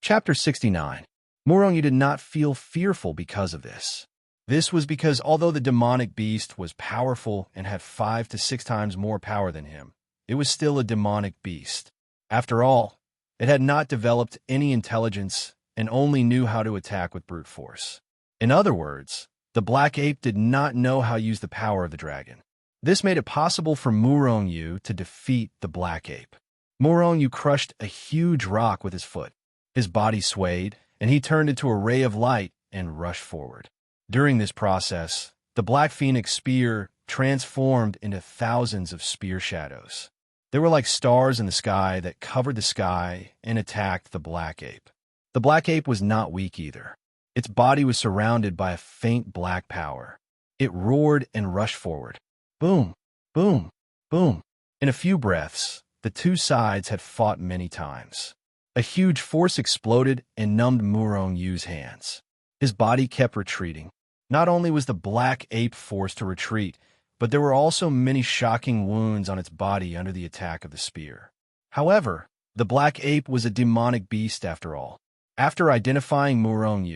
Chapter 69. Murong did not feel fearful because of this. This was because although the demonic beast was powerful and had 5 to 6 times more power than him, it was still a demonic beast. After all, it had not developed any intelligence and only knew how to attack with brute force. In other words, the black ape did not know how to use the power of the dragon. This made it possible for Murong to defeat the black ape. Murong crushed a huge rock with his foot. His body swayed, and he turned into a ray of light and rushed forward. During this process, the Black Phoenix spear transformed into thousands of spear shadows. They were like stars in the sky that covered the sky and attacked the black ape. The black ape was not weak either. Its body was surrounded by a faint black power. It roared and rushed forward. Boom, boom, boom. In a few breaths, the two sides had fought many times. A huge force exploded and numbed Murong's hands. His body kept retreating. Not only was the black ape forced to retreat, but there were also many shocking wounds on its body under the attack of the spear. However, the black ape was a demonic beast after all. After identifying Murong,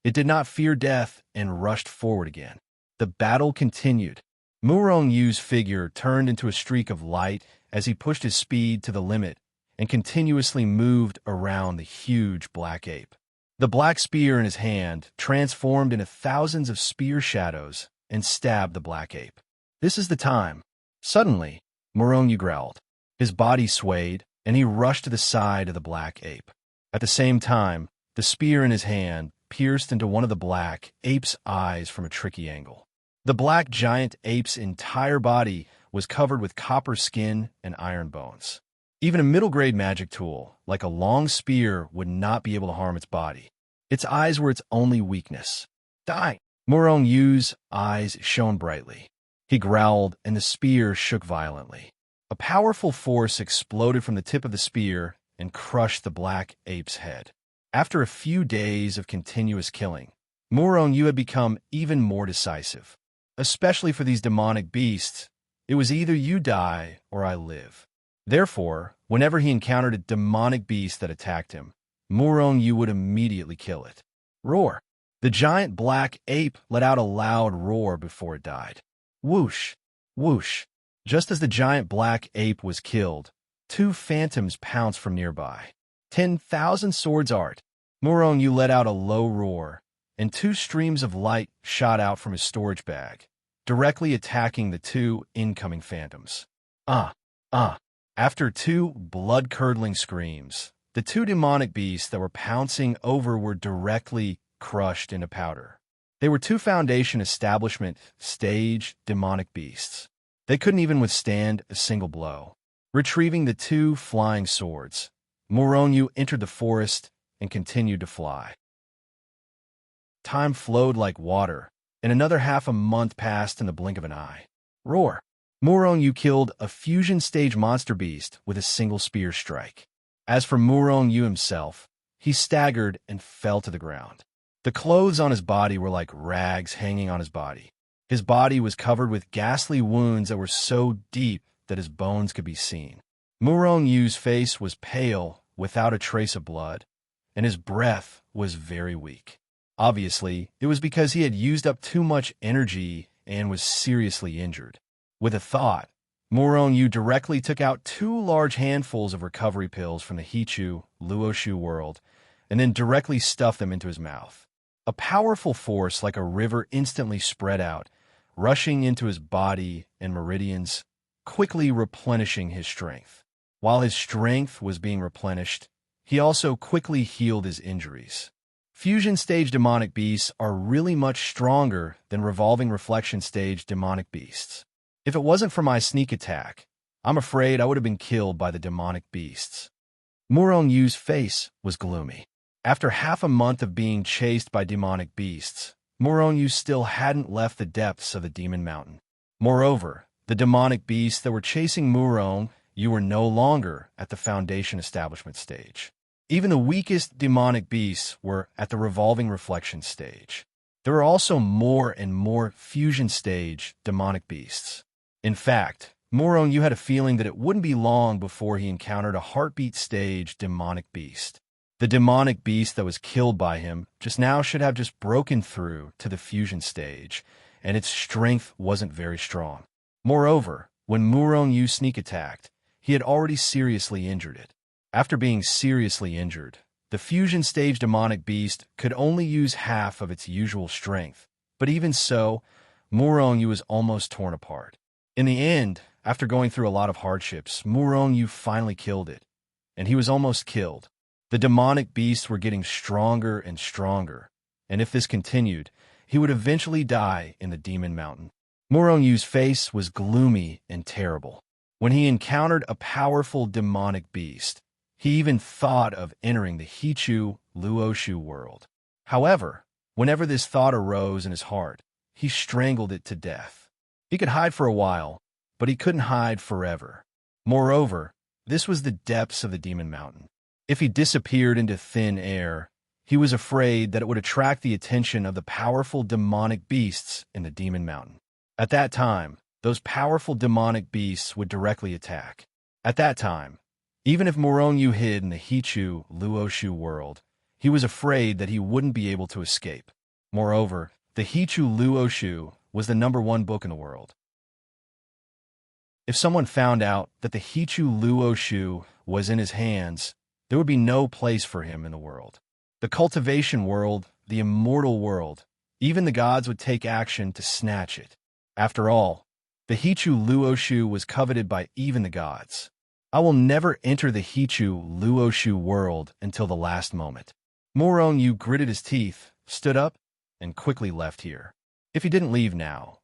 it did not fear death and rushed forward again. The battle continued. Murong's figure turned into a streak of light as he pushed his speed to the limit and continuously moved around the huge black ape. The black spear in his hand transformed into thousands of spear shadows and stabbed the black ape. This is the time. Suddenly, Murong growled. His body swayed, and he rushed to the side of the black ape. At the same time, the spear in his hand pierced into one of the black ape's eyes from a tricky angle. The black giant ape's entire body was covered with copper skin and iron bones. Even a middle-grade magic tool, like a long spear, would not be able to harm its body. Its eyes were its only weakness. Die! Murong's eyes shone brightly. He growled, and the spear shook violently. A powerful force exploded from the tip of the spear and crushed the black ape's head. After a few days of continuous killing, Murong had become even more decisive. Especially for these demonic beasts, it was either you die or I live. Therefore, whenever he encountered a demonic beast that attacked him, Murong would immediately kill it. Roar! The giant black ape let out a loud roar before it died. Whoosh! Whoosh! Just as the giant black ape was killed, 2 phantoms pounced from nearby. 10,000 swords art! Murong let out a low roar, and 2 streams of light shot out from his storage bag, directly attacking the 2 incoming phantoms. After 2 blood-curdling screams, the 2 demonic beasts that were pouncing over were directly crushed into powder. They were 2 Foundation Establishment stage demonic beasts. They couldn't even withstand a single blow. Retrieving the 2 flying swords, Murong entered the forest and continued to fly. Time flowed like water, and another half a month passed in the blink of an eye. Roar! Murong killed a fusion stage monster beast with a single spear strike. As for Murong himself, he staggered and fell to the ground. The clothes on his body were like rags hanging on his body. His body was covered with ghastly wounds that were so deep that his bones could be seen. Murong's face was pale, without a trace of blood, and his breath was very weak. Obviously, it was because he had used up too much energy and was seriously injured. With a thought, Murong directly took out 2 large handfuls of recovery pills from the Hichu, Luoshu world, and then directly stuffed them into his mouth. A powerful force like a river instantly spread out, rushing into his body and meridians, quickly replenishing his strength. While his strength was being replenished, he also quickly healed his injuries. Fusion stage demonic beasts are really much stronger than revolving reflection stage demonic beasts. If it wasn't for my sneak attack, I'm afraid I would have been killed by the demonic beasts. Murong's face was gloomy. After half a month of being chased by demonic beasts, Murong still hadn't left the depths of the Demon Mountain. Moreover, the demonic beasts that were chasing Murong were no longer at the Foundation Establishment stage. Even the weakest demonic beasts were at the revolving reflection stage. There were also more and more fusion stage demonic beasts. In fact, Murong had a feeling that it wouldn't be long before he encountered a heartbeat stage demonic beast. The demonic beast that was killed by him just now should have just broken through to the fusion stage, and its strength wasn't very strong. Moreover, when Murong Yu sneak attacked, he had already seriously injured it. After being seriously injured, the fusion stage demonic beast could only use half of its usual strength, but even so, Murong Yu was almost torn apart. In the end, after going through a lot of hardships, Murong Yu finally killed it, and he was almost killed. The demonic beasts were getting stronger and stronger, and if this continued, he would eventually die in the Demon Mountain. Murong Yu's face was gloomy and terrible. When he encountered a powerful demonic beast, he even thought of entering the Hichu Luoshu world. However, whenever this thought arose in his heart, he strangled it to death. He could hide for a while, but he couldn't hide forever. Moreover, this was the depths of the Demon Mountain. If he disappeared into thin air, he was afraid that it would attract the attention of the powerful demonic beasts in the Demon Mountain. At that time, those powerful demonic beasts would directly attack. At that time, even if Murong Yu hid in the Hichu Luoshu world, he was afraid that he wouldn't be able to escape. Moreover, the Hichu Luoshu was the #1 book in the world. If someone found out that the Hichu Luoshu was in his hands, there would be no place for him in the world. The cultivation world, the immortal world, even the gods would take action to snatch it. After all, the Hichu Luoshu was coveted by even the gods. I will never enter the Hichu Luoshu world until the last moment. Murong Yu gritted his teeth, stood up, and quickly left here. If he didn't leave now,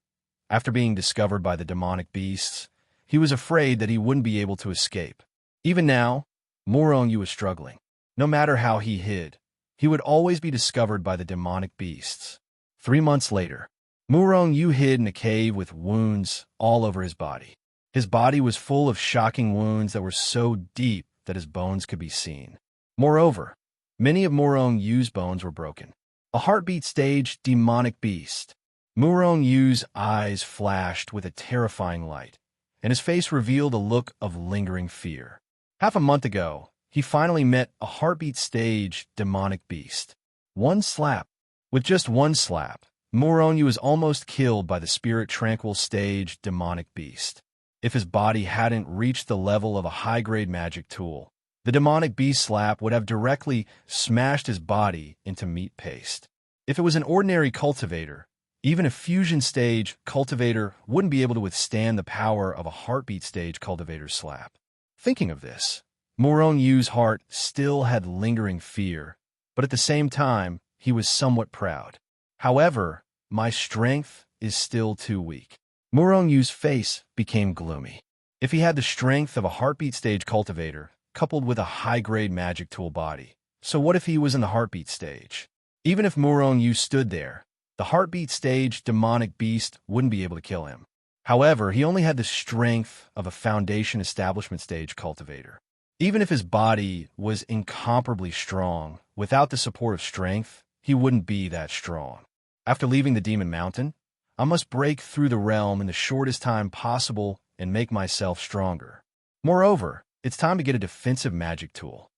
after being discovered by the demonic beasts, he was afraid that he wouldn't be able to escape. Even now, Murong Yu was struggling. No matter how he hid, he would always be discovered by the demonic beasts. 3 months later, Murong Yu hid in a cave with wounds all over his body. His body was full of shocking wounds that were so deep that his bones could be seen. Moreover, many of Murong Yu's bones were broken. A heartbeat stage demonic beast. Murong Yu's eyes flashed with a terrifying light, and his face revealed a look of lingering fear. Half a month ago, he finally met a heartbeat stage demonic beast. One slap. With just one slap, Murong Yu was almost killed by the spirit tranquil stage demonic beast. If his body hadn't reached the level of a high-grade magic tool, the demonic beast slap would have directly smashed his body into meat paste. If it was an ordinary cultivator, even a fusion stage cultivator wouldn't be able to withstand the power of a heartbeat stage cultivator's slap. Thinking of this, Murong Yu's heart still had lingering fear, but at the same time, he was somewhat proud. However, my strength is still too weak. Murong Yu's face became gloomy. If he had the strength of a heartbeat stage cultivator, coupled with a high-grade magic tool body, so what if he was in the heartbeat stage? Even if Murong Yu stood there, the heartbeat stage demonic beast wouldn't be able to kill him. However, he only had the strength of a foundation establishment stage cultivator. Even if his body was incomparably strong, without the support of strength, he wouldn't be that strong. After leaving the Demon Mountain, I must break through the realm in the shortest time possible and make myself stronger. Moreover, it's time to get a defensive magic tool.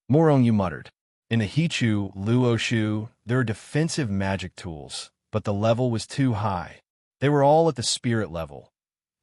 Murong Yu muttered. In the Hichu Luoshu, there are defensive magic tools, but the level was too high. They were all at the spirit level.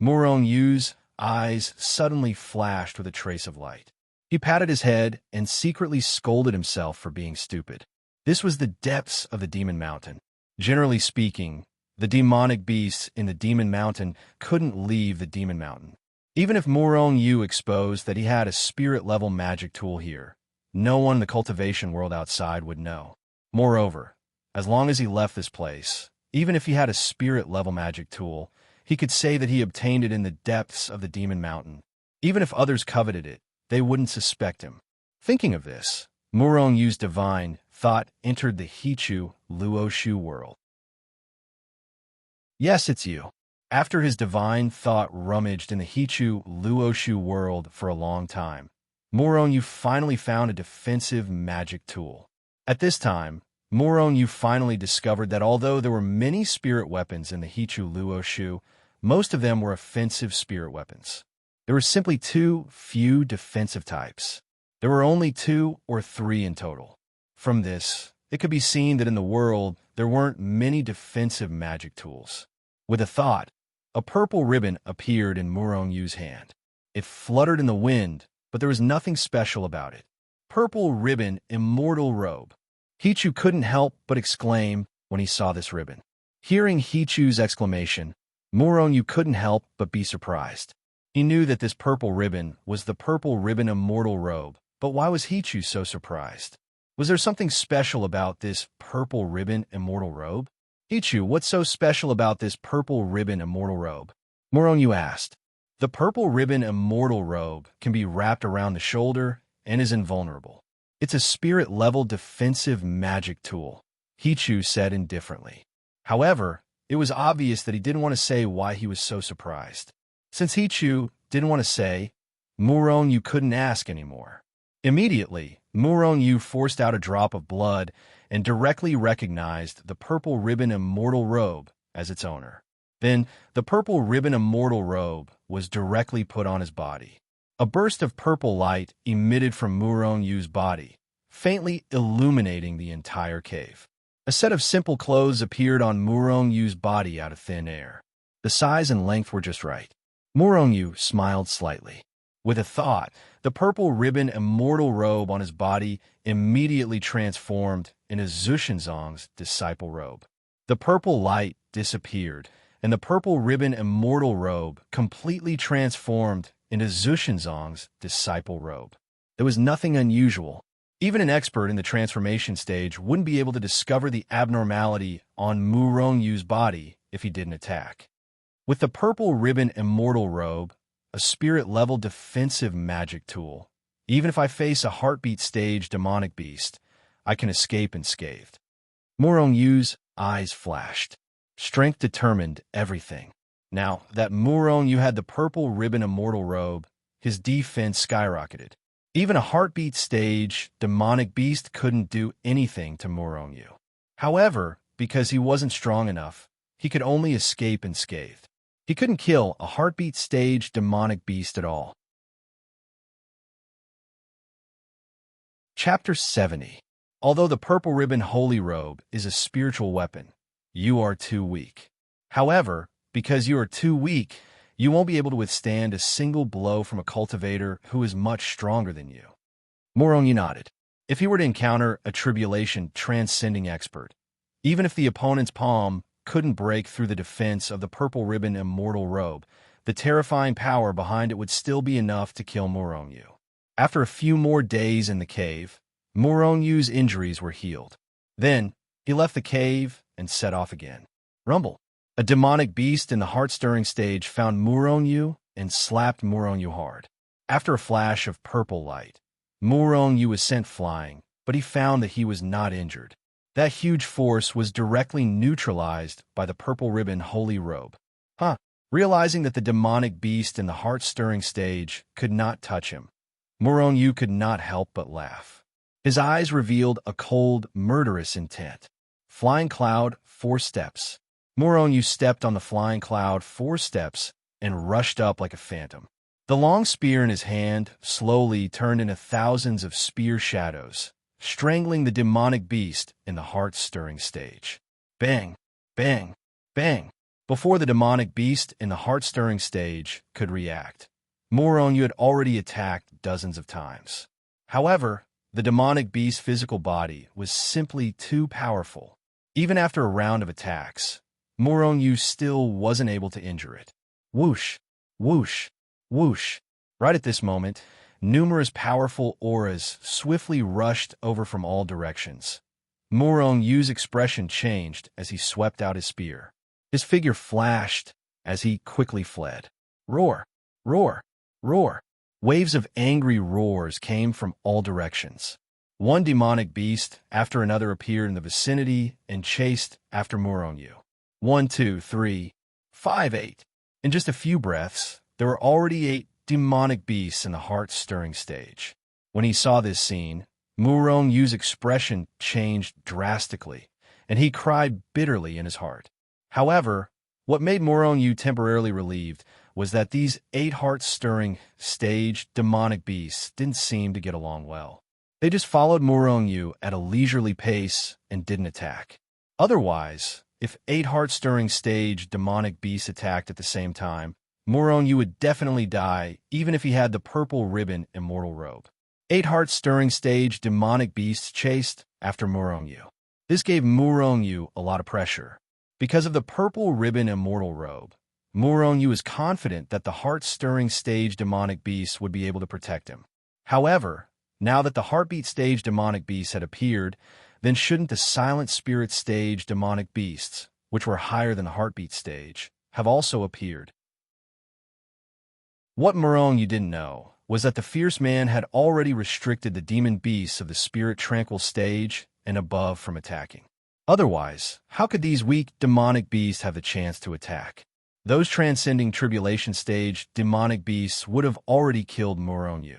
Murong Yu's eyes suddenly flashed with a trace of light. He patted his head and secretly scolded himself for being stupid. This was the depths of the Demon Mountain. Generally speaking, the demonic beasts in the Demon Mountain couldn't leave the Demon Mountain. Even if Murong Yu exposed that he had a spirit-level magic tool here, no one in the cultivation world outside would know. Moreover, as long as he left this place, even if he had a spirit-level magic tool, he could say that he obtained it in the depths of the Demon Mountain. Even if others coveted it, they wouldn't suspect him. Thinking of this, Murong Yu's divine thought entered the Hichu Luoshu world. Yes, it's you. After his divine thought rummaged in the Hichu Luoshu world for a long time, Murong Yu finally found a defensive magic tool. At this time, Murong Yu finally discovered that although there were many spirit weapons in the Hichu Luoshu, most of them were offensive spirit weapons. There were simply too few defensive types. There were only 2 or 3 in total. From this, it could be seen that in the world, there weren't many defensive magic tools. With a thought, a purple ribbon appeared in Murong-Yu's hand. It fluttered in the wind, but there was nothing special about it. Purple ribbon, immortal robe. Hichu couldn't help but exclaim when he saw this ribbon. Hearing Hichu's exclamation, Murong-Yu couldn't help but be surprised. He knew that this purple ribbon was the purple ribbon immortal robe, but why was Hichu so surprised? Was there something special about this purple ribbon immortal robe? Hichu, what's so special about this purple ribbon immortal robe? Murong-Yu asked. The purple ribbon immortal robe can be wrapped around the shoulder and is invulnerable. It's a spirit-level defensive magic tool, Hichu said indifferently. However, it was obvious that he didn't want to say why he was so surprised. Since Hichu didn't want to say, Murong-Yu couldn't ask anymore. Immediately, Murong-Yu forced out a drop of blood and directly recognized the purple ribbon immortal robe as its owner. Then, the purple ribbon immortal robe was directly put on his body. A burst of purple light emitted from Murong-Yu's body, faintly illuminating the entire cave. A set of simple clothes appeared on Murong-Yu's body out of thin air. The size and length were just right. Murong-Yu smiled slightly. With a thought, the purple ribbon immortal robe on his body immediately transformed into Xuxianzong's disciple robe. The purple light disappeared, and the purple ribbon immortal robe completely transformed into Xuxianzong's disciple robe. There was nothing unusual. Even an expert in the transformation stage wouldn't be able to discover the abnormality on Murong-Yu's body if he didn't attack. With the purple ribbon immortal robe, a spirit-level defensive magic tool, even if I face a heartbeat stage demonic beast, I can escape unscathed. Murong-Yu's eyes flashed. Strength determined everything. Now that Murong-Yu had the purple ribbon immortal robe, his defense skyrocketed. Even a heartbeat stage demonic beast couldn't do anything to Murong-Yu. However, because he wasn't strong enough, he could only escape unscathed. He couldn't kill a heartbeat stage demonic beast at all. Chapter 70. Although the purple ribbon holy robe is a spiritual weapon, you are too weak. However, because you are too weak, you won't be able to withstand a single blow from a cultivator who is much stronger than you. Murong-Yu nodded. If he were to encounter a tribulation transcending expert, even if the opponent's palm couldn't break through the defense of the purple ribbon immortal robe, the terrifying power behind it would still be enough to kill Murong-Yu. After a few more days in the cave, Murong-Yu's injuries were healed. Then, he left the cave and set off again. Rumble. A demonic beast in the heart-stirring stage found Murong-Yu and slapped Murong-Yu hard. After a flash of purple light, Murong-Yu was sent flying, but he found that he was not injured. That huge force was directly neutralized by the purple ribbon holy robe. Realizing that the demonic beast in the heart-stirring stage could not touch him, Murong-Yu could not help but laugh. His eyes revealed a cold, murderous intent. Flying cloud, 4 steps. Murong-Yu stepped on the flying cloud 4 steps and rushed up like a phantom. The long spear in his hand slowly turned into thousands of spear shadows, strangling the demonic beast in the heart-stirring stage. Bang, bang, bang. Before the demonic beast in the heart-stirring stage could react, Murong-Yu had already attacked dozens of times. However, the demonic beast's physical body was simply too powerful. Even after a round of attacks, Murong-Yu still wasn't able to injure it. Whoosh, whoosh, whoosh. Right at this moment, numerous powerful auras swiftly rushed over from all directions. Murong-Yu's expression changed as he swept out his spear. His figure flashed as he quickly fled. Roar, roar, roar. Waves of angry roars came from all directions. One demonic beast after another appeared in the vicinity and chased after Murong-Yu. 1, 2, 3, 5, 8. In just a few breaths, there were already 8 demonic beasts in the heart-stirring stage. When he saw this scene, Murong-Yu's expression changed drastically, and he cried bitterly in his heart. However, what made Murong-Yu temporarily relieved was that these 8 heart-stirring, staged, demonic beasts didn't seem to get along well. They just followed Murong-yu at a leisurely pace and didn't attack. Otherwise, if 8 heart-stirring stage demonic beasts attacked at the same time, Murong-yu would definitely die even if he had the purple ribbon immortal robe. 8 heart-stirring stage demonic beasts chased after Murong-yu. This gave Murong-yu a lot of pressure. Because of the purple ribbon immortal robe, Murong-yu was confident that the heart-stirring stage demonic beasts would be able to protect him. However, now that the heartbeat stage demonic beasts had appeared, then shouldn't the silent spirit stage demonic beasts, which were higher than the heartbeat stage, have also appeared? What Murong-yu didn't know was that the fierce man had already restricted the demon beasts of the spirit tranquil stage and above from attacking. Otherwise, how could these weak demonic beasts have the chance to attack? Those transcending tribulation stage demonic beasts would have already killed Murong-yu.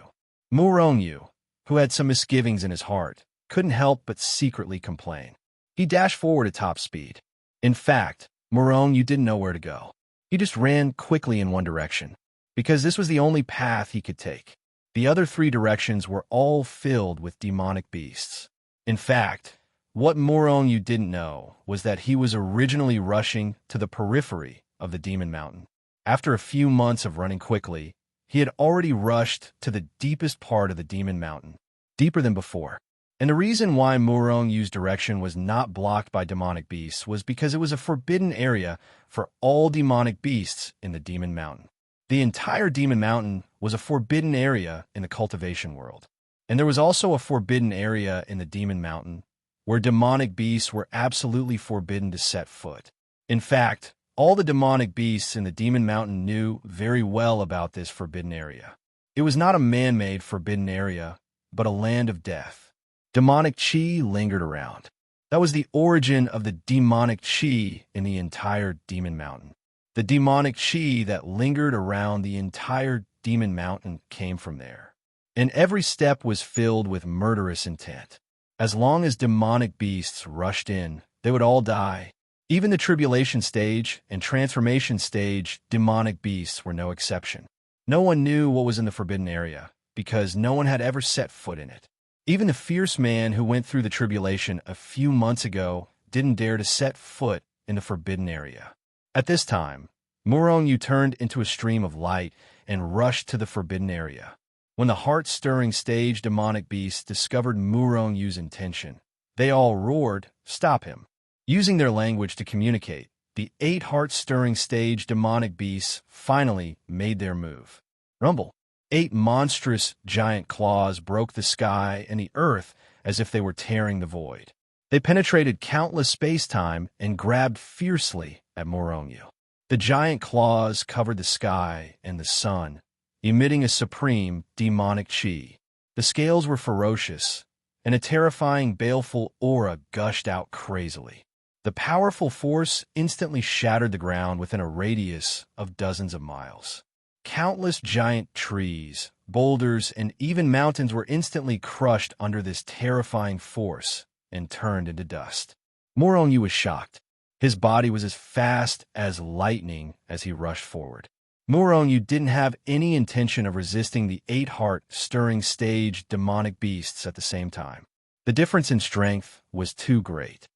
Murong-yu, who had some misgivings in his heart, couldn't help but secretly complain. He dashed forward at top speed. In fact, Murong-yu didn't know where to go. He just ran quickly in one direction, because this was the only path he could take. The other 3 directions were all filled with demonic beasts. In fact, what Murong-yu didn't know was that he was originally rushing to the periphery of the Demon Mountain. After a few months of running quickly, he had already rushed to the deepest part of the Demon Mountain, deeper than before. And the reason why Murong-yu's direction was not blocked by demonic beasts was because it was a forbidden area for all demonic beasts in the Demon Mountain. The entire Demon Mountain was a forbidden area in the cultivation world. And there was also a forbidden area in the Demon Mountain where demonic beasts were absolutely forbidden to set foot. In fact, all the demonic beasts in the Demon Mountain knew very well about this forbidden area. It was not a man-made forbidden area, but a land of death. Demonic chi lingered around. That was the origin of the demonic chi in the entire Demon Mountain. The demonic chi that lingered around the entire Demon Mountain came from there. And every step was filled with murderous intent. As long as demonic beasts rushed in, they would all die. Even the tribulation stage and transformation stage demonic beasts were no exception. No one knew what was in the forbidden area, because no one had ever set foot in it. Even the fierce man who went through the tribulation a few months ago didn't dare to set foot in the forbidden area. At this time, Murong-yu turned into a stream of light and rushed to the forbidden area. When the heart-stirring stage demonic beasts discovered Murong-yu's intention, they all roared, "Stop him!" Using their language to communicate, the 8 heart-stirring stage demonic beasts finally made their move. Rumble! 8 monstrous giant claws broke the sky and the earth as if they were tearing the void. They penetrated countless space-time and grabbed fiercely at Murong-yu. The giant claws covered the sky and the sun, emitting a supreme demonic chi. The scales were ferocious, and a terrifying baleful aura gushed out crazily. The powerful force instantly shattered the ground within a radius of dozens of miles. Countless giant trees, boulders, and even mountains were instantly crushed under this terrifying force and turned into dust. Murong-yu was shocked. His body was as fast as lightning as he rushed forward. Murong-yu didn't have any intention of resisting the 8 heart-stirring stage demonic beasts at the same time. The difference in strength was too great.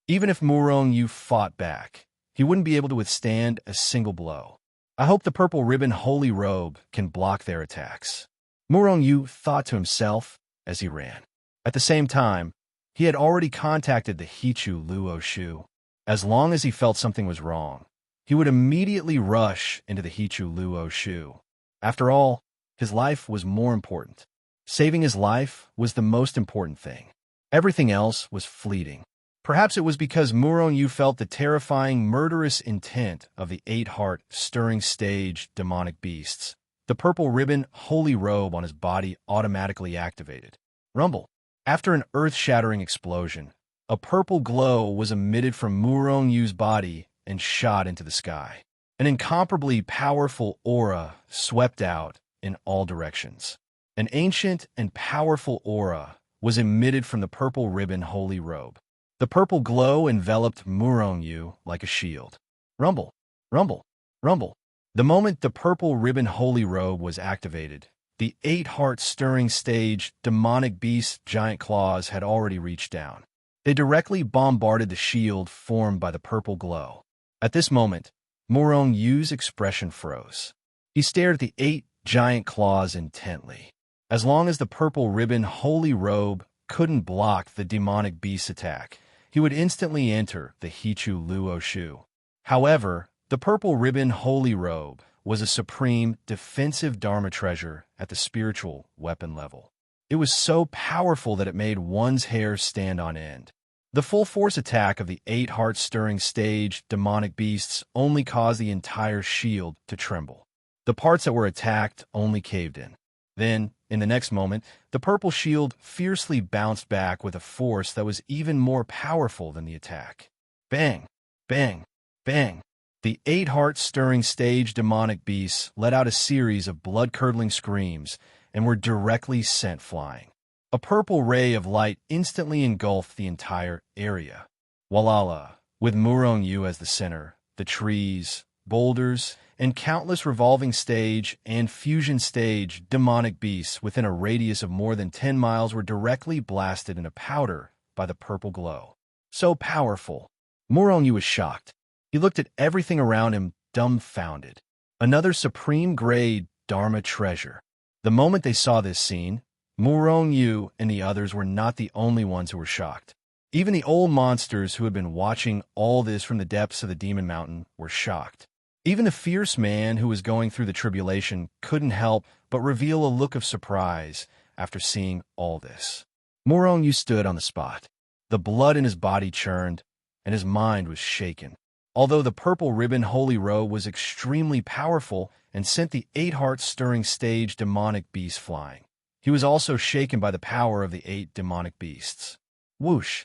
Even if Murong-yu fought back, he wouldn't be able to withstand a single blow. I hope the purple ribbon holy robe can block their attacks. Murong-yu thought to himself as he ran. At the same time, he had already contacted the Hichu Luo Shu. As long as he felt something was wrong, he would immediately rush into the Hichu Luo Shu. After all, his life was more important. Saving his life was the most important thing. Everything else was fleeting. Perhaps it was because Murong-yu felt the terrifying, murderous intent of the 8 heart-stirring stage demonic beasts. The purple ribbon holy robe on his body automatically activated. Rumble! After an earth-shattering explosion, a purple glow was emitted from Murong-yu's body and shot into the sky. An incomparably powerful aura swept out in all directions. An ancient and powerful aura was emitted from the purple ribbon holy robe. The purple glow enveloped Murong-yu like a shield. Rumble! Rumble! Rumble. The moment the purple ribbon holy robe was activated, the 8-heart-stirring stage demonic beast's giant claws had already reached down. They directly bombarded the shield formed by the purple glow. At this moment, Murong Yu's expression froze. He stared at the 8 giant claws intently. As long as the purple ribbon holy robe couldn't block the demonic beast's attack, he would instantly enter the Hichu Luo Shu. However, the purple ribbon holy robe was a supreme defensive Dharma treasure at the spiritual weapon level. It was so powerful that it made one's hair stand on end. The full-force attack of the 8-heart-stirring stage demonic beasts only caused the entire shield to tremble. The parts that were attacked only caved in. Then, in the next moment, the purple shield fiercely bounced back with a force that was even more powerful than the attack. Bang! Bang! Bang! The 8-heart-stirring stage demonic beasts let out a series of blood-curdling screams and were directly sent flying. A purple ray of light instantly engulfed the entire area. Walala, with Murong Yu as the center, the trees, boulders, and countless revolving stage and fusion stage demonic beasts within a radius of more than 10 miles were directly blasted into powder by the purple glow. So powerful. Murong Yu was shocked. He looked at everything around him, dumbfounded. Another supreme-grade Dharma treasure. The moment they saw this scene, Murong Yu and the others were not the only ones who were shocked. Even the old monsters who had been watching all this from the depths of the Demon Mountain were shocked. Even the fierce man who was going through the tribulation couldn't help but reveal a look of surprise after seeing all this. Murong Yu stood on the spot. The blood in his body churned, and his mind was shaken. Although the purple ribbon holy robe was extremely powerful and sent the 8-heart-stirring stage demonic beast flying, he was also shaken by the power of the 8 demonic beasts. Whoosh!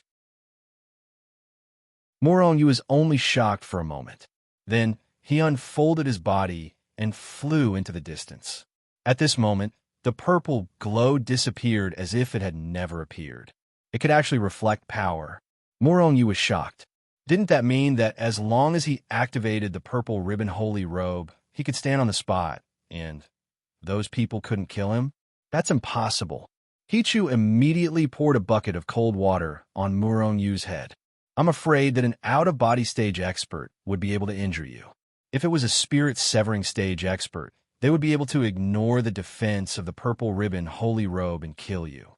Murong Yu was only shocked for a moment. Then, he unfolded his body and flew into the distance. At this moment, the purple glow disappeared as if it had never appeared. It could actually reflect power. Murong Yu was shocked. Didn't that mean that as long as he activated the purple ribbon holy robe, he could stand on the spot, and those people couldn't kill him? That's impossible. Hichu immediately poured a bucket of cold water on Murong Yu's head. I'm afraid that an out-of-body stage expert would be able to injure you. If it was a spirit-severing stage expert, they would be able to ignore the defense of the purple ribbon holy robe and kill you.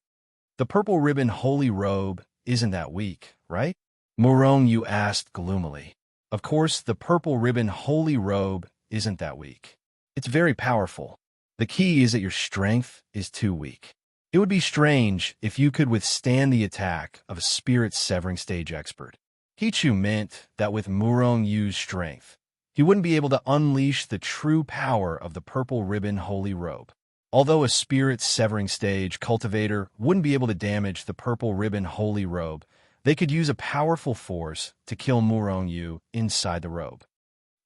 The purple ribbon holy robe isn't that weak, right? Murong Yu asked gloomily. Of course, the purple ribbon holy robe isn't that weak. It's very powerful. The key is that your strength is too weak. It would be strange if you could withstand the attack of a spirit-severing stage expert. Hichu meant that with Murong Yu's strength, he wouldn't be able to unleash the true power of the purple ribbon holy robe. Although a spirit-severing stage cultivator wouldn't be able to damage the purple ribbon holy robe, they could use a powerful force to kill Murong Yu inside the robe.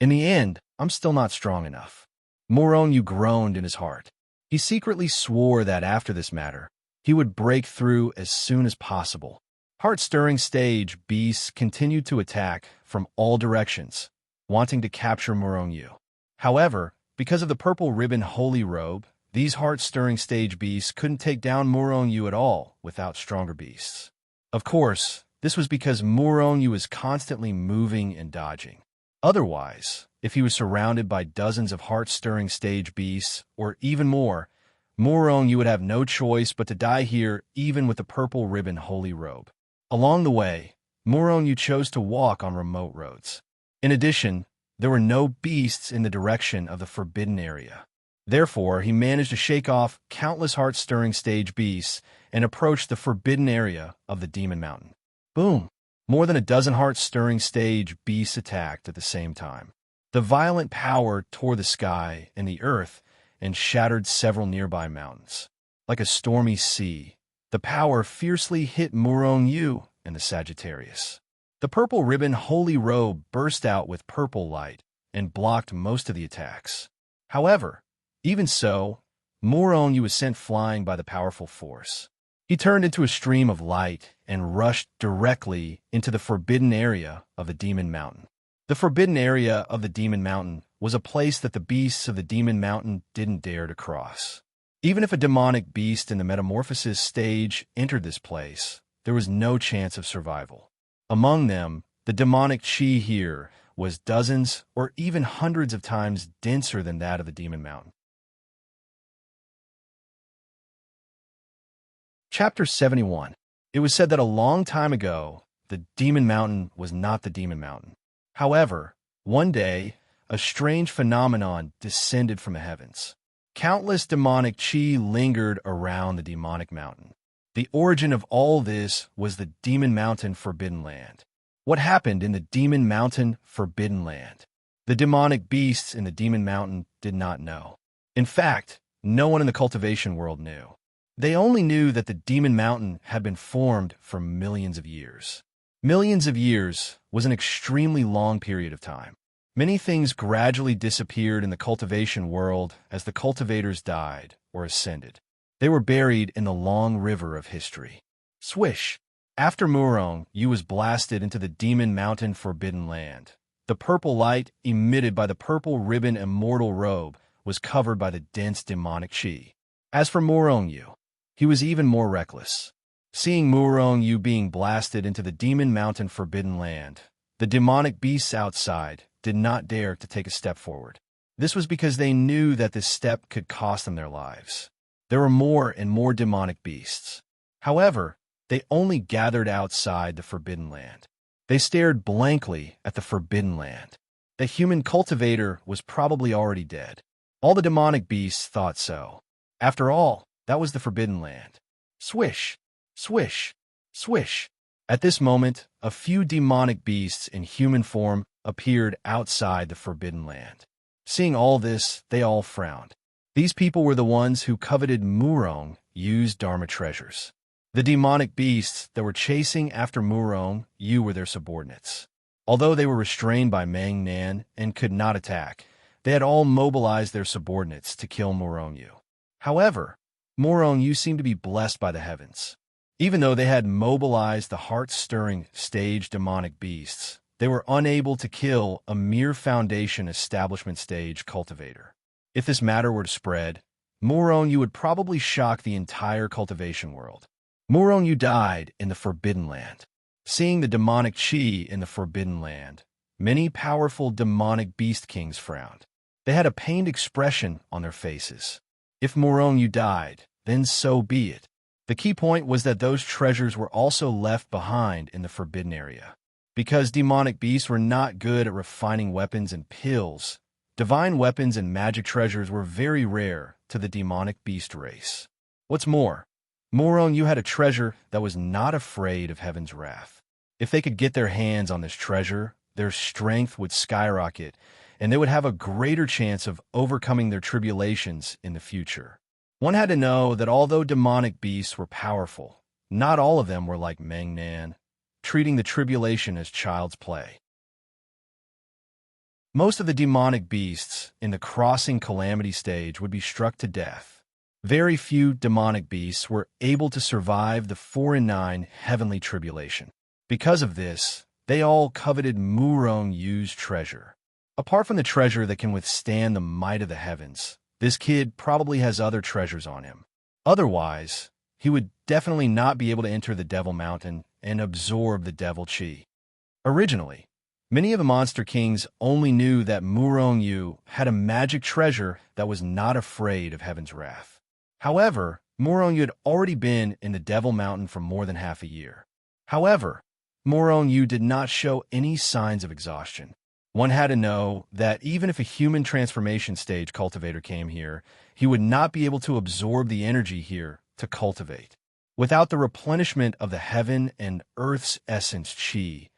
In the end, I'm still not strong enough. Murong Yu groaned in his heart. He secretly swore that after this matter, he would break through as soon as possible. Heart-stirring stage beasts continued to attack from all directions, wanting to capture Murong Yu. However, because of the purple ribbon holy robe, these heart-stirring stage beasts couldn't take down Murong Yu at all without stronger beasts. Of course, this was because Murong Yu was constantly moving and dodging. Otherwise, if he was surrounded by dozens of heart-stirring stage beasts, or even more, Murong Yu would have no choice but to die here even with the purple ribbon holy robe. Along the way, Murong Yu chose to walk on remote roads. In addition, there were no beasts in the direction of the forbidden area. Therefore, he managed to shake off countless heart-stirring stage beasts and approach the forbidden area of the Demon Mountain. Boom! More than a dozen heart-stirring stage beasts attacked at the same time. The violent power tore the sky and the earth and shattered several nearby mountains. Like a stormy sea, the power fiercely hit Murong Yu and the Sagittarius. The purple ribbon holy robe burst out with purple light and blocked most of the attacks. However, even so, Murong Yu was sent flying by the powerful force. He turned into a stream of light and rushed directly into the forbidden area of the Demon Mountain. The forbidden area of the Demon Mountain was a place that the beasts of the Demon Mountain didn't dare to cross. Even if a demonic beast in the metamorphosis stage entered this place, there was no chance of survival. Among them, the demonic chi here was dozens or even hundreds of times denser than that of the Demon Mountain. Chapter 71. It was said that a long time ago, the Demon Mountain was not the Demon Mountain. However, one day, a strange phenomenon descended from the heavens. Countless demonic chi lingered around the demonic mountain. The origin of all this was the Demon Mountain Forbidden Land. What happened in the Demon Mountain Forbidden Land? The demonic beasts in the Demon Mountain did not know. In fact, no one in the cultivation world knew. They only knew that the Demon Mountain had been formed for millions of years. Millions of years was an extremely long period of time. Many things gradually disappeared in the cultivation world as the cultivators died or ascended. They were buried in the long river of history. Swish! After Murong Yu was blasted into the Demon Mountain Forbidden Land, the purple light emitted by the purple ribbon immortal robe was covered by the dense demonic chi. As for Murong Yu, he was even more reckless. Seeing Murong Yu being blasted into the Demon Mountain Forbidden Land, the demonic beasts outside did not dare to take a step forward. This was because they knew that this step could cost them their lives. There were more and more demonic beasts. However, they only gathered outside the Forbidden Land. They stared blankly at the Forbidden Land. The human cultivator was probably already dead. All the demonic beasts thought so. After all, that was the Forbidden Land. Swish! Swish! Swish! At this moment, a few demonic beasts in human form appeared outside the Forbidden Land. Seeing all this, they all frowned. These people were the ones who coveted Murong Yu's Dharma treasures. The demonic beasts that were chasing after Murong Yu were their subordinates. Although they were restrained by Mang Nan and could not attack, they had all mobilized their subordinates to kill Murong Yu. However, Murong Yu seemed to be blessed by the heavens. Even though they had mobilized the heart-stirring stage demonic beasts, they were unable to kill a mere foundation establishment stage cultivator. If this matter were to spread, Murong Yu would probably shock the entire cultivation world. Murong Yu died in the Forbidden Land. Seeing the demonic chi in the Forbidden Land, many powerful demonic beast kings frowned. They had a pained expression on their faces. If Murong Yu died, then so be it. The key point was that those treasures were also left behind in the forbidden area. Because demonic beasts were not good at refining weapons and pills, divine weapons and magic treasures were very rare to the demonic beast race. What's more, Murong Yu had a treasure that was not afraid of heaven's wrath. If they could get their hands on this treasure, their strength would skyrocket, and they would have a greater chance of overcoming their tribulations in the future. One had to know that although demonic beasts were powerful, not all of them were like Mang Nan, treating the tribulation as child's play. Most of the demonic beasts in the crossing calamity stage would be struck to death. Very few demonic beasts were able to survive the 4 and 9 heavenly tribulation. Because of this, they all coveted Murong Yu's treasure. Apart from the treasure that can withstand the might of the heavens, this kid probably has other treasures on him. Otherwise, he would definitely not be able to enter the Devil Mountain and absorb the Devil Chi. Originally, many of the Monster Kings only knew that Murong Yu had a magic treasure that was not afraid of heaven's wrath. However, Murong Yu had already been in the Devil Mountain for more than half a year. However, Murong Yu did not show any signs of exhaustion. One had to know that even if a human transformation stage cultivator came here, he would not be able to absorb the energy here to cultivate. Without the replenishment of the heaven and earth's essence chi,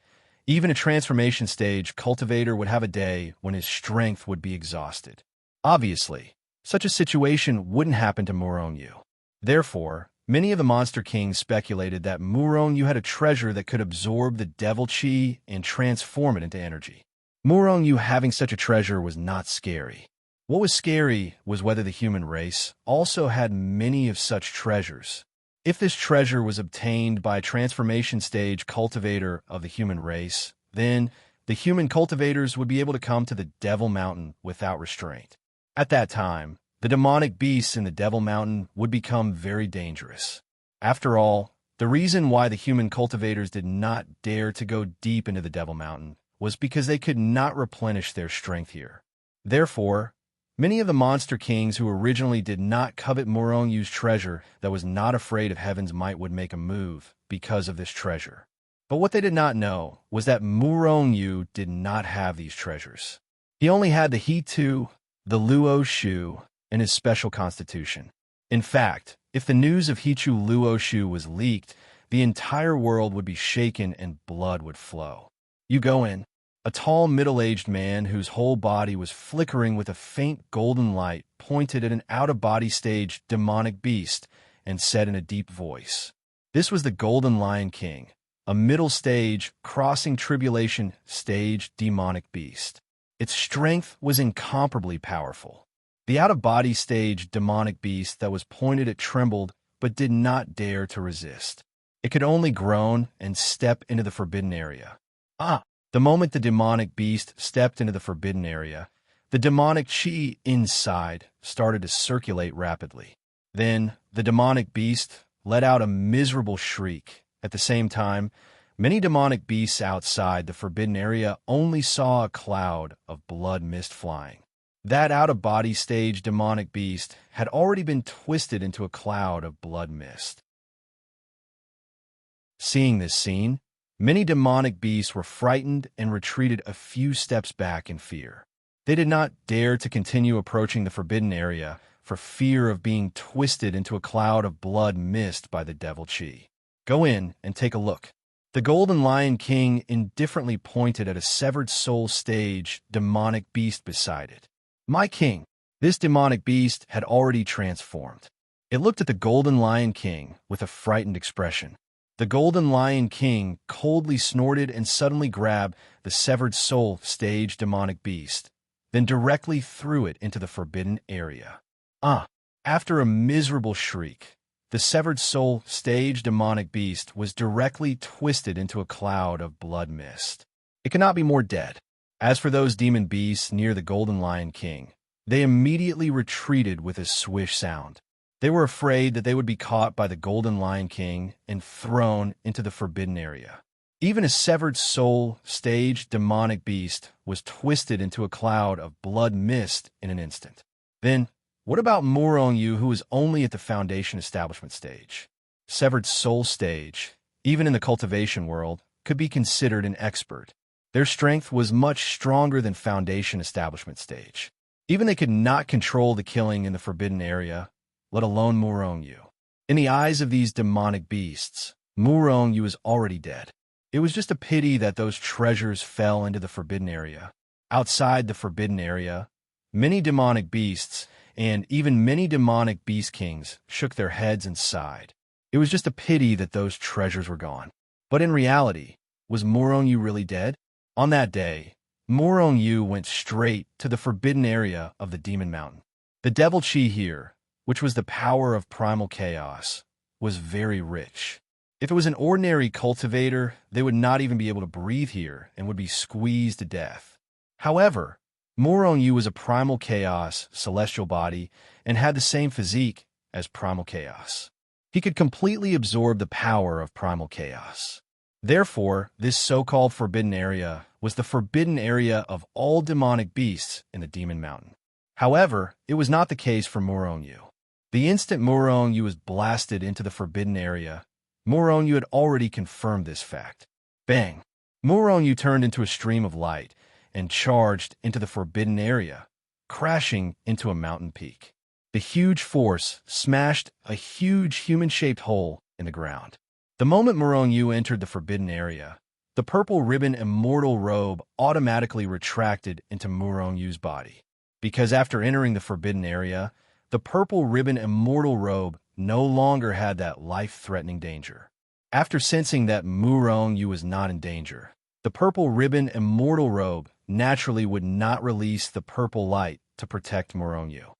even a transformation stage cultivator would have a day when his strength would be exhausted. Obviously, such a situation wouldn't happen to Murong Yu. Therefore, many of the Monster Kings speculated that Murong Yu had a treasure that could absorb the Devil Chi and transform it into energy. Murong Yu having such a treasure was not scary. What was scary was whether the human race also had many of such treasures. If this treasure was obtained by a transformation stage cultivator of the human race, then the human cultivators would be able to come to the Devil Mountain without restraint. At that time, the demonic beasts in the Devil Mountain would become very dangerous. After all, the reason why the human cultivators did not dare to go deep into the Devil Mountain was because they could not replenish their strength here. Therefore, many of the monster kings who originally did not covet Murongyu's treasure that was not afraid of heaven's might would make a move because of this treasure. But what they did not know was that Murongyu did not have these treasures. He only had the He-Tu, the Luo Shu, and his special constitution. In fact, if the news of He-Tu Luo Shu was leaked, the entire world would be shaken and blood would flow. You go in. A tall, middle-aged man whose whole body was flickering with a faint golden light pointed at an out-of-body stage demonic beast and said in a deep voice, "This was the Golden Lion King, a middle stage, crossing tribulation stage demonic beast. Its strength was incomparably powerful. The out-of-body stage demonic beast that was pointed at trembled but did not dare to resist. It could only groan and step into the forbidden area. The moment the demonic beast stepped into the forbidden area, the demonic chi inside started to circulate rapidly. Then, the demonic beast let out a miserable shriek. At the same time, many demonic beasts outside the forbidden area only saw a cloud of blood mist flying. That out-of-body stage demonic beast had already been twisted into a cloud of blood mist. Seeing this scene, many demonic beasts were frightened and retreated a few steps back in fear. They did not dare to continue approaching the forbidden area for fear of being twisted into a cloud of blood mist by the devil chi. Go in and take a look. The Golden Lion King indifferently pointed at a severed soul stage demonic beast beside it. My king, this demonic beast had already transformed. It looked at the Golden Lion King with a frightened expression. The Golden Lion King coldly snorted and suddenly grabbed the severed soul stage demonic beast, then directly threw it into the forbidden area. After a miserable shriek, the severed soul stage demonic beast was directly twisted into a cloud of blood mist. It could not be more dead. As for those demon beasts near the Golden Lion King, they immediately retreated with a swish sound. They were afraid that they would be caught by the Golden Lion King and thrown into the forbidden area. Even a severed soul stage demonic beast was twisted into a cloud of blood mist in an instant. Then, what about Murongyu, who was only at the foundation establishment stage? Severed soul stage, even in the cultivation world, could be considered an expert. Their strength was much stronger than foundation establishment stage. Even they could not control the killing in the forbidden area, let alone Murongyu. In the eyes of these demonic beasts, Murongyu was already dead. It was just a pity that those treasures fell into the forbidden area. Outside the forbidden area, many demonic beasts, and even many demonic beast kings, shook their heads and sighed. It was just a pity that those treasures were gone. But in reality, was Murongyu really dead? On that day, Murongyu went straight to the forbidden area of the Demon Mountain. The devil chi here, which was the power of primal chaos, was very rich. If it was an ordinary cultivator, they would not even be able to breathe here and would be squeezed to death. However, Murongyu was a primal chaos celestial body and had the same physique as primal chaos. He could completely absorb the power of primal chaos. Therefore, this so-called forbidden area was the forbidden area of all demonic beasts in the Demon Mountain. However, it was not the case for Murongyu. The instant Murongyu was blasted into the forbidden area, Murongyu had already confirmed this fact. Bang! Murongyu turned into a stream of light and charged into the forbidden area, crashing into a mountain peak. The huge force smashed a huge human-shaped hole in the ground. The moment Murongyu entered the forbidden area, the purple ribbon immortal robe automatically retracted into Murongyu's body. Because after entering the forbidden area, the purple ribbon immortal robe no longer had that life-threatening danger. After sensing that Murongyu was not in danger, the purple ribbon immortal robe naturally would not release the purple light to protect Murongyu.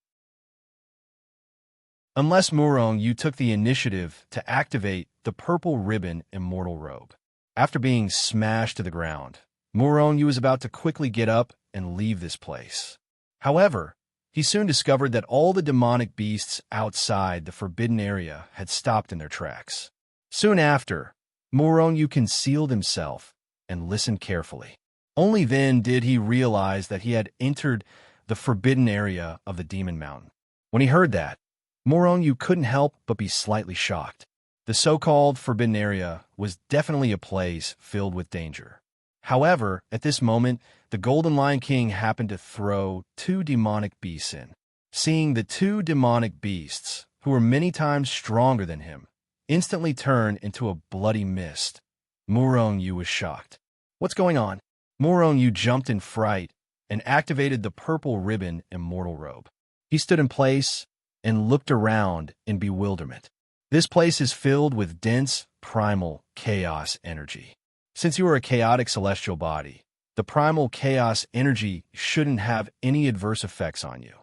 Unless Murongyu took the initiative to activate the purple ribbon immortal robe. After being smashed to the ground, Murong Yu was about to quickly get up and leave this place. However, he soon discovered that all the demonic beasts outside the forbidden area had stopped in their tracks. Soon after, Murong Yu concealed himself and listened carefully. Only then did he realize that he had entered the forbidden area of the Demon Mountain. When he heard that, Murong Yu couldn't help but be slightly shocked. The so-called forbidden area was definitely a place filled with danger. However, at this moment, the Golden Lion King happened to throw two demonic beasts in. Seeing the two demonic beasts, who were many times stronger than him, instantly turn into a bloody mist, Murong Yu was shocked. "What's going on?" Murong Yu jumped in fright and activated the purple ribbon immortal robe. He stood in place and looked around in bewilderment. This place is filled with dense, primal chaos energy. Since you are a chaotic celestial body, the primal chaos energy shouldn't have any adverse effects on you.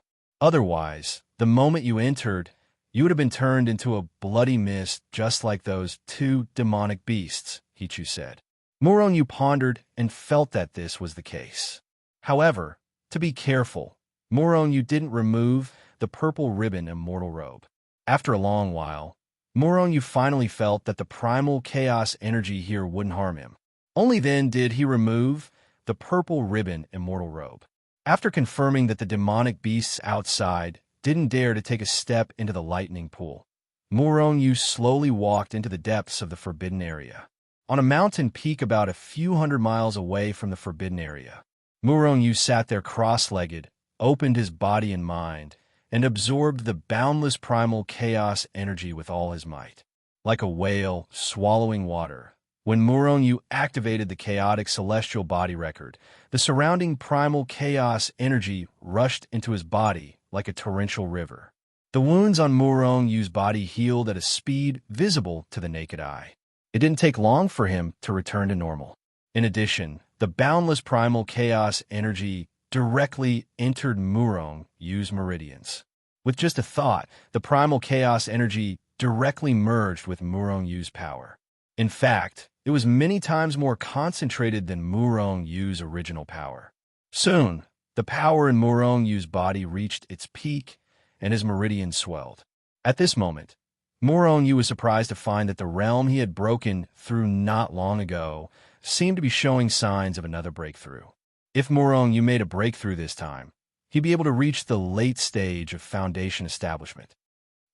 Otherwise, the moment you entered, you would have been turned into a bloody mist just like those two demonic beasts, Hichu said. Murong Yu pondered and felt that this was the case. However, to be careful, Murong Yu didn't remove the purple ribbon immortal robe. After a long while, Murong Yu finally felt that the primal chaos energy here wouldn't harm him. Only then did he remove the purple ribbon immortal robe. After confirming that the demonic beasts outside didn't dare to take a step into the lightning pool, Murong Yu slowly walked into the depths of the forbidden area. On a mountain peak about a few hundred miles away from the forbidden area, Murong Yu sat there cross-legged, opened his body and mind, and absorbed the boundless primal chaos energy with all his might. Like a whale swallowing water, when Murong Yu activated the chaotic celestial body record, the surrounding primal chaos energy rushed into his body like a torrential river. The wounds on Murong Yu's body healed at a speed visible to the naked eye. It didn't take long for him to return to normal. In addition, the boundless primal chaos energy directly entered Murong Yu's meridians. With just a thought, the primal chaos energy directly merged with Murong Yu's power. In fact, it was many times more concentrated than Murong Yu's original power. Soon, the power in Murong Yu's body reached its peak, and his meridians swelled. At this moment, Murong Yu was surprised to find that the realm he had broken through not long ago seemed to be showing signs of another breakthrough. If Murong Yu made a breakthrough this time, he'd be able to reach the late stage of foundation establishment.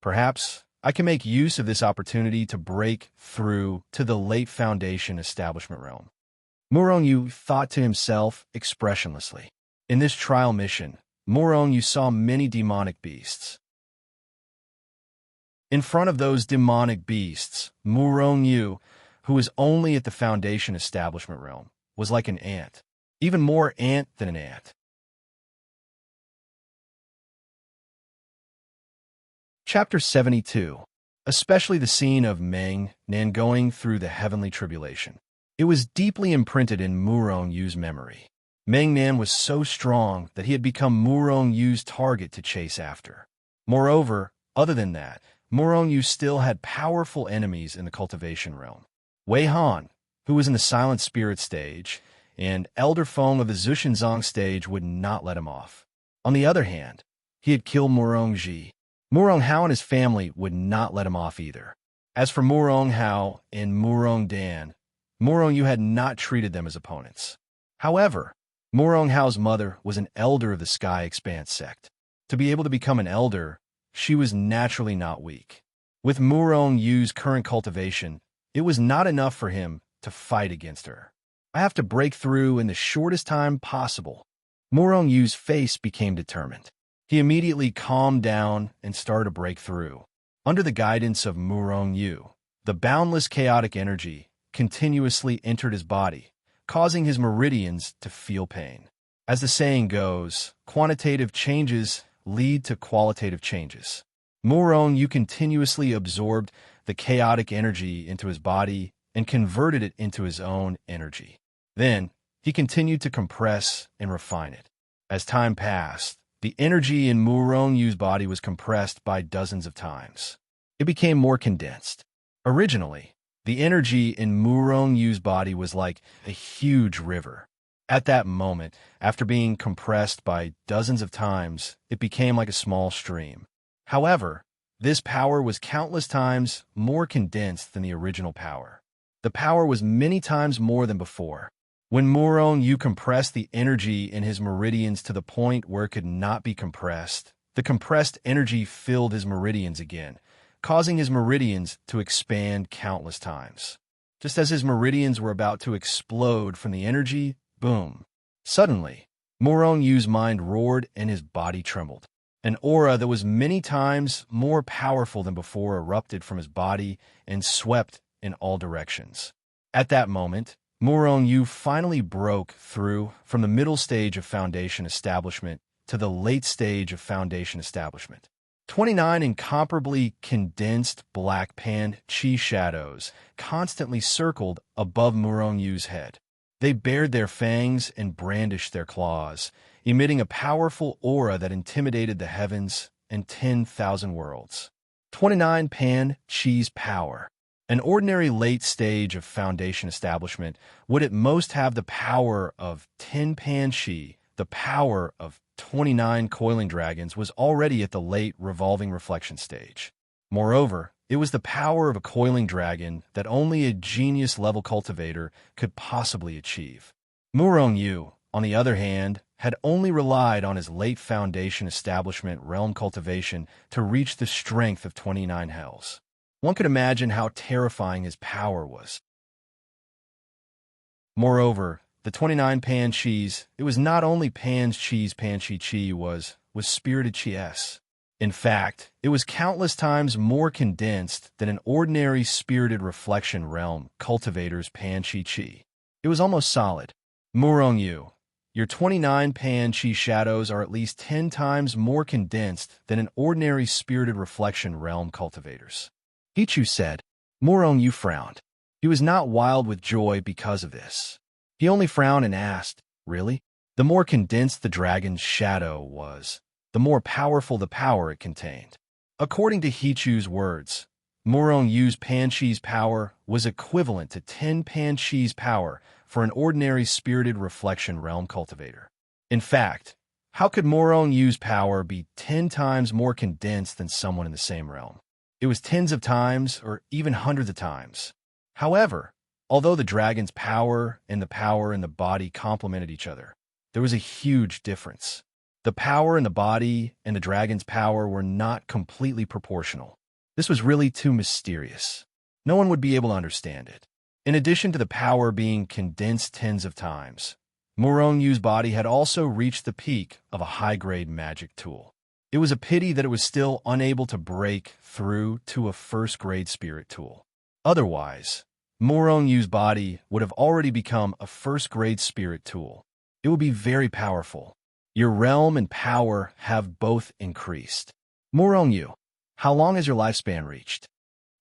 Perhaps I can make use of this opportunity to break through to the late foundation establishment realm. Murong Yu thought to himself expressionlessly. In this trial mission, Murong Yu saw many demonic beasts. In front of those demonic beasts, Murong Yu, who was only at the foundation establishment realm, was like an ant, even more ant than an ant. Chapter 72. Especially the scene of Meng Nan going through the heavenly tribulation. It was deeply imprinted in Murong Yu's memory. Meng Nan was so strong that he had become Murong Yu's target to chase after. Moreover, other than that, Murong Yu still had powerful enemies in the cultivation realm. Wei Han, who was in the silent spirit stage, and Elder Feng of the Zhushenzong stage would not let him off. On the other hand, he had killed Murong Ji. Murong Hao and his family would not let him off either. As for Murong Hao and Murong Dan, Murong Yu had not treated them as opponents. However, Murong Hao's mother was an elder of the Sky Expanse sect. To be able to become an elder, she was naturally not weak. With Murong Yu's current cultivation, it was not enough for him to fight against her. I have to break through in the shortest time possible. Murong Yu's face became determined. He immediately calmed down and started to break through. Under the guidance of Murong Yu, the boundless chaotic energy continuously entered his body, causing his meridians to feel pain. As the saying goes, quantitative changes lead to qualitative changes. Murong Yu continuously absorbed the chaotic energy into his body and converted it into his own energy. Then, he continued to compress and refine it. As time passed, the energy in Murong Yu's body was compressed by dozens of times. It became more condensed. Originally, the energy in Murong Yu's body was like a huge river. At that moment, after being compressed by dozens of times, it became like a small stream. However, this power was countless times more condensed than the original power. The power was many times more than before. When Murong Yu compressed the energy in his meridians to the point where it could not be compressed, the compressed energy filled his meridians again, causing his meridians to expand countless times. Just as his meridians were about to explode from the energy, boom. Suddenly, Murong Yu's mind roared and his body trembled. An aura that was many times more powerful than before erupted from his body and swept in all directions. At that moment, Murong Yu finally broke through from the middle stage of Foundation Establishment to the late stage of Foundation Establishment. 29 incomparably condensed black pan chi shadows constantly circled above Murong Yu's head. They bared their fangs and brandished their claws, emitting a powerful aura that intimidated the heavens and 10,000 worlds. 29 pan chi's power. An ordinary late stage of Foundation Establishment would at most have the power of 10 pan chi. The power of 29 coiling dragons was already at the late revolving reflection stage. Moreover, it was the power of a coiling dragon that only a genius-level cultivator could possibly achieve. Murong Yu, on the other hand, had only relied on his late Foundation Establishment realm cultivation to reach the strength of 29 hells. One could imagine how terrifying his power was. Moreover, the 29 Pan Chis, it was not only Pan's Chi's Pan Chi was spirited Chi-S. In fact, it was countless times more condensed than an ordinary spirited reflection realm cultivator's Pan Chi. It was almost solid. Murong Yu, your 29 Pan Chi shadows are at least 10 times more condensed than an ordinary spirited reflection realm cultivator's. Hichu said. Murong Yu frowned. He was not wild with joy because of this. He only frowned and asked, really? The more condensed the dragon's shadow was, the more powerful the power it contained. According to Hichu's words, Murong Yu's Pan Chi's power was equivalent to 10 Pan Chi's power for an ordinary spirited reflection realm cultivator. In fact, how could Murong Yu's power be 10 times more condensed than someone in the same realm? It was tens of times or even hundreds of times. However, although the dragon's power and the body complemented each other, there was a huge difference. The power in the body and the dragon's power were not completely proportional. This was really too mysterious. No one would be able to understand it. In addition to the power being condensed tens of times, Murong Yu's body had also reached the peak of a high-grade magic tool. It was a pity that it was still unable to break through to a first-grade spirit tool. Otherwise, Murong Yu's body would have already become a first-grade spirit tool. It would be very powerful. Your realm and power have both increased. Murong Yu, how long has your lifespan reached?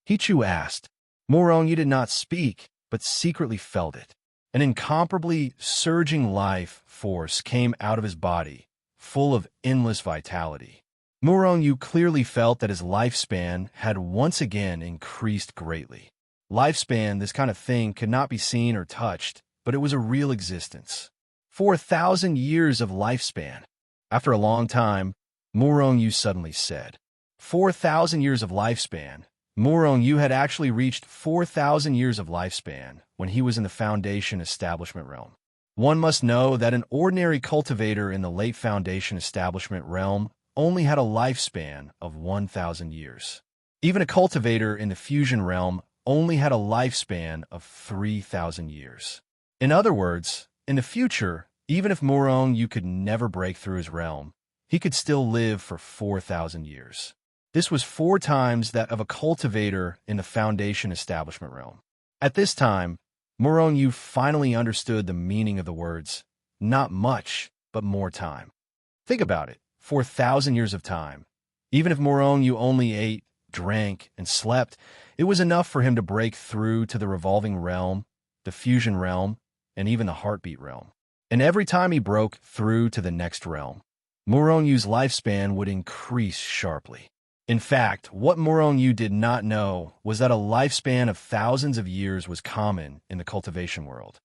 Hichu asked. Murong Yu did not speak, but secretly felt it. An incomparably surging life force came out of his body, full of endless vitality. Murong Yu clearly felt that his lifespan had once again increased greatly. Lifespan, this kind of thing, could not be seen or touched, but it was a real existence. 4,000 years of lifespan. After a long time, Murong Yu suddenly said, 4,000 years of lifespan. Murong Yu had actually reached 4,000 years of lifespan when he was in the Foundation Establishment realm. One must know that an ordinary cultivator in the late Foundation Establishment realm only had a lifespan of 1,000 years. Even a cultivator in the Fusion realm only had a lifespan of 3,000 years. In other words, in the future, even if Murong Yu could never break through his realm, he could still live for 4,000 years. This was 4 times that of a cultivator in the Foundation Establishment realm. At this time, Murong Yu finally understood the meaning of the words, not much, but more time. Think about it. 4,000 years of time. Even if Murong Yu only ate, drank, and slept, it was enough for him to break through to the revolving realm, the fusion realm, and even the heartbeat realm. And every time he broke through to the next realm, Murong Yu's lifespan would increase sharply. In fact, what Murong Yu did not know was that a lifespan of thousands of years was common in the cultivation world.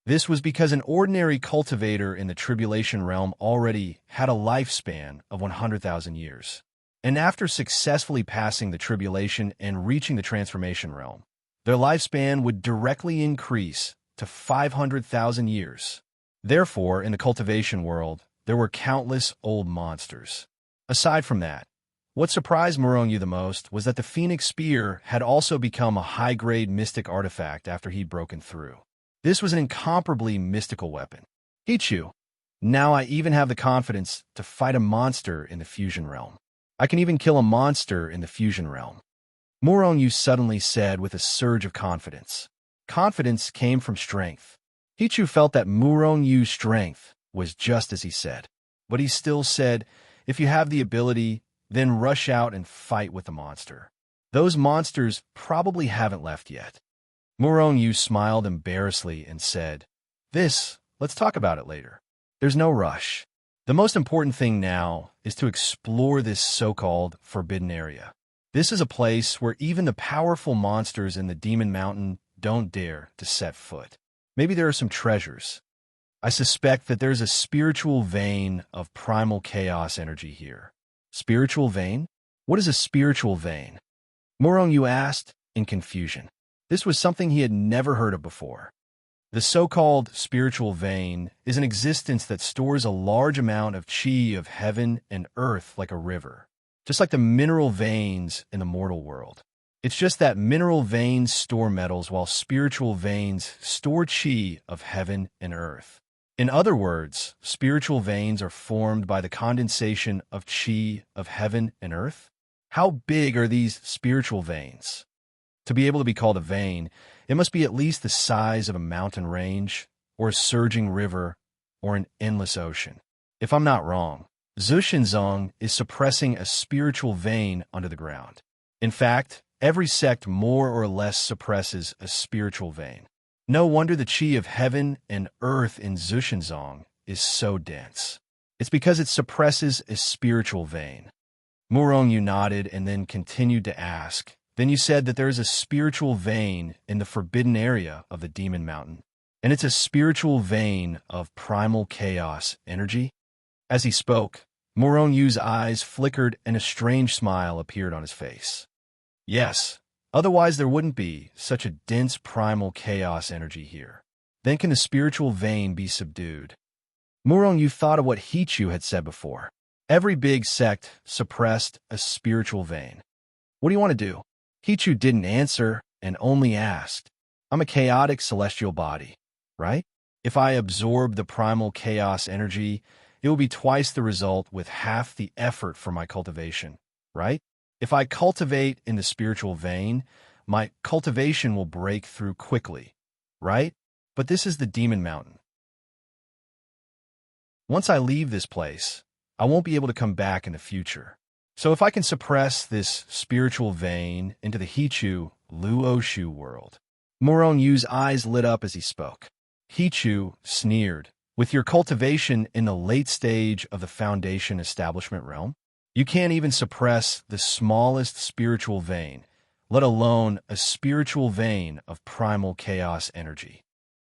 This was because an ordinary cultivator in the tribulation realm already had a lifespan of 100,000 years. And after successfully passing the tribulation and reaching the transformation realm, their lifespan would directly increase to 500,000 years. Therefore, in the cultivation world, there were countless old monsters. Aside from that, what surprised Moronyu the most was that the Phoenix Spear had also become a high-grade mystic artifact after he'd broken through. This was an incomparably mystical weapon. Hichu, now I even have the confidence to fight a monster in the fusion realm. I can even kill a monster in the fusion realm. Moronyu suddenly said with a surge of confidence. Confidence came from strength. Hichu felt that Morongyu's strength was just as he said. But he still said, if you have the ability, then rush out and fight with the monster. Those monsters probably haven't left yet. Moronyu smiled embarrassedly and said, let's talk about it later. There's no rush. The most important thing now is to explore this so-called forbidden area. This is a place where even the powerful monsters in the Demon Mountain don't dare to set foot. Maybe there are some treasures. I suspect that there's a spiritual vein of primal chaos energy here. Spiritual vein? What is a spiritual vein? Moronyu asked in confusion. This was something he had never heard of before. The so-called spiritual vein is an existence that stores a large amount of chi of heaven and earth like a river, just like the mineral veins in the mortal world. It's just that mineral veins store metals while spiritual veins store chi of heaven and earth. In other words, spiritual veins are formed by the condensation of chi of heaven and earth. How big are these spiritual veins? To be able to be called a vein, it must be at least the size of a mountain range, or a surging river, or an endless ocean. If I'm not wrong, Zhuxianzong is suppressing a spiritual vein under the ground. In fact, every sect more or less suppresses a spiritual vein. No wonder the chi of heaven and earth in Zhuxianzong is so dense. It's because it suppresses a spiritual vein. Moronyu nodded and then continued to ask, then you said that there is a spiritual vein in the forbidden area of the Demon Mountain, and it's a spiritual vein of primal chaos energy? As he spoke, Moronyu's eyes flickered and a strange smile appeared on his face. Yes, otherwise there wouldn't be such a dense primal chaos energy here. Then can the spiritual vein be subdued? Moronyu thought of what Hichu had said before. Every big sect suppressed a spiritual vein. What do you want to do? Hichu didn't answer and only asked, I'm a chaotic celestial body, right? If I absorb the primal chaos energy, it will be twice the result with half the effort for my cultivation, right? If I cultivate in the spiritual vein, my cultivation will break through quickly, right? But this is the Demon Mountain. Once I leave this place, I won't be able to come back in the future. So if I can suppress this spiritual vein into the Hichu Luoshu world. Moronyu's eyes lit up as he spoke. Hichu sneered, with your cultivation in the late stage of the Foundation establishment realm, you can't even suppress the smallest spiritual vein, let alone a spiritual vein of primal chaos energy.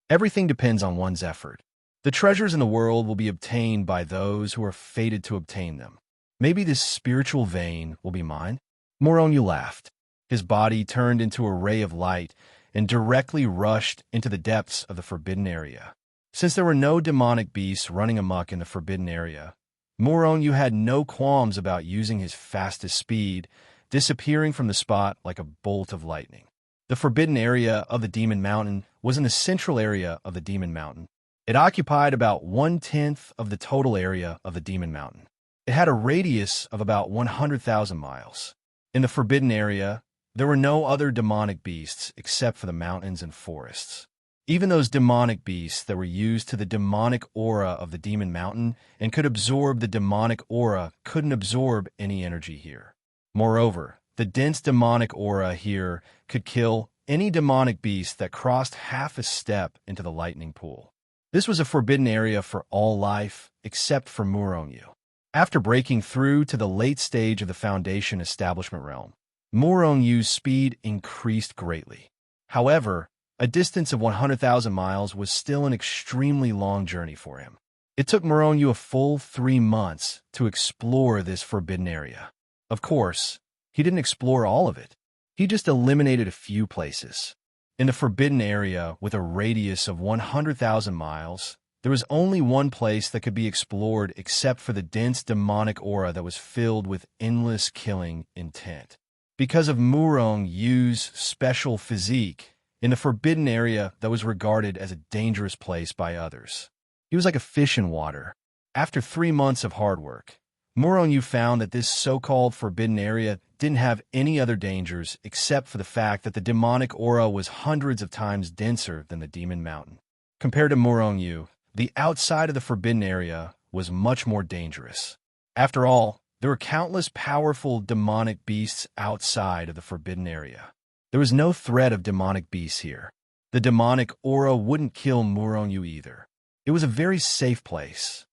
Everything depends on one's effort. The treasures in the world will be obtained by those who are fated to obtain them. Maybe this spiritual vein will be mine? Moronyu laughed. His body turned into a ray of light and directly rushed into the depths of the forbidden area. Since there were no demonic beasts running amok in the forbidden area, Moronyu had no qualms about using his fastest speed, disappearing from the spot like a bolt of lightning. The forbidden area of the Demon Mountain was in the central area of the Demon Mountain. It occupied about 1/10 of the total area of the Demon Mountain. It had a radius of about 100,000 miles. In the forbidden area, there were no other demonic beasts except for the mountains and forests. Even those demonic beasts that were used to the demonic aura of the Demon Mountain and could absorb the demonic aura couldn't absorb any energy here. Moreover, the dense demonic aura here could kill any demonic beast that crossed half a step into the lightning pool. This was a forbidden area for all life except for Moronyu. After breaking through to the late stage of the Foundation establishment realm, Moronyu's speed increased greatly. However, A distance of 100,000 miles was still an extremely long journey for him. It took Moronyu a full 3 months to explore this forbidden area. Of course, he didn't explore all of it. He just eliminated a few places. In the forbidden area, with a radius of 100,000 miles, there was only one place that could be explored except for the dense demonic aura that was filled with endless killing intent. Because of Murongyu's special physique, in the forbidden area that was regarded as a dangerous place by others. He was like a fish in water. After 3 months of hard work, Moronyu found that this so-called forbidden area didn't have any other dangers except for the fact that the demonic aura was hundreds of times denser than the Demon Mountain. Compared to Moronyu, the outside of the forbidden area was much more dangerous. After all, there were countless powerful demonic beasts outside of the forbidden area. There was no threat of demonic beasts here. The demonic aura wouldn't kill Moronyu either. It was a very safe place.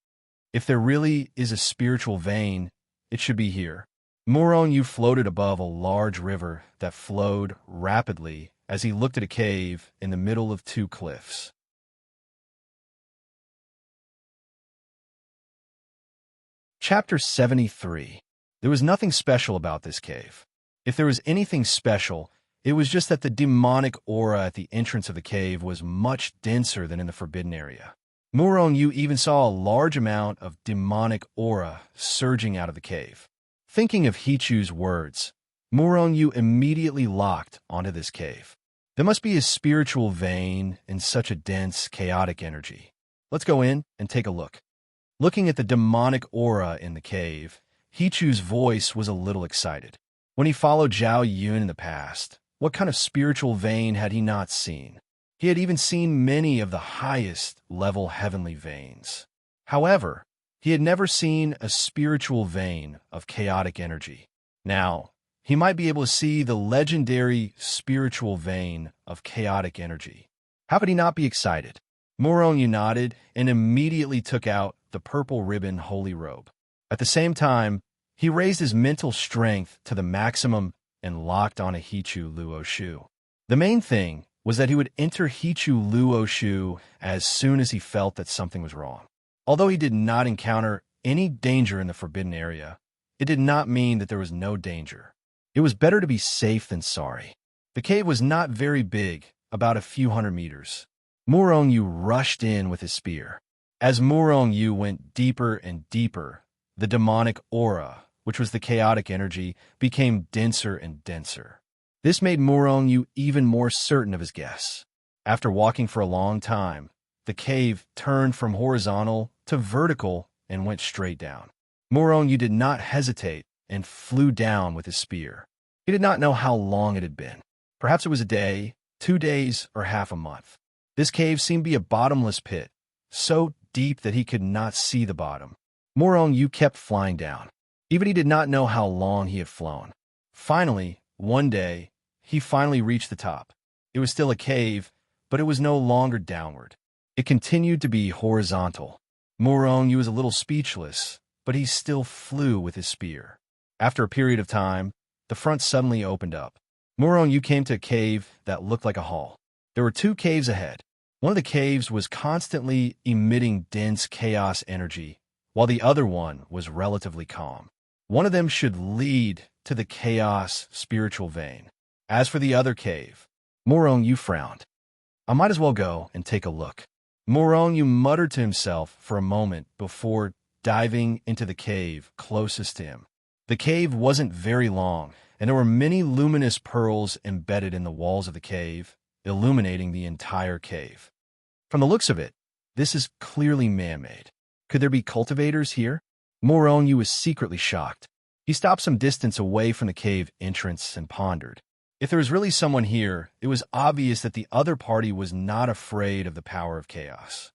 If there really is a spiritual vein, it should be here. Moronyu floated above a large river that flowed rapidly as he looked at a cave in the middle of 2 cliffs. Chapter 73. There was nothing special about this cave. If there was anything special, it was just that the demonic aura at the entrance of the cave was much denser than in the forbidden area. Moronyu even saw a large amount of demonic aura surging out of the cave. Thinking of Hichu's words, Moronyu immediately locked onto this cave. There must be a spiritual vein in such a dense, chaotic energy. Let's go in and take a look. Looking at the demonic aura in the cave, Hichu's voice was a little excited. When he followed Zhao Yun in the past, what kind of spiritual vein had he not seen? He had even seen many of the highest-level heavenly veins. However, he had never seen a spiritual vein of chaotic energy. Now, he might be able to see the legendary spiritual vein of chaotic energy. How could he not be excited? Moronyu nodded and immediately took out the purple ribbon holy robe. At the same time, he raised his mental strength to the maximum and locked on a Hichu Luoshu. The main thing was that he would enter Hichu Luoshu as soon as he felt that something was wrong. Although he did not encounter any danger in the forbidden area, it did not mean that there was no danger. It was better to be safe than sorry. The cave was not very big, about a few hundred meters. Moronyu rushed in with his spear. As Moronyu went deeper and deeper, the demonic aura, which was the chaotic energy, became denser and denser. This made Moronyu even more certain of his guess. After walking for a long time, the cave turned from horizontal to vertical and went straight down. Moronyu did not hesitate and flew down with his spear. He did not know how long it had been. Perhaps it was a day, 2 days, or half a month. This cave seemed to be a bottomless pit, so deep that he could not see the bottom. Moronyu kept flying down. Even he did not know how long he had flown. Finally, one day, he finally reached the top. It was still a cave, but it was no longer downward. It continued to be horizontal. Moronyu was a little speechless, but he still flew with his spear. After a period of time, the front suddenly opened up. Moronyu came to a cave that looked like a hall. There were 2 caves ahead. One of the caves was constantly emitting dense chaos energy, while the other one was relatively calm. One of them should lead to the chaos spiritual vein. As for the other cave, Moronyu frowned. I might as well go and take a look. Moronyu muttered to himself for a moment before diving into the cave closest to him. The cave wasn't very long, and there were many luminous pearls embedded in the walls of the cave, illuminating the entire cave. From the looks of it, this is clearly man-made. Could there be cultivators here? Moronyu was secretly shocked. He stopped some distance away from the cave entrance and pondered. If there was really someone here, it was obvious that the other party was not afraid of the power of chaos.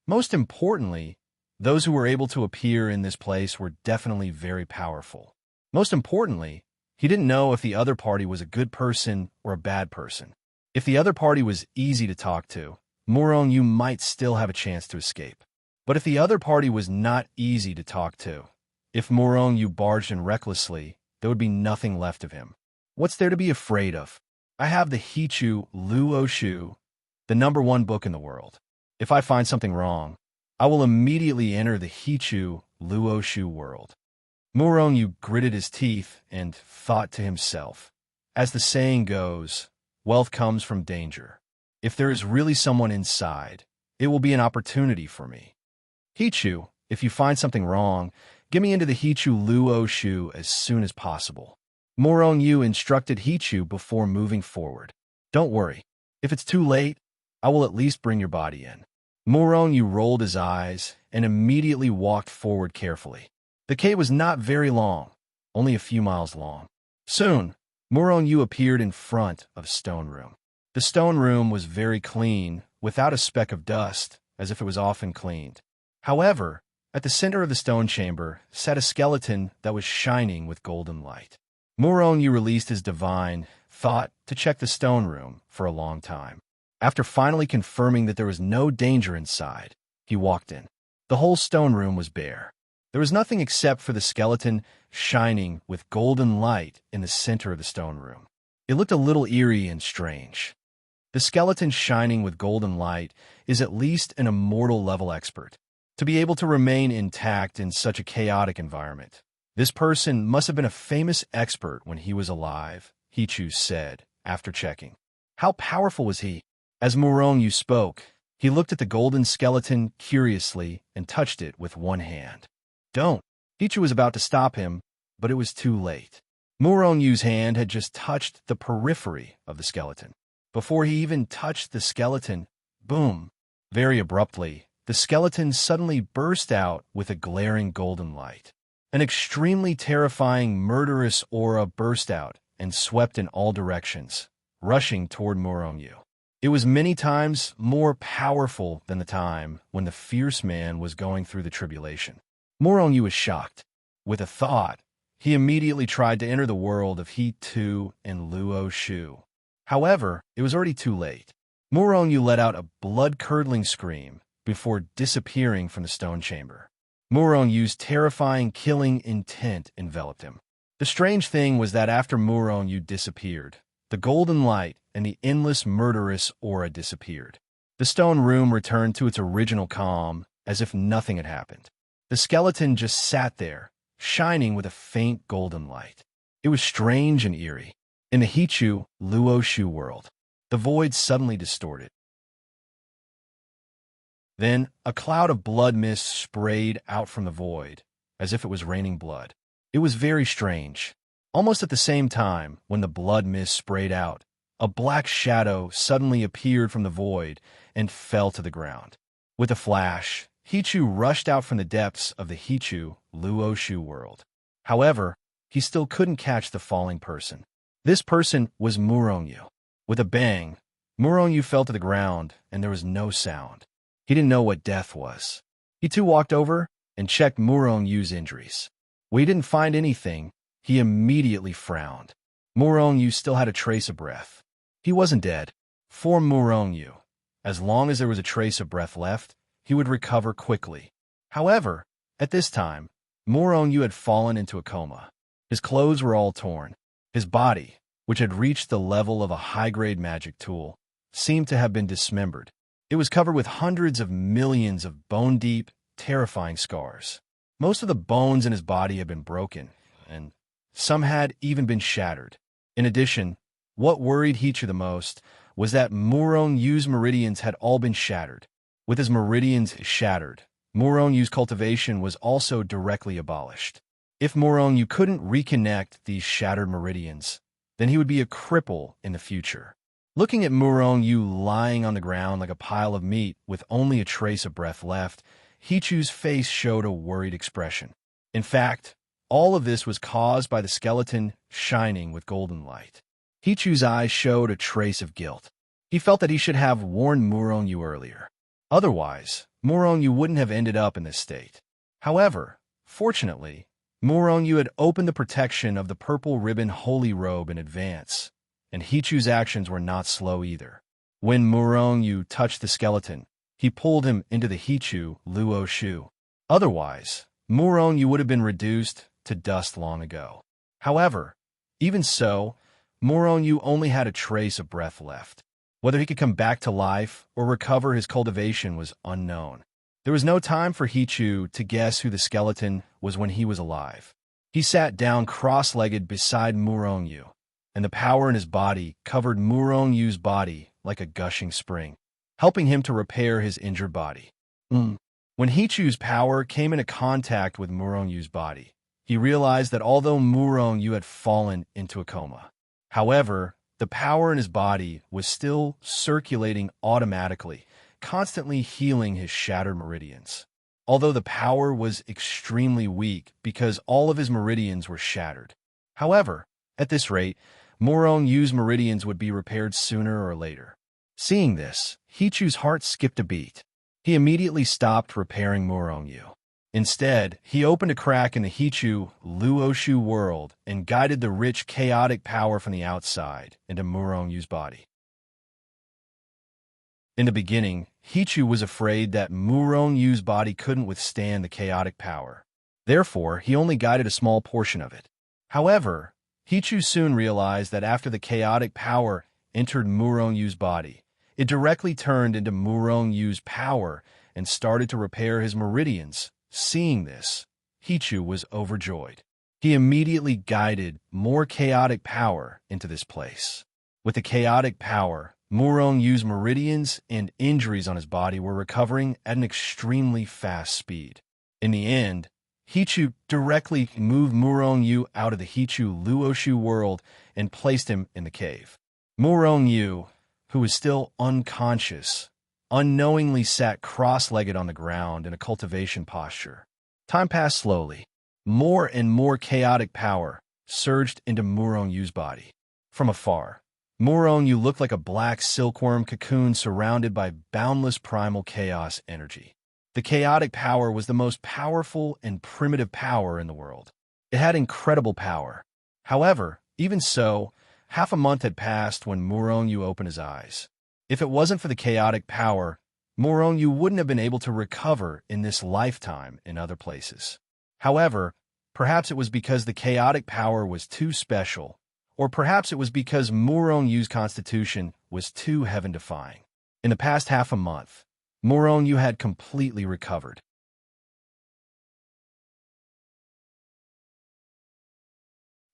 Most importantly, those who were able to appear in this place were definitely very powerful. Most importantly, he didn't know if the other party was a good person or a bad person. If the other party was easy to talk to, Moronyu might still have a chance to escape. But if the other party was not easy to talk to, if Moronyu barged in recklessly, there would be nothing left of him. What's there to be afraid of? I have the Hichu Luo Shu, the #1 book in the world. If I find something wrong, I will immediately enter the Hichu Luo Shu world. Murongyu gritted his teeth and thought to himself, as the saying goes, wealth comes from danger. If there is really someone inside, it will be an opportunity for me. Hichu, if you find something wrong, get me into the Hichu Luo Shu as soon as possible. Murongyu instructed Hichu before moving forward. Don't worry. If it's too late, I will at least bring your body in. Murongyu rolled his eyes and immediately walked forward carefully. The cave was not very long, only a few miles long. Soon, Murongyu appeared in front of a stone room. The stone room was very clean, without a speck of dust, as if it was often cleaned. However, at the center of the stone chamber sat a skeleton that was shining with golden light. Murongyu released his divine thought to check the stone room for a long time. After finally confirming that there was no danger inside, he walked in. The whole stone room was bare. There was nothing except for the skeleton shining with golden light in the center of the stone room. It looked a little eerie and strange. The skeleton shining with golden light is at least an immortal level expert. To be able to remain intact in such a chaotic environment, this person must have been a famous expert when he was alive, Hichu said, after checking. How powerful was he? As Murongyu spoke, he looked at the golden skeleton curiously and touched it with one hand. Don't. Hichu was about to stop him, but it was too late. Murongyu's hand had just touched the periphery of the skeleton. Before he even touched the skeleton, boom! Very abruptly, the skeleton suddenly burst out with a glaring golden light. An extremely terrifying, murderous aura burst out and swept in all directions, rushing toward Murongyu. It was many times more powerful than the time when the fierce man was going through the tribulation. Murongyu was shocked. With a thought, he immediately tried to enter the world of He-Tu and Luo Shu. However, it was already too late. Murongyu let out a blood-curdling scream before disappearing from the stone chamber. Murongyu's terrifying killing intent enveloped him. The strange thing was that after Murongyu disappeared, the golden light and the endless murderous aura disappeared. The stone room returned to its original calm, as if nothing had happened. The skeleton just sat there, shining with a faint golden light. It was strange and eerie. In the Hichu Luo Shu world, the void suddenly distorted. Then a cloud of blood mist sprayed out from the void, as if it was raining blood. It was very strange. Almost at the same time, when the blood mist sprayed out, a black shadow suddenly appeared from the void and fell to the ground. With a flash, Hichu rushed out from the depths of the Hichu Luo Shu world. However, he still couldn't catch the falling person. This person was Murongyu. With a bang, Murongyu fell to the ground, and there was no sound. He didn't know what death was. He too walked over and checked Murongyu's injuries. When he didn't find anything, he immediately frowned. Murongyu still had a trace of breath. He wasn't dead. For Murongyu, as long as there was a trace of breath left, he would recover quickly. However, at this time, Murongyu had fallen into a coma. His clothes were all torn. His body, which had reached the level of a high-grade magic tool, seemed to have been dismembered. It was covered with hundreds of millions of bone-deep, terrifying scars. Most of the bones in his body had been broken, and some had even been shattered. In addition, what worried Hichu the most was that Murongyu's meridians had all been shattered. With his meridians shattered, Murongyu's cultivation was also directly abolished. If Murongyu couldn't reconnect these shattered meridians, then he would be a cripple in the future. Looking at Murongyu lying on the ground like a pile of meat with only a trace of breath left, Hichu's face showed a worried expression. In fact, all of this was caused by the skeleton shining with golden light. Hichu's eyes showed a trace of guilt. He felt that he should have warned Murongyu earlier. Otherwise, Murongyu wouldn't have ended up in this state. However, fortunately, Murongyu had opened the protection of the purple ribbon holy robe in advance, and Hichu's actions were not slow either. When Murongyu touched the skeleton, he pulled him into the Hichu Luo Shu. Otherwise, Murongyu would have been reduced to dust long ago. However, even so, Yu only had a trace of breath left. Whether he could come back to life or recover his cultivation was unknown. There was no time for Chu to guess who the skeleton was when he was alive. He sat down cross-legged beside Yu, and the power in his body covered Yu's body like a gushing spring, helping him to repair his injured body. When Chu's power came into contact with Yu's body, he realized that although Yu had fallen into a coma, however, the power in his body was still circulating automatically, constantly healing his shattered meridians. Although the power was extremely weak because all of his meridians were shattered. However, at this rate, Yu's meridians would be repaired sooner or later. Seeing this, Chu's heart skipped a beat. He immediately stopped repairing Yu. Instead, he opened a crack in the Luoshu world and guided the rich, chaotic power from the outside into Yu's body. In the beginning, Chu was afraid that Yu's body couldn't withstand the chaotic power. Therefore, he only guided a small portion of it. However, Chu soon realized that after the chaotic power entered Yu's body, it directly turned into Yu's power and started to repair his meridians. Seeing this, Chu was overjoyed. He immediately guided more chaotic power into this place. With the chaotic power, Yu's meridians and injuries on his body were recovering at an extremely fast speed. In the end, Chu directly moved Yu out of the Luoshu world and placed him in the cave. Yu, who was still unconscious, unknowingly sat cross-legged on the ground in a cultivation posture. Time passed slowly. More and more chaotic power surged into Yu's body. From afar, Yu looked like a black silkworm cocoon surrounded by boundless primal chaos energy. The chaotic power was the most powerful and primitive power in the world. It had incredible power. However, even so, half a month had passed when Yu opened his eyes. If it wasn't for the chaotic power, Yu wouldn't have been able to recover in this lifetime in other places. However, perhaps it was because the chaotic power was too special, or perhaps it was because Yu's constitution was too heaven-defying. In the past half a month, Yu had completely recovered.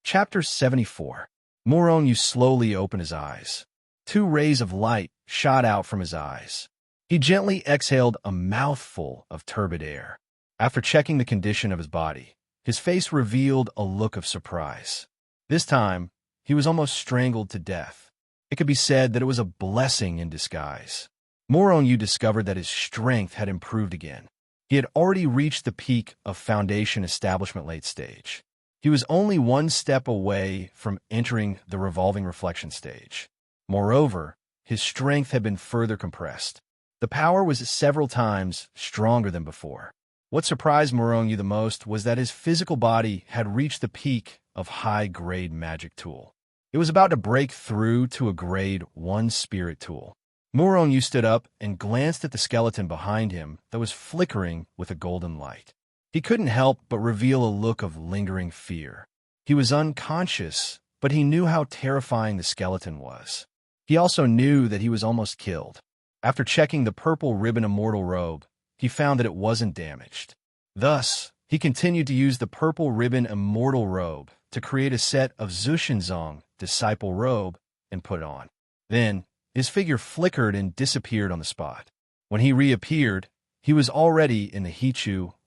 Chapter 74. Yu slowly opened his eyes. 2 rays of light shot out from his eyes. He gently exhaled a mouthful of turbid air. After checking the condition of his body, his face revealed a look of surprise. This time, he was almost strangled to death. It could be said that it was a blessing in disguise. Yu discovered that his strength had improved again. He had already reached the peak of Foundation Establishment late stage. He was only 1 step away from entering the revolving reflection stage. Moreover, his strength had been further compressed. The power was several times stronger than before. What surprised Yu the most was that his physical body had reached the peak of high-grade magic tool. It was about to break through to a grade 1 spirit tool. Yu stood up and glanced at the skeleton behind him that was flickering with a golden light. He couldn't help but reveal a look of lingering fear. He was unconscious, but he knew how terrifying the skeleton was. He also knew that he was almost killed. After checking the purple ribbon immortal robe, he found that it wasn't damaged. Thus, he continued to use the purple ribbon immortal robe to create a set of Zushinzong disciple robe and put it on. Then, his figure flickered and disappeared on the spot. When he reappeared, he was already in the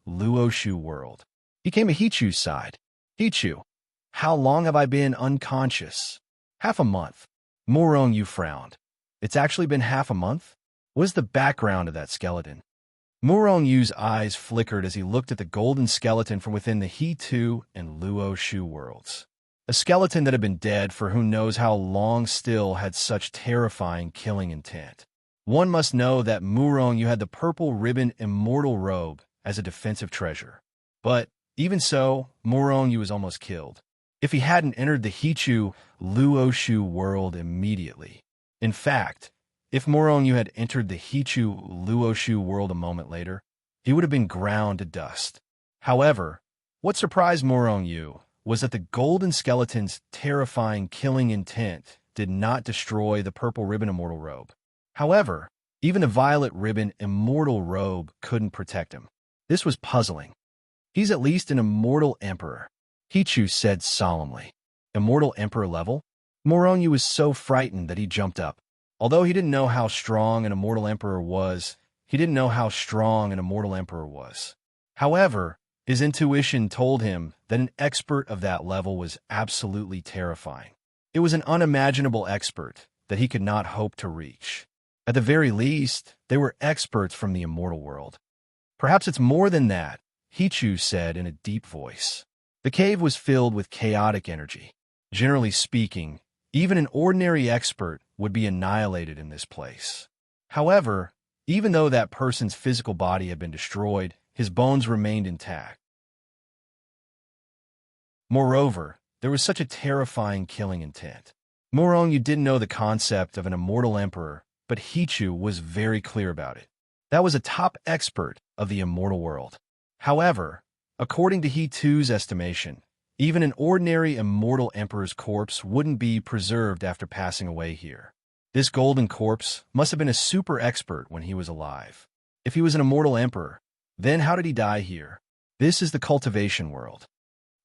Luoshu world. He came to Chu's side. Chu, how long have I been unconscious? Half a month. Yu frowned. It's actually been half a month? What is the background of that skeleton? Yu's eyes flickered as he looked at the golden skeleton from within the He-Tu and Luoshu worlds. A skeleton that had been dead for who knows how long still had such terrifying killing intent. One must know that Yu had the purple ribbon immortal robe as a defensive treasure. But, even so, Yu was almost killed. If he hadn't entered the Luoshu world immediately. In fact, if Yu had entered the Luoshu world a moment later, he would have been ground to dust. However, what surprised Yu was that the golden skeleton's terrifying killing intent did not destroy the purple ribbon immortal robe. However, even the violet ribbon immortal robe couldn't protect him. This was puzzling. He's at least an immortal emperor, Hichu said solemnly. Immortal emperor level? Moronyu was so frightened that he jumped up. Although he didn't know how strong an immortal emperor was, However, his intuition told him that an expert of that level was absolutely terrifying. It was an unimaginable expert that he could not hope to reach. At the very least, they were experts from the immortal world. Perhaps it's more than that, Hichu said in a deep voice. The cave was filled with chaotic energy. Generally speaking, even an ordinary expert would be annihilated in this place. However, even though that person's physical body had been destroyed, his bones remained intact. Moreover, there was such a terrifying killing intent. Moronyu didn't know the concept of an immortal emperor, but Hichu was very clear about it. That was a top expert of the immortal world. However, according to Hichu's estimation, even an ordinary immortal emperor's corpse wouldn't be preserved after passing away here. This golden corpse must have been a super expert when he was alive. If he was an immortal emperor, then how did he die here? This is the cultivation world.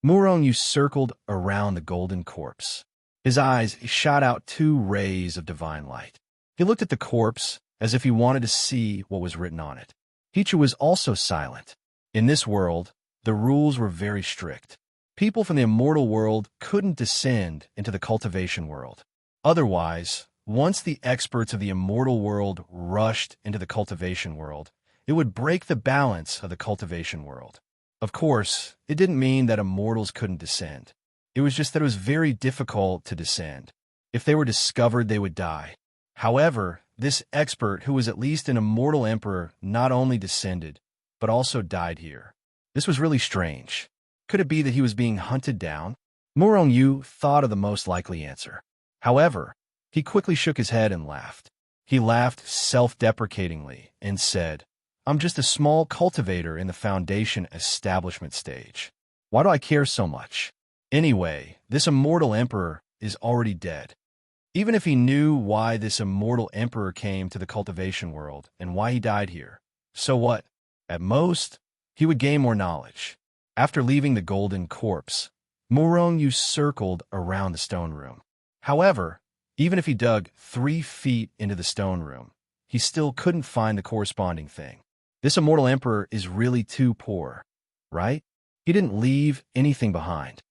Moronyu circled around the golden corpse. His eyes shot out two rays of divine light. He looked at the corpse as if he wanted to see what was written on it. Hichu was also silent. In this world, the rules were very strict. People from the immortal world couldn't descend into the cultivation world. Otherwise, once the experts of the immortal world rushed into the cultivation world, it would break the balance of the cultivation world. Of course, it didn't mean that immortals couldn't descend. It was just that it was very difficult to descend. If they were discovered, they would die. However, this expert, who was at least an immortal emperor, not only descended, but also died here. This was really strange. Could it be that he was being hunted down? Moronyu thought of the most likely answer. However, he quickly shook his head and laughed. He laughed self-deprecatingly and said, "I'm just a small cultivator in the foundation establishment stage. Why do I care so much? Anyway, this immortal emperor is already dead." Even if he knew why this immortal emperor came to the cultivation world and why he died here, so what? At most, he would gain more knowledge. After leaving the golden corpse, Moronyu circled around the stone room. However, even if he dug 3 feet into the stone room, he still couldn't find the corresponding thing. This immortal emperor is really too poor, right? He didn't leave anything behind.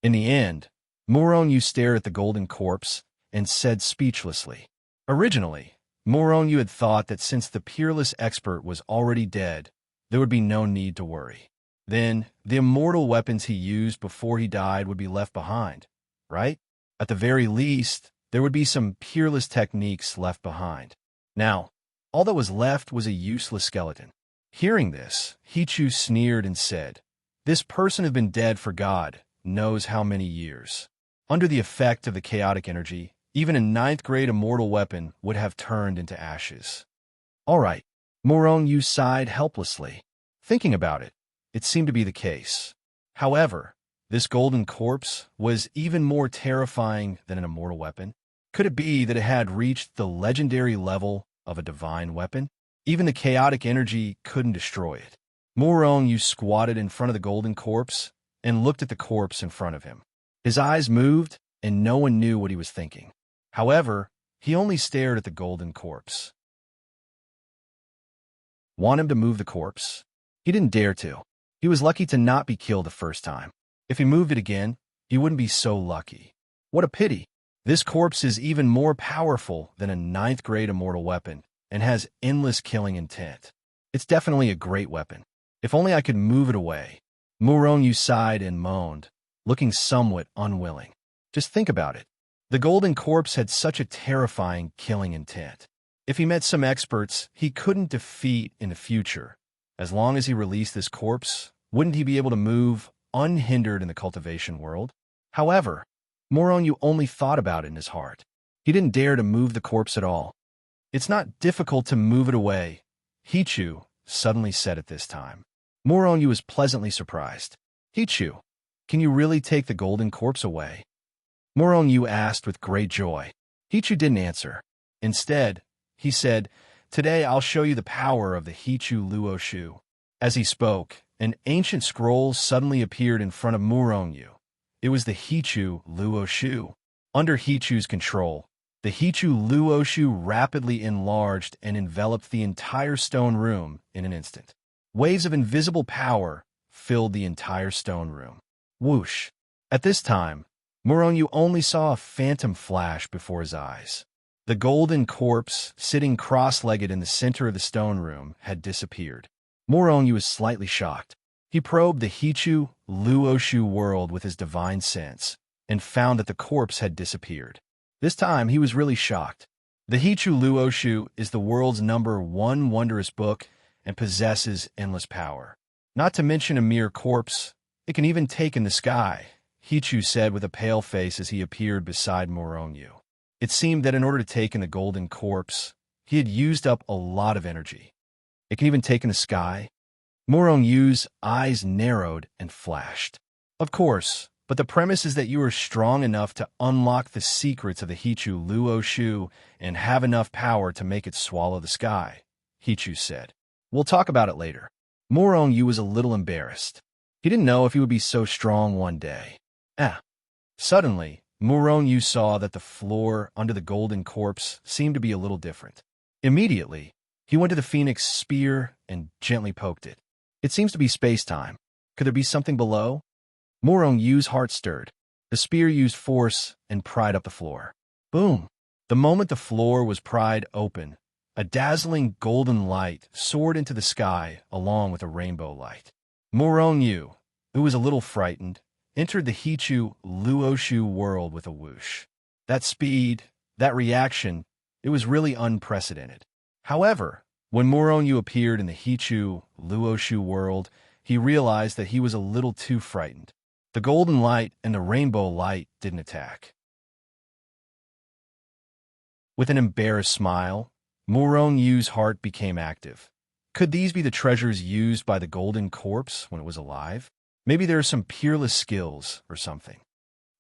In the end, Moronyu stared at the golden corpse and said speechlessly. Originally, Moronyu had thought that since the peerless expert was already dead, there would be no need to worry. Then, the immortal weapons he used before he died would be left behind, right? At the very least, there would be some peerless techniques left behind. Now, all that was left was a useless skeleton. Hearing this, Hichu sneered and said, "This person has been dead for God knows how many years. Under the effect of the chaotic energy, even a 9th-grade immortal weapon would have turned into ashes." All right, Moronyu sighed helplessly. Thinking about it, it seemed to be the case. However, this golden corpse was even more terrifying than an immortal weapon. Could it be that it had reached the legendary level of a divine weapon? Even the chaotic energy couldn't destroy it. Moronyu squatted in front of the golden corpse and looked at the corpse in front of him. His eyes moved, and no one knew what he was thinking. However, he only stared at the golden corpse. Want him to move the corpse? He didn't dare to. He was lucky to not be killed the first time. If he moved it again, he wouldn't be so lucky. What a pity. This corpse is even more powerful than a 9th-grade immortal weapon and has endless killing intent. It's definitely a great weapon. If only I could move it away. Moronyu sighed and moaned, looking somewhat unwilling. Just think about it. The golden corpse had such a terrifying killing intent. If he met some experts he couldn't defeat in the future, as long as he released this corpse, wouldn't he be able to move unhindered in the cultivation world? However, Moronyu only thought about it in his heart. He didn't dare to move the corpse at all. "It's not difficult to move it away," Hichu suddenly said at this time. Moronyu was pleasantly surprised. "Hichu, Can you really take the golden corpse away? Morong asked with great joy. Hichu didn't answer. Instead, he said, "Today I'll show you the power of the Hichu Luoshu." As he spoke, an ancient scroll suddenly appeared in front of Morong. It was the Hichu Luoshu. Under Hichu's control, the Hichu Luoshu rapidly enlarged and enveloped the entire stone room in an instant. Waves of invisible power filled the entire stone room. Whoosh! At this time, Morong only saw a phantom flash before his eyes. The golden corpse, sitting cross-legged in the center of the stone room, had disappeared. Morong was slightly shocked. He probed the Hichu Luoshu world with his divine sense and found that the corpse had disappeared. This time, he was really shocked. The Hichu Luoshu is the world's #1 wondrous book and possesses endless power. Not to mention a mere corpse, it can even take in the sky, Hichu said with a pale face as he appeared beside Morong. It seemed that in order to take in the golden corpse, he had used up a lot of energy. It can even take in the sky? Morong's eyes narrowed and flashed. Of course, but the premise is that you are strong enough to unlock the secrets of the Hichu Luoshu and have enough power to make it swallow the sky, Hichu said. We'll talk about it later. Morong was a little embarrassed. He didn't know if he would be so strong one day. Suddenly, Morong saw that the floor under the golden corpse seemed to be a little different. Immediately, he went to the phoenix spear and gently poked it. It seems to be space-time. Could there be something below? Morong's heart stirred. The spear used force and pried up the floor. Boom! The moment the floor was pried open, a dazzling golden light soared into the sky along with a rainbow light. Morong, who was a little frightened, entered the Hichu Luoshu world with a whoosh. That speed, that reaction, it was really unprecedented. However, when Morong appeared in the Hichu Luoshu world, he realized that he was a little too frightened. The golden light and the rainbow light didn't attack. With an embarrassed smile, Morong's heart became active. Could these be the treasures used by the golden corpse when it was alive? Maybe there are some peerless skills or something.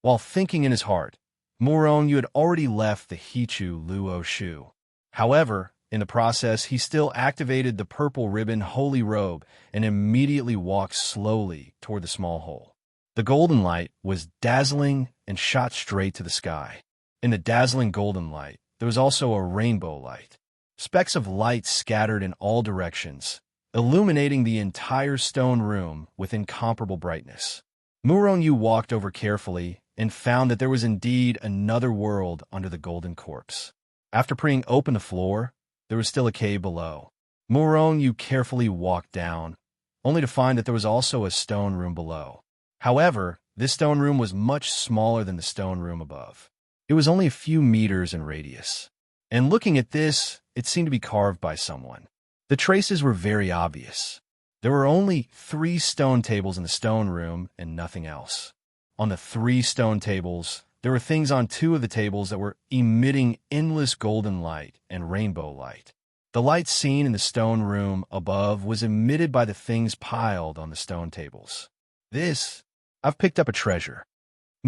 While thinking in his heart, Morong had already left the Hichu Luoshu. However, in the process, he still activated the purple ribbon holy robe and immediately walked slowly toward the small hole. The golden light was dazzling and shot straight to the sky. In the dazzling golden light, there was also a rainbow light. Specks of light scattered in all directions, illuminating the entire stone room with incomparable brightness. Morong walked over carefully and found that there was indeed another world under the golden corpse. After preening open the floor, there was still a cave below. Morong carefully walked down, only to find that there was also a stone room below. However, this stone room was much smaller than the stone room above. It was only a few meters in radius. And looking at this, it seemed to be carved by someone. The traces were very obvious. There were only 3 stone tables in the stone room and nothing else. On the 3 stone tables, there were things on 2 of the tables that were emitting endless golden light and rainbow light. The light seen in the stone room above was emitted by the things piled on the stone tables. I've picked up a treasure.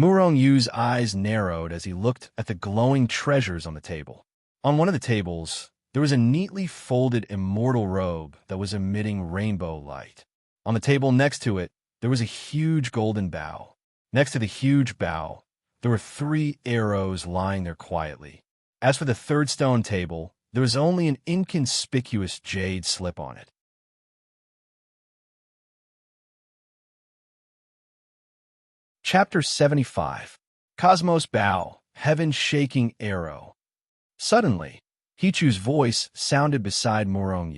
Morong's eyes narrowed as he looked at the glowing treasures on the table. On one of the tables, there was a neatly folded immortal robe that was emitting rainbow light. On the table next to it, there was a huge golden bow. Next to the huge bow, there were 3 arrows lying there quietly. As for the 3rd stone table, there was only an inconspicuous jade slip on it. Chapter 75. Cosmos Bow, Heaven-Shaking Arrow. Suddenly, Hichu's voice sounded beside Morong.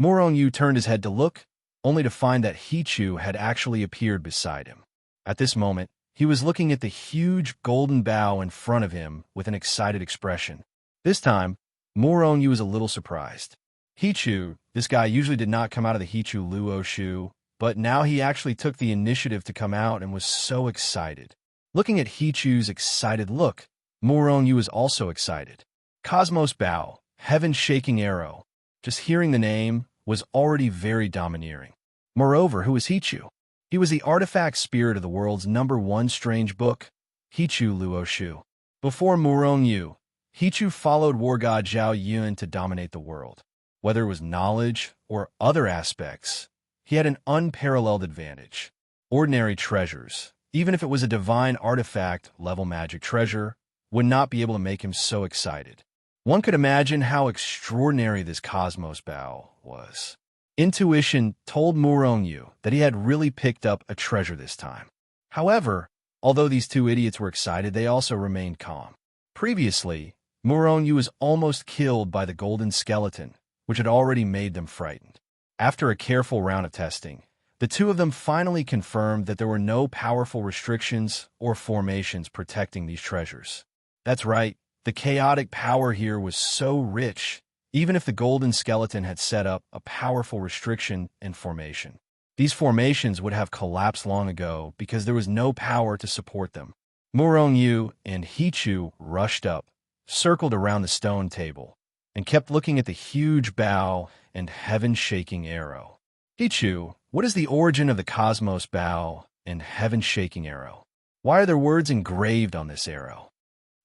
Morong turned his head to look, only to find that Hichu had actually appeared beside him. At this moment, he was looking at the huge golden bow in front of him with an excited expression. This time, Morong was a little surprised. Hichu, this guy usually did not come out of the Hichu Luoshu, but now he actually took the initiative to come out and was so excited. Looking at Hichu's excited look, Morong was also excited. Cosmos Bow, Heaven-Shaking Arrow. Just hearing the name was already very domineering. Moreover, who was Hichu? He was the artifact spirit of the world's #1 strange book, Hichu Luoshu. Before Murong Yu, Hichu followed war god Zhao Yun to dominate the world. Whether it was knowledge or other aspects, he had an unparalleled advantage. Ordinary treasures, even if it was a divine artifact-level magic treasure, would not be able to make him so excited. One could imagine how extraordinary this Cosmos Bow was. Intuition told Murong Yu that he had really picked up a treasure this time. However, although these two idiots were excited, they also remained calm. Previously, Murong Yu was almost killed by the golden skeleton, which had already made them frightened. After a careful round of testing, the two of them finally confirmed that there were no powerful restrictions or formations protecting these treasures. That's right, the chaotic power here was so rich, even if the golden skeleton had set up a powerful restriction and formation. These formations would have collapsed long ago because there was no power to support them. Murong Yu and Hichu rushed up, circled around the stone table, and kept looking at the huge bow and heaven-shaking arrow. Hichu, what is the origin of the Cosmos Bow and heaven-shaking arrow? Why are there words engraved on this arrow?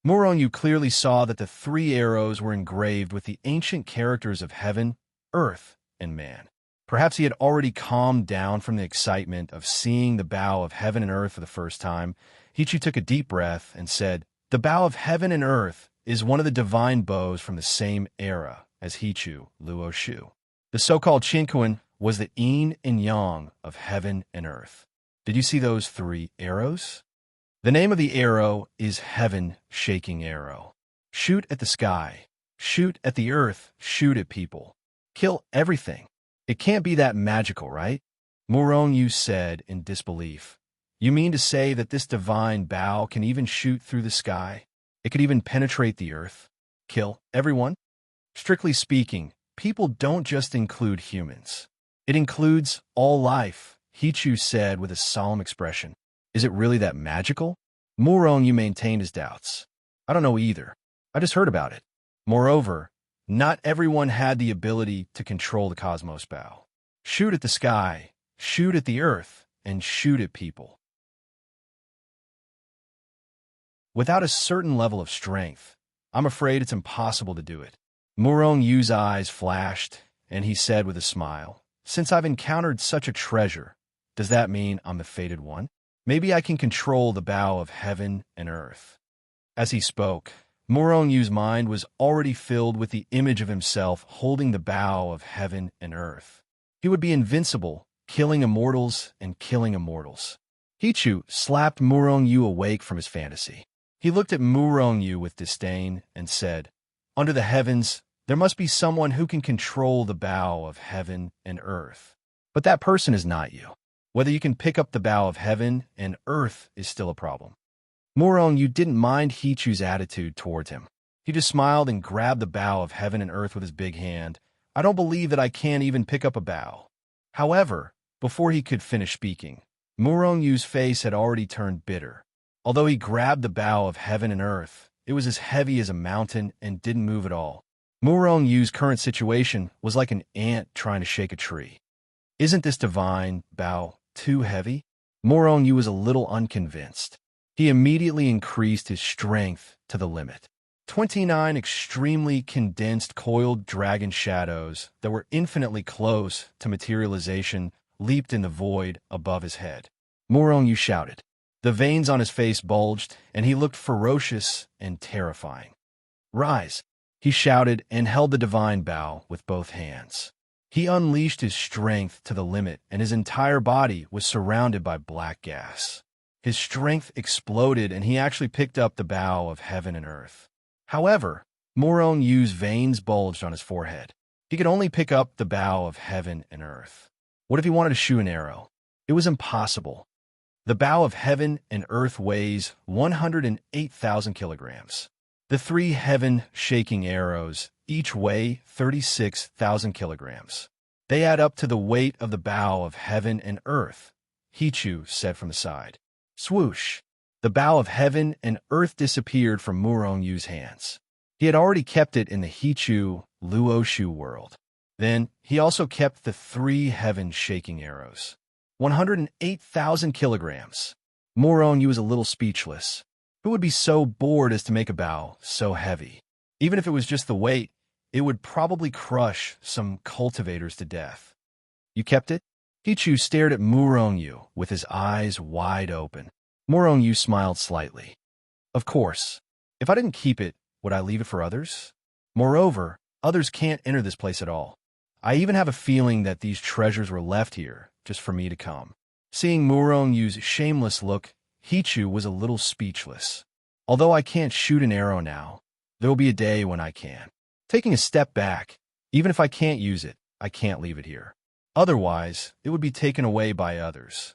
Murong Yu clearly saw that the 3 arrows were engraved with the ancient characters of heaven, earth, and man. Perhaps he had already calmed down from the excitement of seeing the bow of heaven and earth for the first time. Hichu took a deep breath and said, "The bow of heaven and earth is one of the divine bows from the same era as Hichu Luoshu. The so-called Qinquan was the yin and yang of heaven and earth. Did you see those 3 arrows? The name of the arrow is Heaven-Shaking Arrow. Shoot at the sky, shoot at the earth, shoot at people. Kill everything. It can't be that magical, right?" Murong Yu said in disbelief. "You mean to say that this divine bow can even shoot through the sky? It could even penetrate the earth? Kill everyone?" "Strictly speaking, people don't just include humans. It includes all life," Hichu said with a solemn expression. "Is it really that magical?" Murong Yu maintained his doubts. "I don't know either. I just heard about it. Moreover, not everyone had the ability to control the Cosmos Bow. Shoot at the sky, shoot at the earth, and shoot at people. Without a certain level of strength, I'm afraid it's impossible to do it." Murong Yu's eyes flashed, and he said with a smile, "Since I've encountered such a treasure, does that mean I'm the fated one? Maybe I can control the bow of heaven and earth." As he spoke, Murong Yu's mind was already filled with the image of himself holding the bow of heaven and earth. He would be invincible, killing immortals and killing immortals. Hichu slapped Murong Yu awake from his fantasy. He looked at Murong Yu with disdain and said, "Under the heavens, there must be someone who can control the bow of heaven and earth. But that person is not you. Whether you can pick up the bow of heaven and earth is still a problem." Murong Yu didn't mind Hichu's attitude towards him. He just smiled and grabbed the bow of heaven and earth with his big hand. "I don't believe that I can't even pick up a bow." However, before he could finish speaking, Murong Yu's face had already turned bitter. Although he grabbed the bow of heaven and earth, it was as heavy as a mountain and didn't move at all. Murong Yu's current situation was like an ant trying to shake a tree. "Isn't this divine bow too heavy?" Murong Yu was a little unconvinced. He immediately increased his strength to the limit. 29 extremely condensed coiled dragon shadows that were infinitely close to materialization leaped in the void above his head. Murong Yu shouted. The veins on his face bulged, and he looked ferocious and terrifying. "Rise!" he shouted and held the divine bow with both hands. He unleashed his strength to the limit, and his entire body was surrounded by black gas. His strength exploded, and he actually picked up the bow of heaven and earth. However, Murong Yu's veins bulged on his forehead. He could only pick up the bow of heaven and earth. What if he wanted to shoot an arrow? It was impossible. The bow of heaven and earth weighs 108,000 kilograms. The 3 heaven-shaking arrows each weigh 36,000 kilograms. They add up to the weight of the bow of heaven and earth, Hichu said from the side. Swoosh! The bow of heaven and earth disappeared from Murong Yu's hands. He had already kept it in the Hichu Luoshu world. Then he also kept the 3 heaven-shaking arrows. 108,000 kilograms. Moron Yu was a little speechless. Who would be so bored as to make a bow so heavy? Even if it was just the weight, it would probably crush some cultivators to death. You kept it? Hichu stared at Murong Yu with his eyes wide open. Murong Yu smiled slightly. Of course. If I didn't keep it, would I leave it for others? Moreover, others can't enter this place at all. I even have a feeling that these treasures were left here just for me to come. Seeing Murong Yu's shameless look, Hichu was a little speechless. Although I can't shoot an arrow now, there will be a day when I can. Taking a step back, even if I can't use it, I can't leave it here. Otherwise, it would be taken away by others.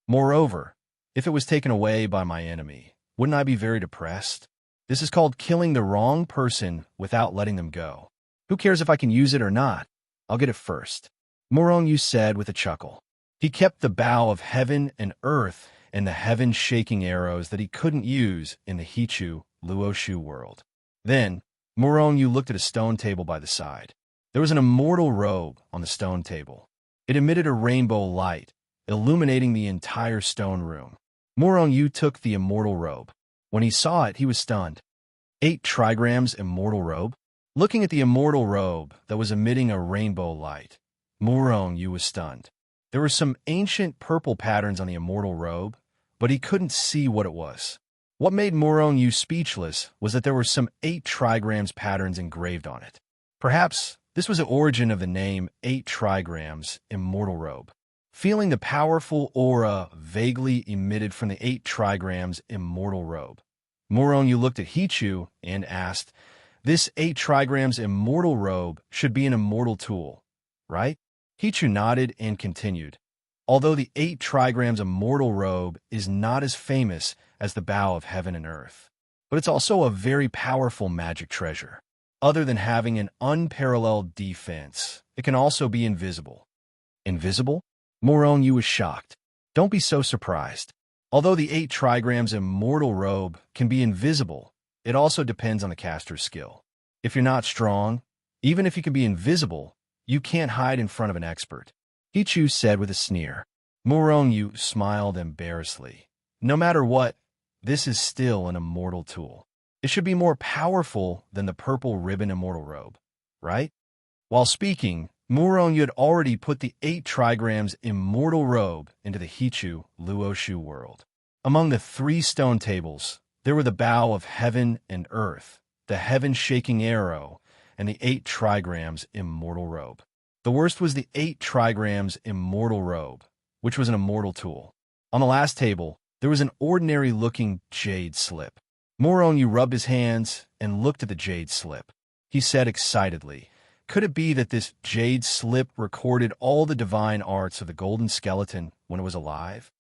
Moreover, if it was taken away by my enemy, wouldn't I be very depressed? This is called killing the wrong person without letting them go. Who cares if I can use it or not? I'll get it first. Murong Yu said with a chuckle. He kept the bow of heaven and earth and the heaven-shaking arrows that he couldn't use in the Hichu Luoshu world. Then, Murong Yu looked at a stone table by the side. There was an immortal robe on the stone table. It emitted a rainbow light, illuminating the entire stone room. Murong Yu took the immortal robe. When he saw it, he was stunned. 8 trigrams immortal robe? Looking at the immortal robe that was emitting a rainbow light, Murong Yu was stunned. There were some ancient purple patterns on the immortal robe, but he couldn't see what it was. What made Murong Yu speechless was that there were some 8 trigrams patterns engraved on it. Perhaps this was the origin of the name 8 trigrams immortal robe. Feeling the powerful aura vaguely emitted from the 8 trigrams immortal robe, Murong Yu looked at Hichu and asked, "This 8 trigrams immortal robe should be an immortal tool, right?" Hichu nodded and continued. Although the 8 trigrams immortal robe is not as famous as the bow of heaven and earth, but it's also a very powerful magic treasure. Other than having an unparalleled defense, it can also be invisible. Invisible? Murong Yu was shocked. Don't be so surprised. Although the 8 trigrams immortal robe can be invisible, it also depends on the caster's skill. If you're not strong, even if you can be invisible, you can't hide in front of an expert. Hichu said with a sneer. Murong Yu smiled embarrassedly. No matter what, this is still an immortal tool. It should be more powerful than the purple ribbon immortal robe, right? While speaking, Murong Yu had already put the 8 trigrams immortal robe into the Hichu Luoshu world. Among the 3 stone tables, there were the bow of heaven and earth, the heaven-shaking arrow, and the 8 trigrams immortal robe. The worst was the 8 trigrams immortal robe, which was an immortal tool. On the last table, there was an ordinary-looking jade slip. Murong Yu rubbed his hands and looked at the jade slip. He said excitedly, "Could it be that this jade slip recorded all the divine arts of the golden skeleton when it was alive?"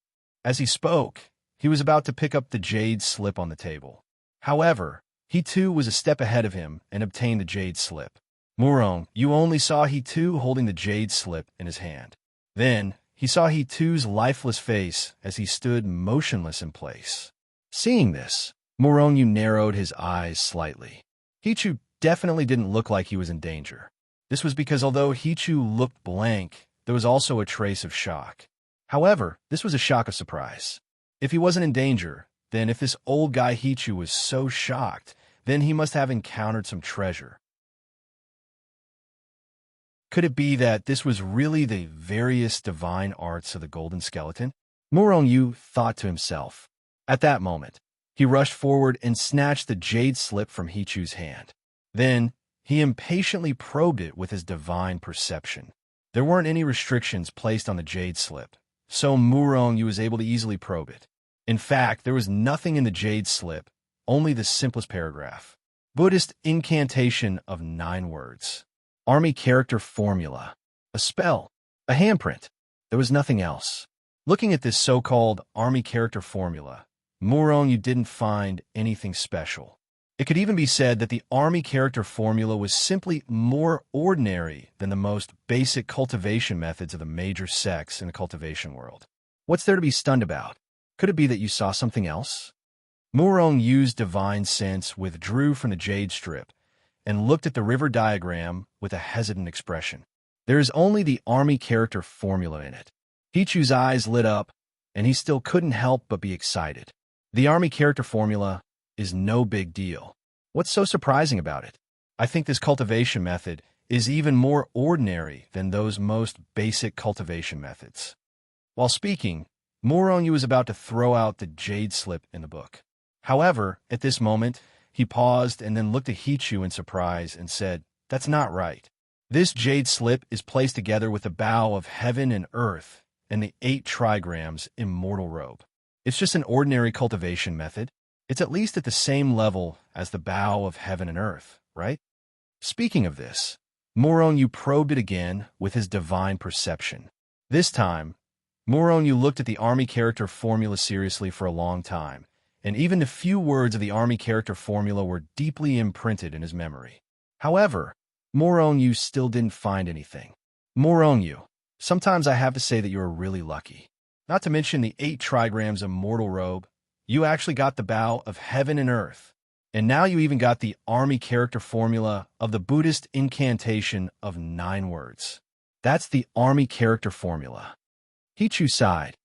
As he spoke, he was about to pick up the jade slip on the table. However, he too was a step ahead of him and obtained the jade slip. Murong Yu only saw he too holding the jade slip in his hand. Then, he saw he too's lifeless face as he stood motionless in place. Seeing this, Murong Yu narrowed his eyes slightly. Hichu definitely didn't look like he was in danger. This was because although Hichu looked blank, there was also a trace of shock. However, this was a shock of surprise. If he wasn't in danger, then if this old guy Hichu was so shocked, then he must have encountered some treasure. Could it be that this was really the various divine arts of the golden skeleton? Murong Yu thought to himself. At that moment, he rushed forward and snatched the jade slip from Hichu's hand. Then, he impatiently probed it with his divine perception. There weren't any restrictions placed on the jade slip, so Murong Yu was able to easily probe it. In fact, there was nothing in the jade slip, only the simplest paragraph. Buddhist incantation of 9 words. Army character formula. A spell. A handprint. There was nothing else. Looking at this so-called army character formula, Murong Yu didn't find anything special. It could even be said that the army character formula was simply more ordinary than the most basic cultivation methods of the major sects in the cultivation world. What's there to be stunned about? Could it be that you saw something else? Murong Yu's divine sense withdrew from the jade strip and looked at the river diagram with a hesitant expression. There is only the army character formula in it. Hichu's eyes lit up, and he still couldn't help but be excited. The army character formula is no big deal. What's so surprising about it? I think this cultivation method is even more ordinary than those most basic cultivation methods. While speaking, Moronyu was about to throw out the jade slip in the book. However, at this moment, he paused and then looked at Hichu in surprise and said, "That's not right. This jade slip is placed together with the bow of heaven and earth and the 8 trigrams immortal robe. It's just an ordinary cultivation method. It's at least at the same level as the bow of heaven and earth, right?" Speaking of this, Moronyu probed it again with his divine perception. This time, Moronyu looked at the army character formula seriously for a long time, and even the few words of the army character formula were deeply imprinted in his memory. However, Moronyu still didn't find anything. Moronyu, sometimes I have to say that you are really lucky. Not to mention the 8 trigrams immortal robe, you actually got the bow of heaven and earth. And now you even got the army character formula of the Buddhist incantation of 9 words. That's the army character formula. Hichu sighed.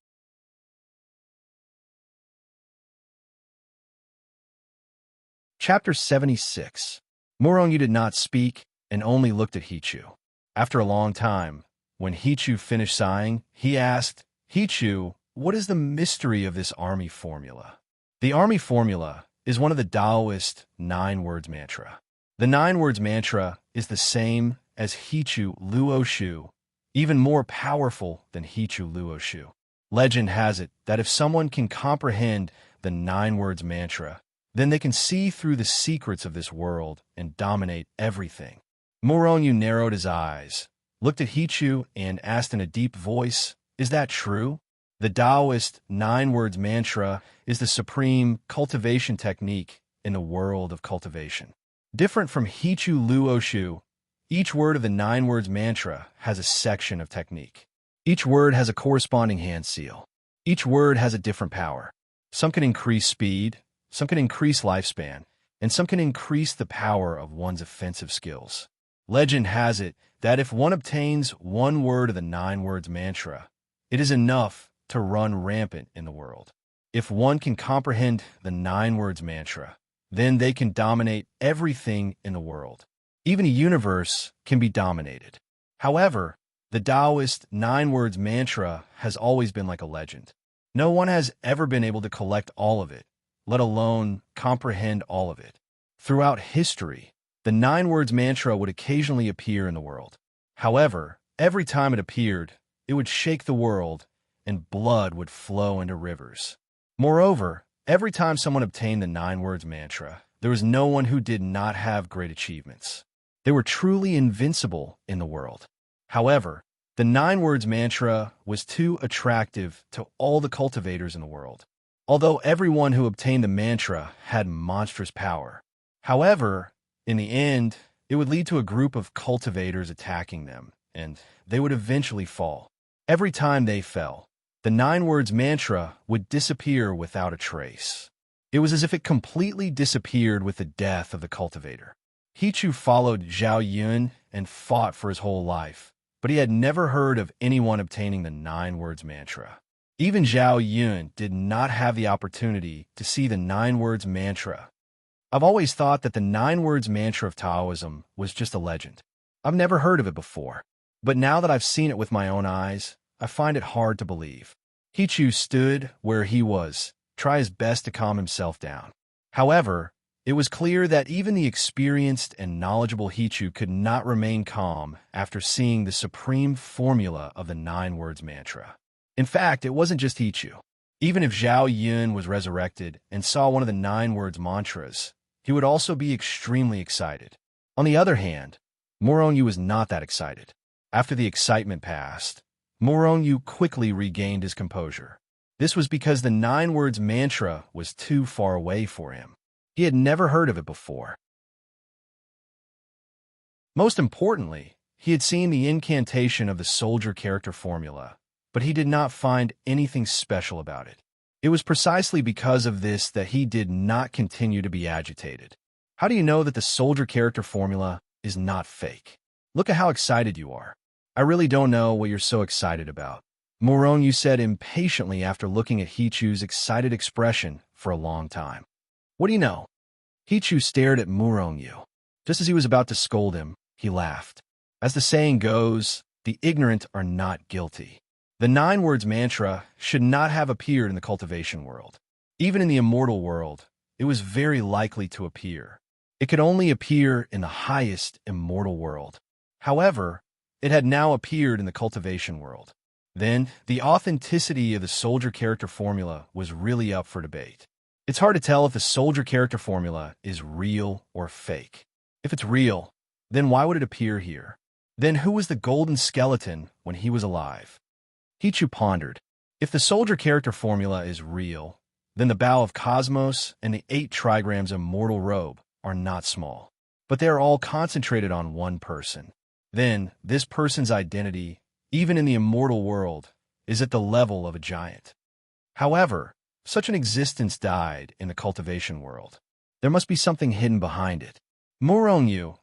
Chapter 76. Moronyu did not speak and only looked at Hichu. After a long time, when Hichu finished sighing, he asked, "Hichu, what is the mystery of this army formula?" The army formula is one of the Taoist 9 words mantra. The 9 words mantra is the same as Hichu Luoshu, even more powerful than Hichu Luoshu. Legend has it that if someone can comprehend the 9 words mantra, then they can see through the secrets of this world and dominate everything. Moronyu narrowed his eyes, looked at Hichu, and asked in a deep voice, "Is that true?" The Taoist 9 words mantra is the supreme cultivation technique in the world of cultivation. Different from Hichu Luoshu, each word of the 9 words mantra has a section of technique. Each word has a corresponding hand seal. Each word has a different power. Some can increase speed, some can increase lifespan, and some can increase the power of one's offensive skills. Legend has it that if one obtains 1 word of the 9 words mantra, it is enough to run rampant in the world. If one can comprehend the 9 words mantra, then they can dominate everything in the world. Even a universe can be dominated. However, the Taoist 9 words mantra has always been like a legend. No one has ever been able to collect all of it, let alone comprehend all of it. Throughout history, the 9 words mantra would occasionally appear in the world. However, every time it appeared, it would shake the world, and blood would flow into rivers. Moreover, every time someone obtained the 9 words mantra, there was no one who did not have great achievements. They were truly invincible in the world. However, the 9 words mantra was too attractive to all the cultivators in the world. Although everyone who obtained the mantra had monstrous power. However, in the end, it would lead to a group of cultivators attacking them, and they would eventually fall. Every time they fell, the 9 words mantra would disappear without a trace. It was as if it completely disappeared with the death of the cultivator. Hichu followed Zhao Yun and fought for his whole life, but he had never heard of anyone obtaining the 9 words mantra. Even Zhao Yun did not have the opportunity to see the 9 words mantra. I've always thought that the 9 words mantra of Taoism was just a legend. I've never heard of it before, but now that I've seen it with my own eyes, I find it hard to believe. Hichu stood where he was, try his best to calm himself down. However, it was clear that even the experienced and knowledgeable Hichu could not remain calm after seeing the supreme formula of the 9 words mantra. In fact, it wasn't just Hichu. Even if Zhao Yun was resurrected and saw one of the 9 words mantras, he would also be extremely excited. On the other hand, Moronyu was not that excited. After the excitement passed, Moronyu quickly regained his composure. This was because the 9 words mantra was too far away for him. He had never heard of it before. Most importantly, he had seen the incantation of the soldier character formula, but he did not find anything special about it. It was precisely because of this that he did not continue to be agitated. How do you know that the soldier character formula is not fake? Look at how excited you are. I really don't know what you're so excited about. Moronyu said impatiently after looking at Hichu's excited expression for a long time. What do you know? Hichu stared at Moronyu. Just as he was about to scold him, he laughed. As the saying goes, the ignorant are not guilty. The 9 words mantra should not have appeared in the cultivation world. Even in the immortal world, it was very likely to appear. It could only appear in the highest immortal world. However, it had now appeared in the cultivation world. Then, the authenticity of the soldier character formula was really up for debate. It's hard to tell if the soldier character formula is real or fake. If it's real, then why would it appear here? Then who was the golden skeleton when he was alive? Hichu pondered. If the soldier character formula is real, then the bow of cosmos and the 8 trigrams of mortal robe are not small. But they are all concentrated on one person. Then, this person's identity, even in the immortal world, is at the level of a giant. However, such an existence died in the cultivation world. There must be something hidden behind it. Moronyu,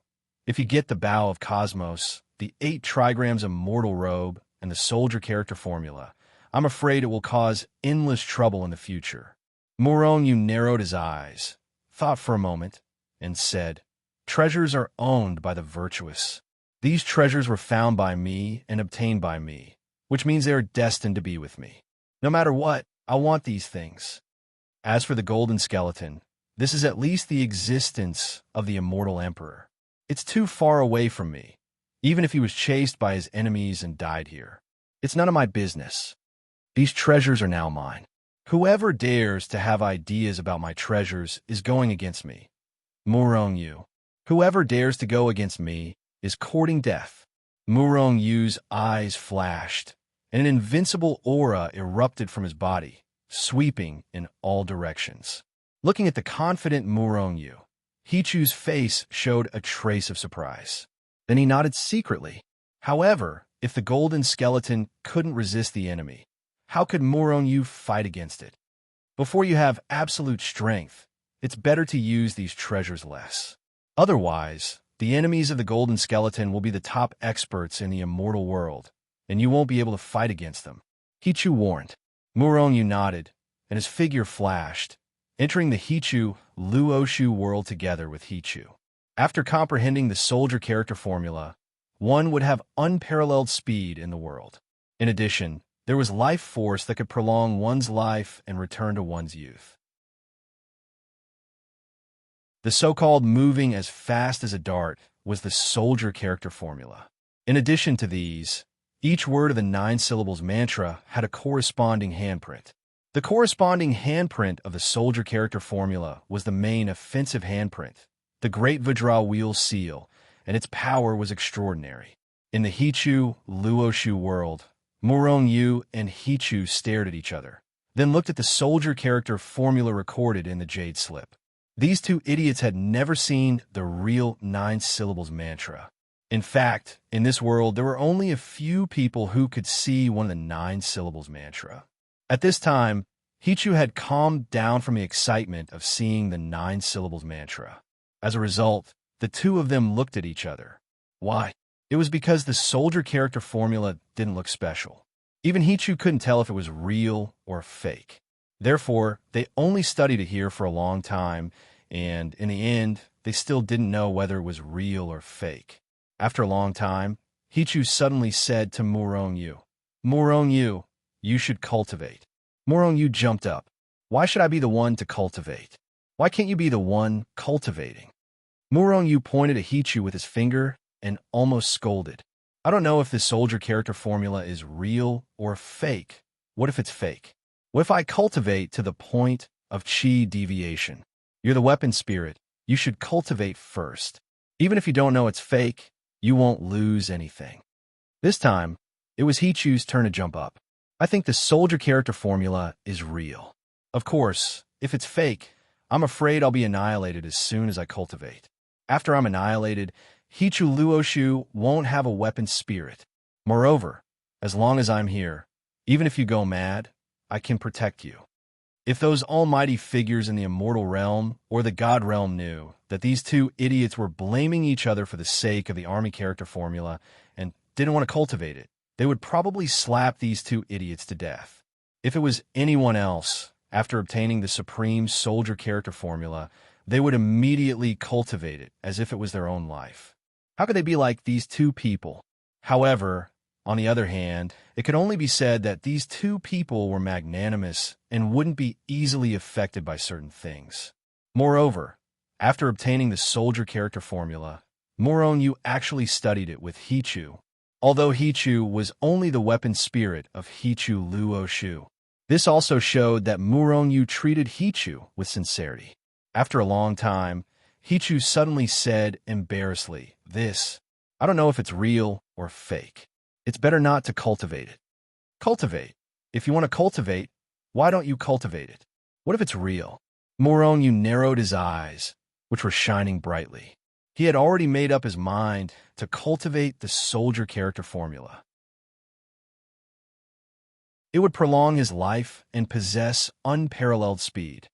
if you get the bow of cosmos, the 8 trigrams of mortal robe, and the soldier character formula, I'm afraid it will cause endless trouble in the future. Moronyu narrowed his eyes, thought for a moment, and said, Treasures are owned by the virtuous. These treasures were found by me and obtained by me, which means they are destined to be with me. No matter what, I want these things. As for the golden skeleton, this is at least the existence of the immortal emperor. It's too far away from me, even if he was chased by his enemies and died here. It's none of my business. These treasures are now mine. Whoever dares to have ideas about my treasures is going against me. Moronyu. Whoever dares to go against me is courting death. Morongyu's eyes flashed, and an invincible aura erupted from his body, sweeping in all directions. Looking at the confident Moronyu, Hichu's face showed a trace of surprise. Then he nodded secretly. However, if the golden skeleton couldn't resist the enemy, how could Moronyu fight against it? Before you have absolute strength, it's better to use these treasures less. Otherwise, the enemies of the golden skeleton will be the top experts in the immortal world, and you won't be able to fight against them. Hichu warned. Moronyu nodded, and his figure flashed, entering the Hichu Luoshu world together with Hichu. After comprehending the soldier character formula, one would have unparalleled speed in the world. In addition, there was life force that could prolong one's life and return to one's youth. The so-called moving as fast as a dart was the soldier character formula. In addition to these, each word of the 9 syllables mantra had a corresponding handprint. The corresponding handprint of the soldier character formula was the main offensive handprint, the Great Vajra Wheel seal, and its power was extraordinary. In the Hichu Luoshu world, Moronyu and Hichu stared at each other, then looked at the soldier character formula recorded in the jade slip. These 2 idiots had never seen the real 9 syllables mantra. In fact, in this world, there were only a few people who could see one of the 9 syllables mantra. At this time, Hichu had calmed down from the excitement of seeing the 9 syllables mantra. As a result, the 2 of them looked at each other. Why? It was because the soldier character formula didn't look special. Even Hichu couldn't tell if it was real or fake. Therefore, they only studied it here for a long time, and in the end, they still didn't know whether it was real or fake. After a long time, Hichu suddenly said to Moronyu, Moronyu, you should cultivate. Moronyu jumped up. Why should I be the one to cultivate? Why can't you be the one cultivating? Moronyu pointed at Hichu with his finger and almost scolded. I don't know if this soldier character formula is real or fake. What if it's fake? What if I cultivate to the point of chi deviation? You're the weapon spirit. You should cultivate first. Even if you don't know it's fake, you won't lose anything. This time, it was Hichu's turn to jump up. I think the soldier character formula is real. Of course, if it's fake, I'm afraid I'll be annihilated as soon as I cultivate. After I'm annihilated, Hichu Luoshu won't have a weapon spirit. Moreover, as long as I'm here, even if you go mad, I can protect you. If those almighty figures in the immortal realm or the god realm knew that these 2 idiots were blaming each other for the sake of the army character formula and didn't want to cultivate it, they would probably slap these two idiots to death. If it was anyone else, after obtaining the supreme soldier character formula, they would immediately cultivate it as if it was their own life. How could they be like these two people? However, on the other hand, it could only be said that these two people were magnanimous and wouldn't be easily affected by certain things. Moreover, after obtaining the soldier character formula, Muronyu actually studied it with Hichu, although Hichu was only the weapon spirit of Hichu Luoshu. This also showed that Muronyu treated Hichu with sincerity. After a long time, Hichu suddenly said embarrassedly, I don't know if it's real or fake. It's better not to cultivate it. Cultivate. If you want to cultivate, why don't you cultivate it? What if it's real? Muronyu narrowed his eyes, which were shining brightly. He had already made up his mind to cultivate the soldier character formula. It would prolong his life and possess unparalleled speed.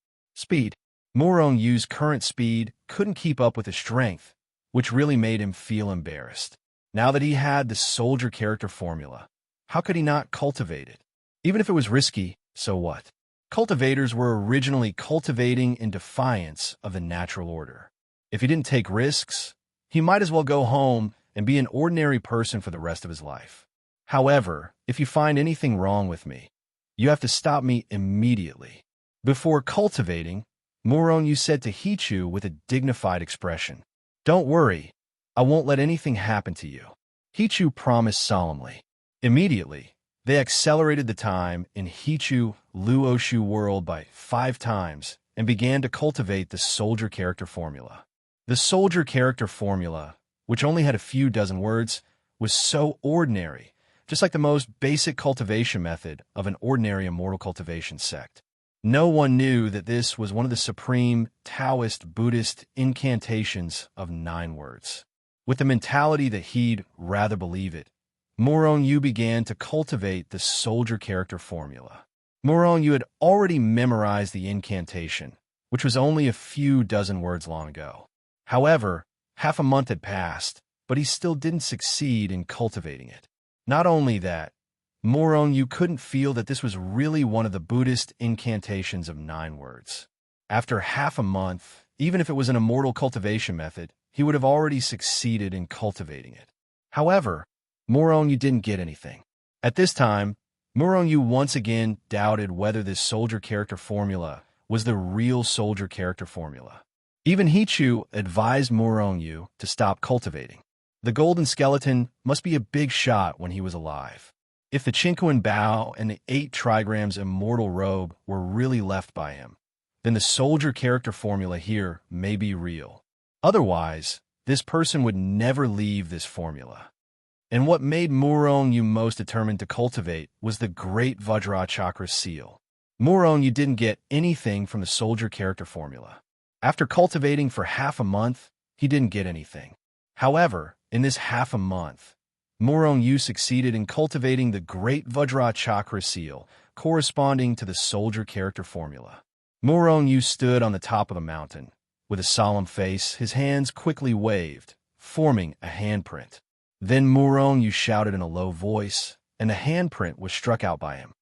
Murongyu's current speed couldn't keep up with his strength, which really made him feel embarrassed. Now that he had the soldier character formula, how could he not cultivate it? Even if it was risky, so what? Cultivators were originally cultivating in defiance of the natural order. If he didn't take risks, he might as well go home and be an ordinary person for the rest of his life. However, if you find anything wrong with me, you have to stop me immediately. Before cultivating, Muronyu said to Hichu with a dignified expression, "Don't worry, I won't let anything happen to you." Hichu promised solemnly. Immediately, they accelerated the time in Hichu Luoshu world by 5 times and began to cultivate the soldier character formula. The soldier character formula, which only had a few dozen words, was so ordinary, just like the most basic cultivation method of an ordinary immortal cultivation sect. No one knew that this was one of the supreme Taoist Buddhist incantations of 9 words. With the mentality that he'd rather believe it, Muronyu began to cultivate the soldier character formula. Muronyu had already memorized the incantation, which was only a few dozen words long ago. However, half a month had passed, but he still didn't succeed in cultivating it. Not only that, Muronyu couldn't feel that this was really one of the Buddhist incantations of 9 words. After half a month, even if it was an immortal cultivation method, he would have already succeeded in cultivating it. However, Muronyu didn't get anything. At this time, Muronyu once again doubted whether this soldier character formula was the real soldier character formula. Even Hichu advised Muronyu to stop cultivating. The golden skeleton must be a big shot when he was alive. If the Chinquan Bao and the 8 trigrams immortal robe were really left by him, then the soldier character formula here may be real. Otherwise, this person would never leave this formula. And what made Muronyu most determined to cultivate was the Great Vajra Chakra seal. Muronyu didn't get anything from the soldier character formula. After cultivating for half a month, he didn't get anything. However, in this half a month, Muronyu succeeded in cultivating the Great Vajra Chakra seal, corresponding to the soldier character formula. Muronyu stood on the top of the mountain. With a solemn face, his hands quickly waved, forming a handprint. Then Muronyu shouted in a low voice, and the handprint was struck out by him.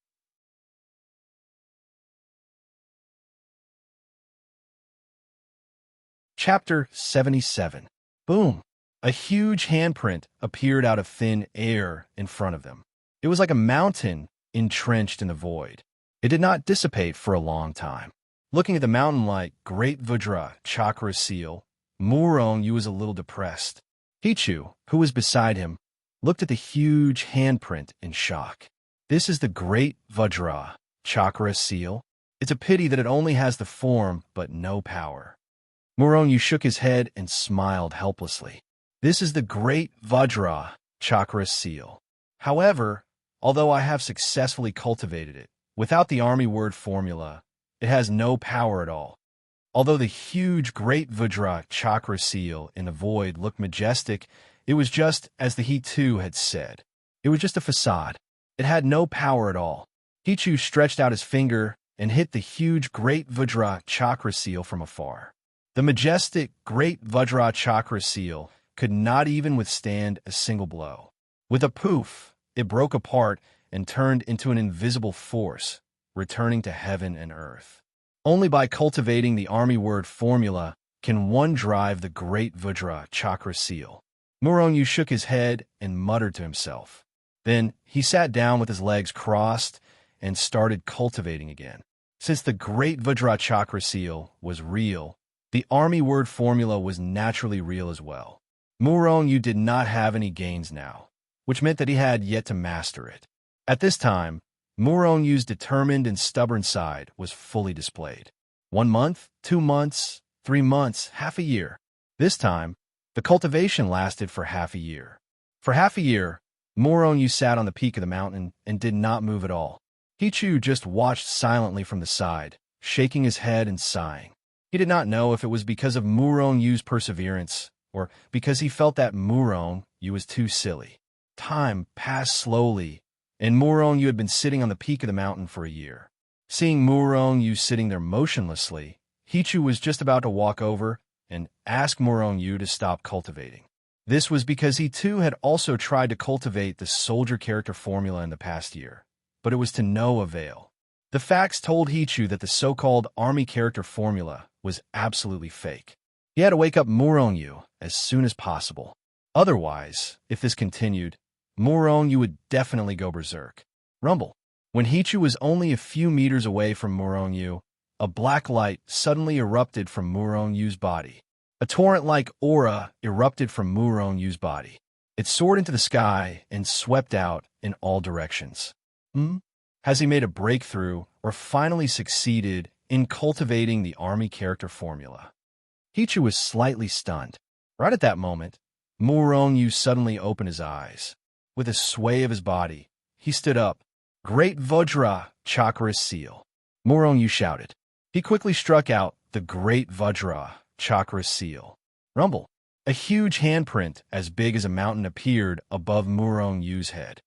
Chapter 77. Boom! A huge handprint appeared out of thin air in front of them. It was like a mountain entrenched in the void. It did not dissipate for a long time. Looking at the mountain-like Great Vajra Chakra seal, Muronyu was a little depressed. Hichu, who was beside him, looked at the huge handprint in shock. This is the Great Vajra Chakra seal? It's a pity that it only has the form but no power. Muronyu shook his head and smiled helplessly. This is the Great Vajra Chakra seal. However, although I have successfully cultivated it, without the army word formula, it has no power at all. Although the huge Great Vajra Chakra seal in the void looked majestic, it was just as the He-Tu had said. It was just a facade. It had no power at all. Hichu stretched out his finger and hit the huge Great Vajra Chakra seal from afar. The majestic Great Vajra Chakra seal could not even withstand a single blow. With a poof, it broke apart and turned into an invisible force, returning to heaven and earth. Only by cultivating the army word formula can one drive the great Vajra chakra seal. Murongyu shook his head and muttered to himself. Then he sat down with his legs crossed and started cultivating again. Since the great Vajra chakra seal was real, the army word formula was naturally real as well. Murongyu did not have any gains now, which meant that he had yet to master it. At this time, Murongyu's determined and stubborn side was fully displayed. 1 month, 2 months, 3 months, half a year. This time, the cultivation lasted for half a year. For half a year, Murongyu sat on the peak of the mountain and did not move at all. Hichu just watched silently from the side, shaking his head and sighing. He did not know if it was because of Murongyu's perseverance or because he felt that Murongyu was too silly. Time passed slowly, and Murongyu had been sitting on the peak of the mountain for a year. Seeing Murongyu sitting there motionlessly, Hichu was just about to walk over and ask Murongyu to stop cultivating. This was because he too had also tried to cultivate the soldier character formula in the past year, but it was to no avail. The facts told Hichu that the so-called army character formula was absolutely fake. He had to wake up Murongyu as soon as possible. Otherwise, if this continued, Murongyu would definitely go berserk. Rumble. When Hichu was only a few meters away from Murongyu, a black light suddenly erupted from Murongyu's body. A torrent-like aura erupted from Murongyu's body. It soared into the sky and swept out in all directions. Has he made a breakthrough or finally succeeded in cultivating the army character formula? Hichu was slightly stunned. Right at that moment, Murongyu suddenly opened his eyes. With a sway of his body, he stood up. Great Vajra chakra seal. Murongyu shouted. He quickly struck out the Great Vajra chakra seal. Rumble. A huge handprint as big as a mountain appeared above Murongyu's head.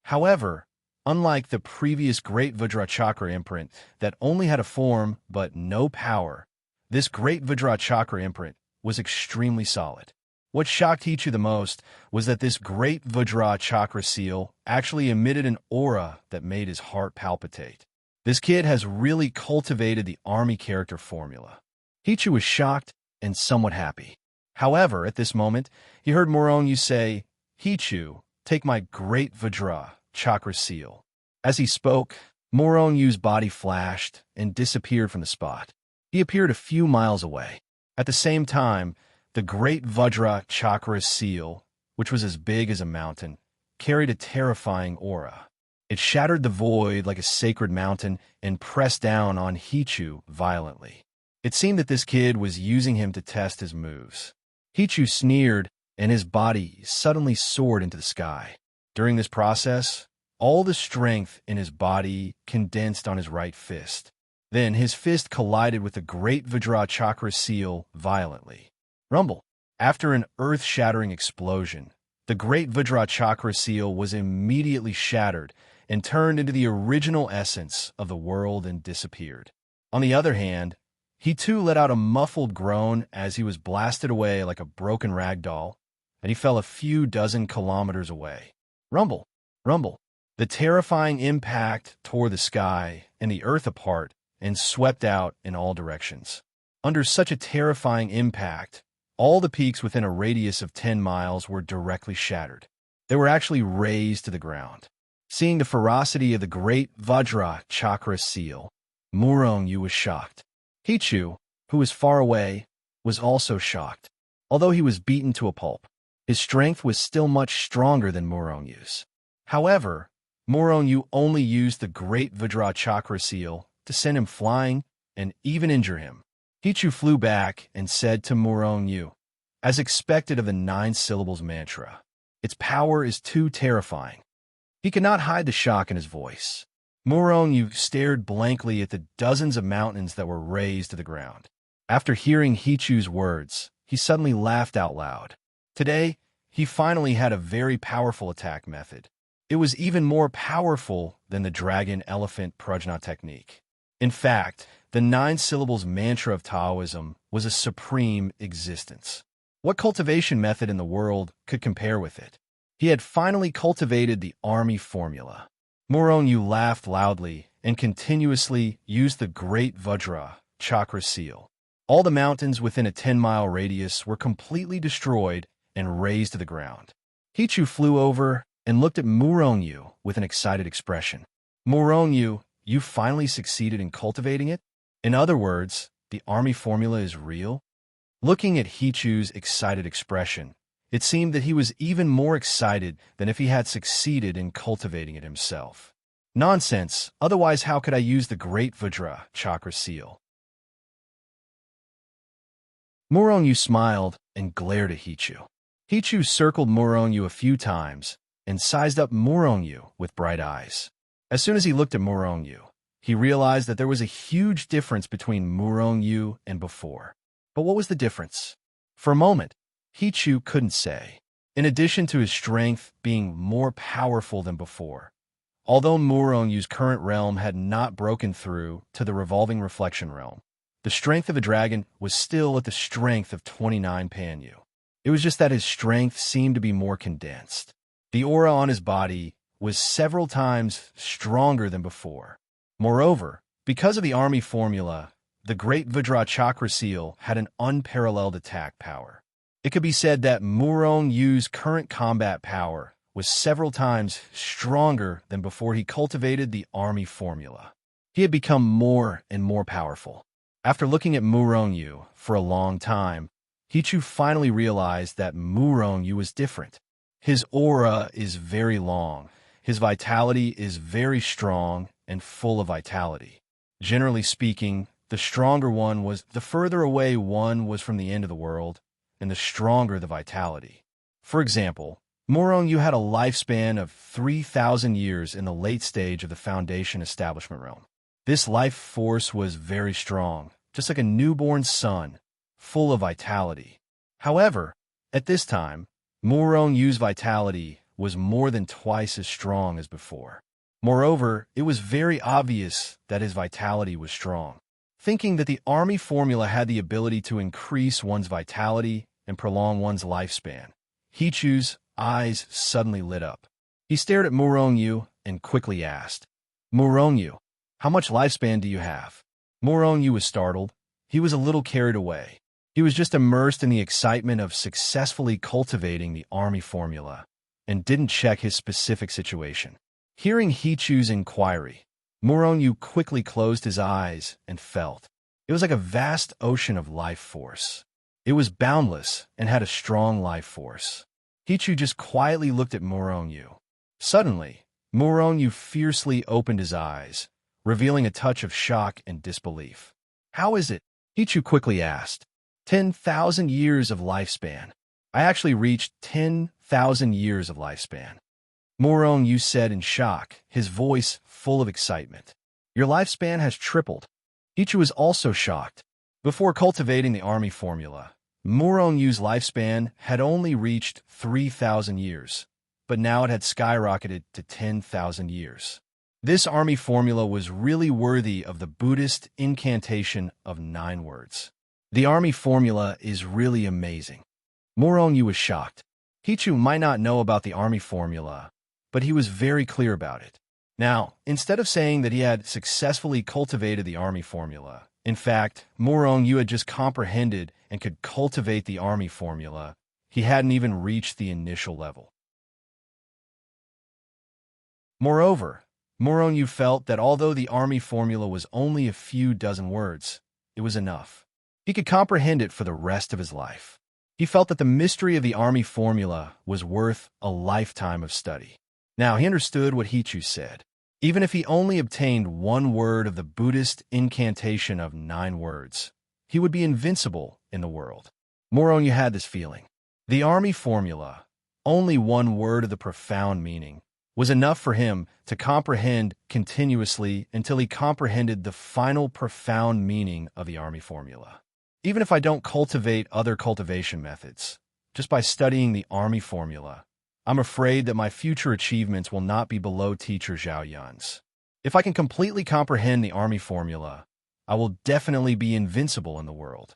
However, unlike the previous Great Vajra chakra imprint that only had a form but no power, this Great Vajra chakra imprint was extremely solid. What shocked Hichu the most was that this Great Vajra chakra seal actually emitted an aura that made his heart palpitate. This kid has really cultivated the army character formula. Hichu was shocked and somewhat happy. However, at this moment, he heard Murongyu say, Hichu, take my Great Vajra chakra seal. As he spoke, Murongyu's body flashed and disappeared from the spot. He appeared a few miles away. At the same time, the Great Vajra chakra seal, which was as big as a mountain, carried a terrifying aura. It shattered the void like a sacred mountain and pressed down on Hichu violently. It seemed that this kid was using him to test his moves. Hichu sneered, and his body suddenly soared into the sky. During this process, all the strength in his body condensed on his right fist. Then his fist collided with the Great Vajra chakra seal violently. Rumble. After an earth-shattering explosion, the Great Vajra chakra seal was immediately shattered and turned into the original essence of the world and disappeared. On the other hand, he too let out a muffled groan as he was blasted away like a broken rag doll, and he fell a few dozen kilometers away. Rumble. Rumble. The terrifying impact tore the sky and the earth apart and swept out in all directions. Under such a terrifying impact, all the peaks within a radius of 10 miles were directly shattered. They were actually razed to the ground. Seeing the ferocity of the Great Vajra chakra seal, Murongyu was shocked. Hichu, who was far away, was also shocked. Although he was beaten to a pulp, his strength was still much stronger than Murongyu's. However, Murongyu only used the Great Vajra chakra seal to send him flying and even injure him. Hichu flew back and said to Murongyu, as expected of the 9 syllables mantra, its power is too terrifying. He could not hide the shock in his voice. Murongyu stared blankly at the dozens of mountains that were razed to the ground. After hearing Hichu's words, he suddenly laughed out loud. Today, he finally had a very powerful attack method. It was even more powerful than the dragon-elephant prajna technique. In fact, the 9 syllables mantra of Taoism was a supreme existence. What cultivation method in the world could compare with it? He had finally cultivated the army formula. Moronyu laughed loudly and continuously used the great Vajra chakra seal. All the mountains within a 10-mile radius were completely destroyed and razed to the ground. Hichu flew over and looked at Moronyu with an excited expression. Moronyu, you finally succeeded in cultivating it? In other words, the army formula is real? Looking at Hichu's excited expression, it seemed that he was even more excited than if he had succeeded in cultivating it himself. Nonsense, otherwise how could I use the great Vajra chakra seal? Moronyu smiled and glared at Hichu. Hichu circled Moronyu a few times and sized up Moronyu with bright eyes. As soon as he looked at Moronyu, he realized that there was a huge difference between Moronyu and before. But what was the difference? For a moment, Hichu couldn't say. In addition to his strength being more powerful than before, although Moronyu's current realm had not broken through to the revolving reflection realm, the strength of a dragon was still at the strength of 29 Panyu. It was just that his strength seemed to be more condensed. The aura on his body was several times stronger than before. Moreover, because of the army formula, the great Vajra chakra seal had an unparalleled attack power. It could be said that Moronyu's current combat power was several times stronger than before he cultivated the army formula. He had become more and more powerful. After looking at Moronyu for a long time, Hichu finally realized that Moronyu was different. His aura is very long, his vitality is very strong and full of vitality. Generally speaking, the stronger one was the further away one was from the end of the world, and the stronger the vitality. For example, Moronyu had a lifespan of 3,000 years in the late stage of the Foundation establishment realm. This life force was very strong, just like a newborn sun, full of vitality. However, at this time, Moronyu's vitality was more than twice as strong as before. Moreover, it was very obvious that his vitality was strong. Thinking that the army formula had the ability to increase one's vitality and prolong one's lifespan, Hichu's eyes suddenly lit up. He stared at Moronyu and quickly asked, "Moronyu, how much lifespan do you have?" Moronyu was startled. He was a little carried away. He was just immersed in the excitement of successfully cultivating the army formula and didn't check his specific situation. Hearing Hichu's inquiry, Moronyu quickly closed his eyes and felt. It was like a vast ocean of life force. It was boundless and had a strong life force. Hichu just quietly looked at Moronyu. Suddenly, Moronyu fiercely opened his eyes, revealing a touch of shock and disbelief. "How is it?" Hichu quickly asked. 10,000 years of lifespan. I actually reached 10,000 years of lifespan. Moronyu said in shock, his voice full of excitement. "Your lifespan has tripled." Hichu was also shocked. Before cultivating the army formula, Moronyu's lifespan had only reached 3,000 years, but now it had skyrocketed to 10,000 years. This army formula was really worthy of the Buddhist incantation of 9 words. The army formula is really amazing. Moronyu was shocked. Hichu might not know about the army formula, but he was very clear about it. Now, instead of saying that he had successfully cultivated the army formula, in fact, Moronyu had just comprehended and could cultivate the army formula. He hadn't even reached the initial level. Moreover, Moronyu felt that although the army formula was only a few dozen words, it was enough. He could comprehend it for the rest of his life. He felt that the mystery of the army formula was worth a lifetime of study. Now, he understood what Hichu said. Even if he only obtained 1 word of the Buddhist incantation of 9 words, he would be invincible in the world. Moronyu had this feeling. The army formula, only 1 word of the profound meaning, was enough for him to comprehend continuously until he comprehended the final profound meaning of the army formula. Even if I don't cultivate other cultivation methods, just by studying the army formula, I'm afraid that my future achievements will not be below teacher Zhao Yun's. If I can completely comprehend the army formula, I will definitely be invincible in the world.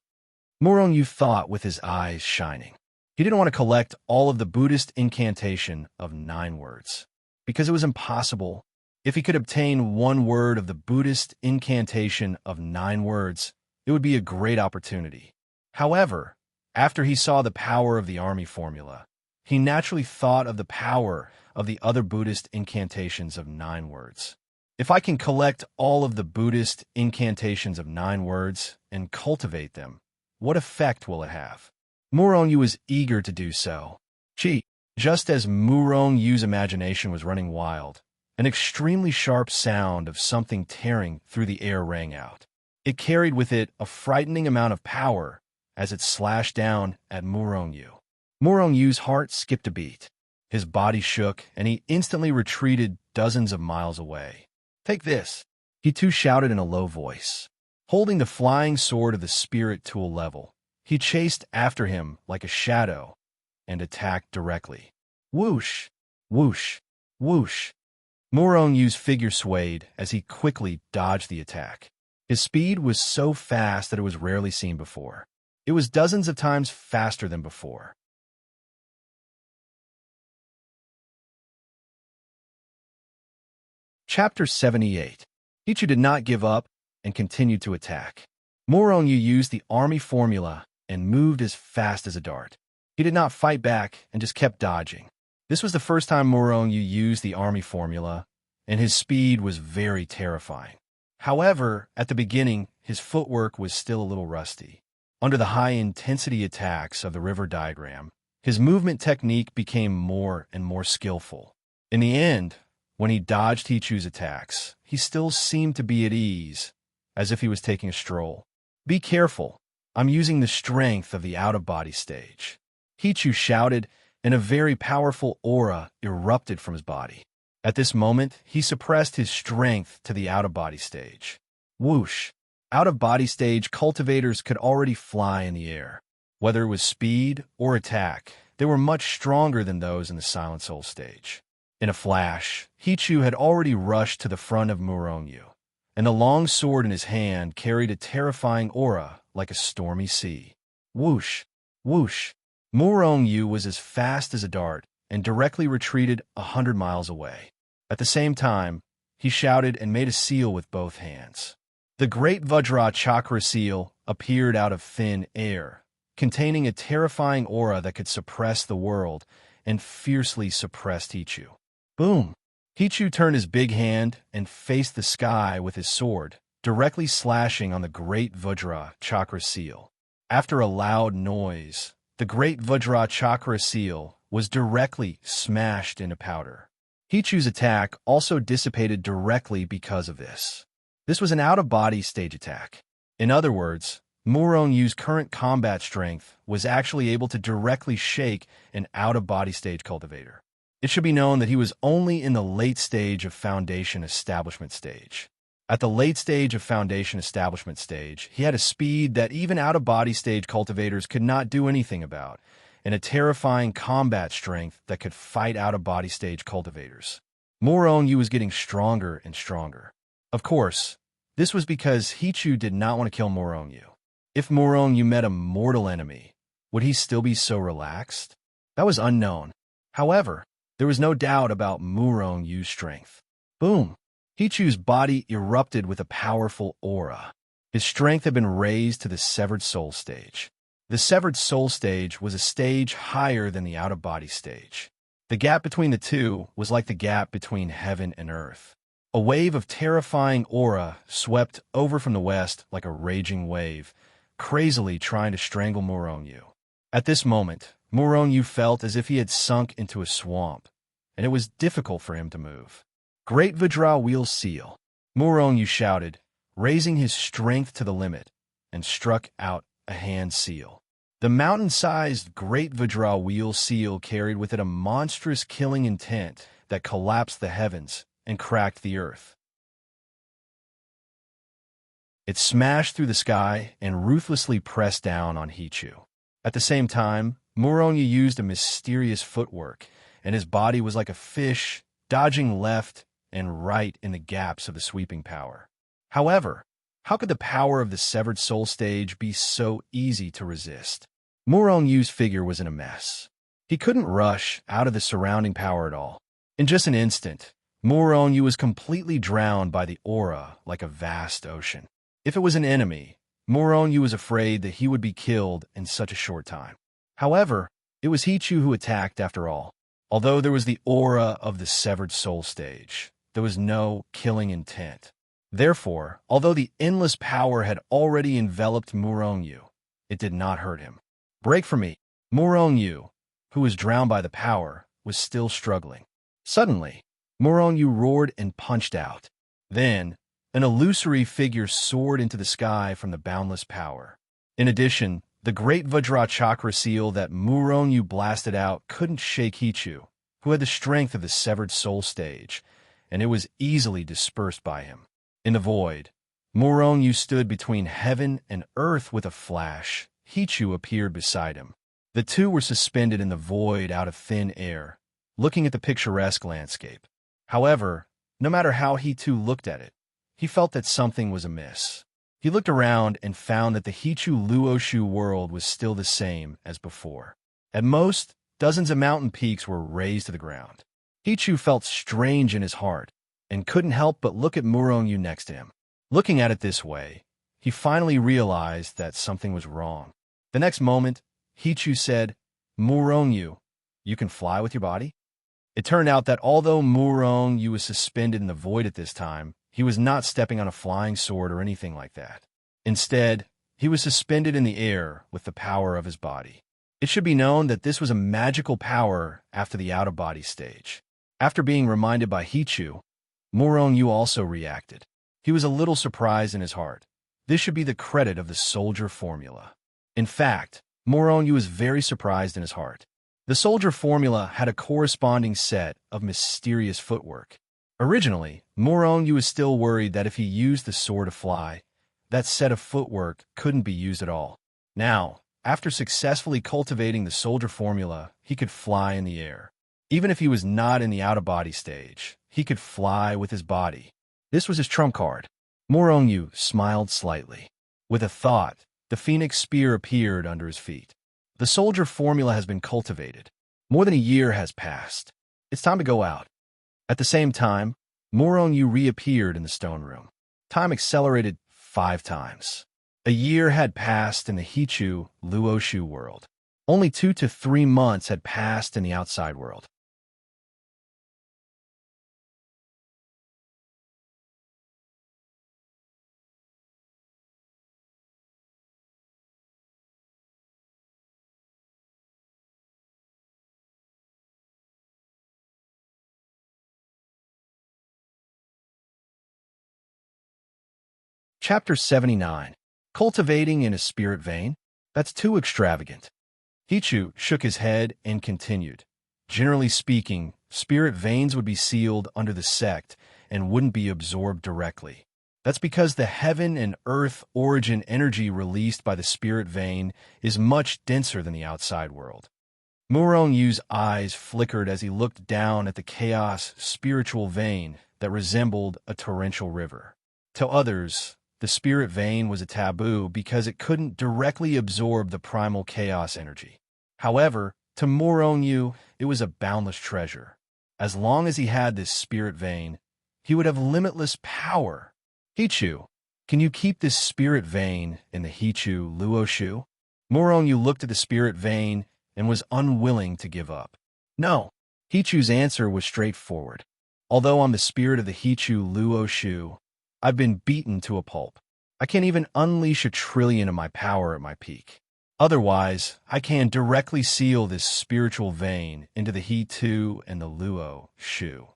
Moronyu thought with his eyes shining. He didn't want to collect all of the Buddhist incantation of 9 words, because it was impossible. If he could obtain 1 word of the Buddhist incantation of 9 words, it would be a great opportunity. However, after he saw the power of the army formula, he naturally thought of the power of the other Buddhist incantations of 9 words. If I can collect all of the Buddhist incantations of 9 words and cultivate them, what effect will it have? Murong Yu was eager to do so. Just as Murong Yu's imagination was running wild, an extremely sharp sound of something tearing through the air rang out. It carried with it a frightening amount of power as it slashed down at Murong Yu. Murong Yu's heart skipped a beat. His body shook, and he instantly retreated dozens of miles away. "Take this," he too shouted in a low voice. Holding the flying sword of the spirit tool level, he chased after him like a shadow and attacked directly. Whoosh! Whoosh! Whoosh! Murong Yu's figure swayed as he quickly dodged the attack. His speed was so fast that it was rarely seen before. It was dozens of times faster than before. Chapter 78. Hichu did not give up and continued to attack. Murong Yu used the army formula and moved as fast as a dart. He did not fight back and just kept dodging. This was the first time Murong Yu used the army formula, and his speed was very terrifying. However, at the beginning, his footwork was still a little rusty. Under the high-intensity attacks of the river diagram, his movement technique became more and more skillful. In the end, when he dodged Hichu's attacks, he still seemed to be at ease, as if he was taking a stroll. "Be careful. I'm using the strength of the out-of-body stage," Hichu shouted, and a very powerful aura erupted from his body. At this moment, he suppressed his strength to the out-of-body stage. Whoosh! Out-of-body stage cultivators could already fly in the air. Whether it was speed or attack, they were much stronger than those in the Silent Soul stage. In a flash, Hichu had already rushed to the front of Murong Yu, and the long sword in his hand carried a terrifying aura like a stormy sea. Whoosh! Whoosh! Murong Yu was as fast as a dart and directly retreated 100 miles away. At the same time, he shouted and made a seal with both hands. The great Vajra chakra seal appeared out of thin air, containing a terrifying aura that could suppress the world and fiercely suppressed Hichu. Boom! Hichu turned his big hand and faced the sky with his sword, directly slashing on the great Vajra chakra seal. After a loud noise, the great Vajra chakra seal was directly smashed into powder. Hichu's attack also dissipated directly because of this. This was an out-of-body stage attack. In other words, Murong Yu's current combat strength was actually able to directly shake an out-of-body stage cultivator. It should be known that he was only in the late stage of Foundation Establishment stage. At the late stage of Foundation Establishment stage, he had a speed that even out-of-body stage cultivators could not do anything about, and a terrifying combat strength that could fight out-of-body stage cultivators. Murong Yu was getting stronger and stronger. Of course, this was because Hichu did not want to kill Murong Yu. If Murong Yu met a mortal enemy, would he still be so relaxed? That was unknown. However, there was no doubt about Murong Yu's strength. Boom! Hichu's body erupted with a powerful aura. His strength had been raised to the Severed Soul stage. The Severed Soul stage was a stage higher than the out-of-body stage. The gap between the two was like the gap between heaven and earth. A wave of terrifying aura swept over from the west like a raging wave, crazily trying to strangle Murong Yu. At this moment, Murong Yu felt as if he had sunk into a swamp, and it was difficult for him to move. "Great Vajra Wheel Seal," Murong Yu shouted, raising his strength to the limit, and struck out a hand seal. The mountain-sized Great Vajra Wheel Seal carried with it a monstrous killing intent that collapsed the heavens and cracked the earth. It smashed through the sky and ruthlessly pressed down on Hichu. At the same time, Murong Yu used a mysterious footwork, and his body was like a fish, dodging left and right in the gaps of the sweeping power. However, how could the power of the Severed Soul stage be so easy to resist? Murong Yu's figure was in a mess. He couldn't rush out of the surrounding power at all. In just an instant, Murong Yu was completely drowned by the aura like a vast ocean. If it was an enemy, Murong Yu was afraid that he would be killed in such a short time. However, it was Hichu who attacked after all. Although there was the aura of the severed soul stage, there was no killing intent. Therefore, although the endless power had already enveloped Murong Yu, it did not hurt him. Break from me! Murong Yu, who was drowned by the power, was still struggling. Suddenly, Murong Yu roared and punched out. Then, an illusory figure soared into the sky from the boundless power. In addition, the great Vajra chakra seal that Murong Yu blasted out couldn't shake Hichu, who had the strength of the severed soul stage, and it was easily dispersed by him. In the void, Murong Yu stood between heaven and earth with a flash. Hichu appeared beside him. The two were suspended in the void out of thin air, looking at the picturesque landscape. However, no matter how Hichu looked at it, he felt that something was amiss. He looked around and found that the Hichu Luoshu world was still the same as before. At most, dozens of mountain peaks were razed to the ground. Hichu felt strange in his heart and couldn't help but look at Murong Yu next to him. Looking at it this way, he finally realized that something was wrong. The next moment, Hichu said, "Murong Yu, you can fly with your body?" It turned out that although Murong Yu was suspended in the void at this time, he was not stepping on a flying sword or anything like that. Instead, he was suspended in the air with the power of his body. It should be known that this was a magical power after the out-of-body stage. After being reminded by Hichu, Murong Yu also reacted. He was a little surprised in his heart. This should be the credit of the soldier formula. In fact, Murong Yu was very surprised in his heart. The soldier formula had a corresponding set of mysterious footwork. Originally, Murong Yu was still worried that if he used the sword to fly, that set of footwork couldn't be used at all. Now, after successfully cultivating the soldier formula, he could fly in the air. Even if he was not in the out-of-body stage, he could fly with his body. This was his trump card. Murong Yu smiled slightly. With a thought, the phoenix spear appeared under his feet. The soldier formula has been cultivated. More than a year has passed. It's time to go out. At the same time, Murong Yu reappeared in the stone room. Time accelerated 5 times. A year had passed in the Hichu Luoshu world. Only 2 to 3 months had passed in the outside world. Chapter 79. Cultivating in a spirit vein? That's too extravagant. Hichu shook his head and continued. Generally speaking, spirit veins would be sealed under the sect and wouldn't be absorbed directly. That's because the heaven and earth origin energy released by the spirit vein is much denser than the outside world. Murong Yu's eyes flickered as he looked down at the chaos spiritual vein that resembled a torrential river. To others, the spirit vein was a taboo because it couldn't directly absorb the primal chaos energy. However, to Murong Yu, it was a boundless treasure. As long as he had this spirit vein, he would have limitless power. Hichu, can you keep this spirit vein in the Hichu Luoshu? Murong Yu looked at the spirit vein and was unwilling to give up. No. Hichu's answer was straightforward. Although I'm the spirit of the Hichu Luoshu, I've been beaten to a pulp. I can't even unleash 1,000,000,000,000 of my power at my peak. Otherwise, I can directly seal this spiritual vein into the He-Tu and the Luo Shu.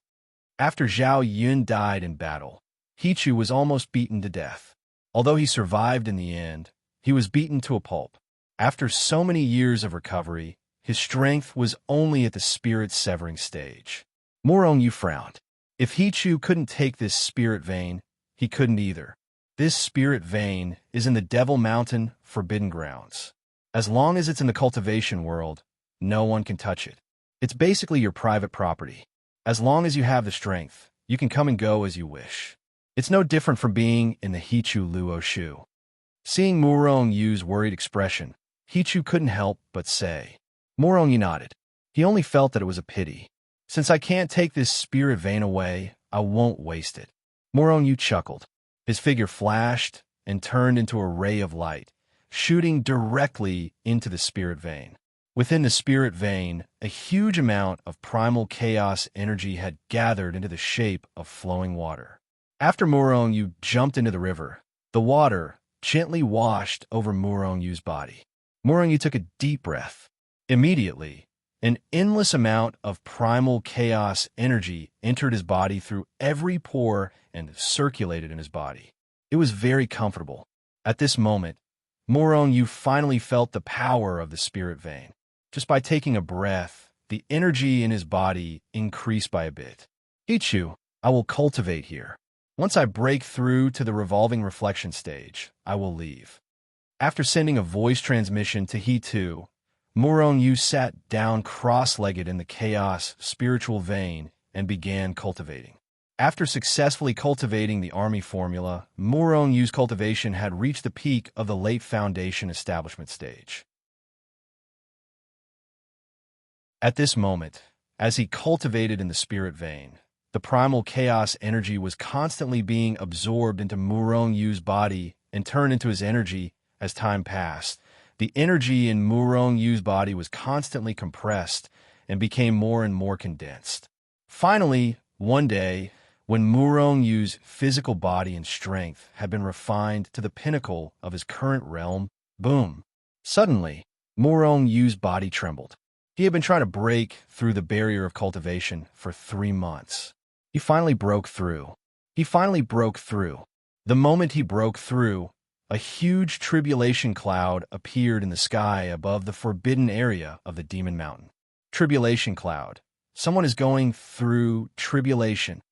After Zhao Yun died in battle, Hichu was almost beaten to death. Although he survived in the end, he was beaten to a pulp. After so many years of recovery, his strength was only at the spirit-severing stage. Murong Yu frowned. If Hichu couldn't take this spirit vein, he couldn't either. This spirit vein is in the Devil Mountain Forbidden Grounds. As long as it's in the cultivation world, no one can touch it. It's basically your private property. As long as you have the strength, you can come and go as you wish. It's no different from being in the Hichu Luoshu. Seeing Murong Yu's worried expression, Hichu couldn't help but say. Morongyu nodded. He only felt that it was a pity. Since I can't take this spirit vein away, I won't waste it. Morongyu chuckled. His figure flashed and turned into a ray of light, shooting directly into the spirit vein. Within the spirit vein, a huge amount of primal chaos energy had gathered into the shape of flowing water. After Murongyū jumped into the river, the water gently washed over Murongyū's body. Murongyū took a deep breath. Immediately, an endless amount of primal chaos energy entered his body through every pore and circulated in his body. It was very comfortable. At this moment, Murongyū finally felt the power of the spirit vein. Just by taking a breath, the energy in his body increased by a bit. Hichu, I will cultivate here. Once I break through to the revolving reflection stage, I will leave. After sending a voice transmission to Hichu, Murongyū sat down cross-legged in the chaos spiritual vein and began cultivating. After successfully cultivating the army formula, Murongyū's cultivation had reached the peak of the late foundation establishment stage. At this moment, as he cultivated in the spirit vein, the primal chaos energy was constantly being absorbed into Murongyū's body and turned into his energy as time passed. The energy in Murongyū's body was constantly compressed and became more and more condensed. Finally, one day, when Murongyū's physical body and strength had been refined to the pinnacle of his current realm, boom! Suddenly, Murongyū's body trembled. He had been trying to break through the barrier of cultivation for 3 months. He finally broke through. The moment he broke through, a huge tribulation cloud appeared in the sky above the forbidden area of the Demon Mountain. Tribulation cloud. Someone is going through tribulation.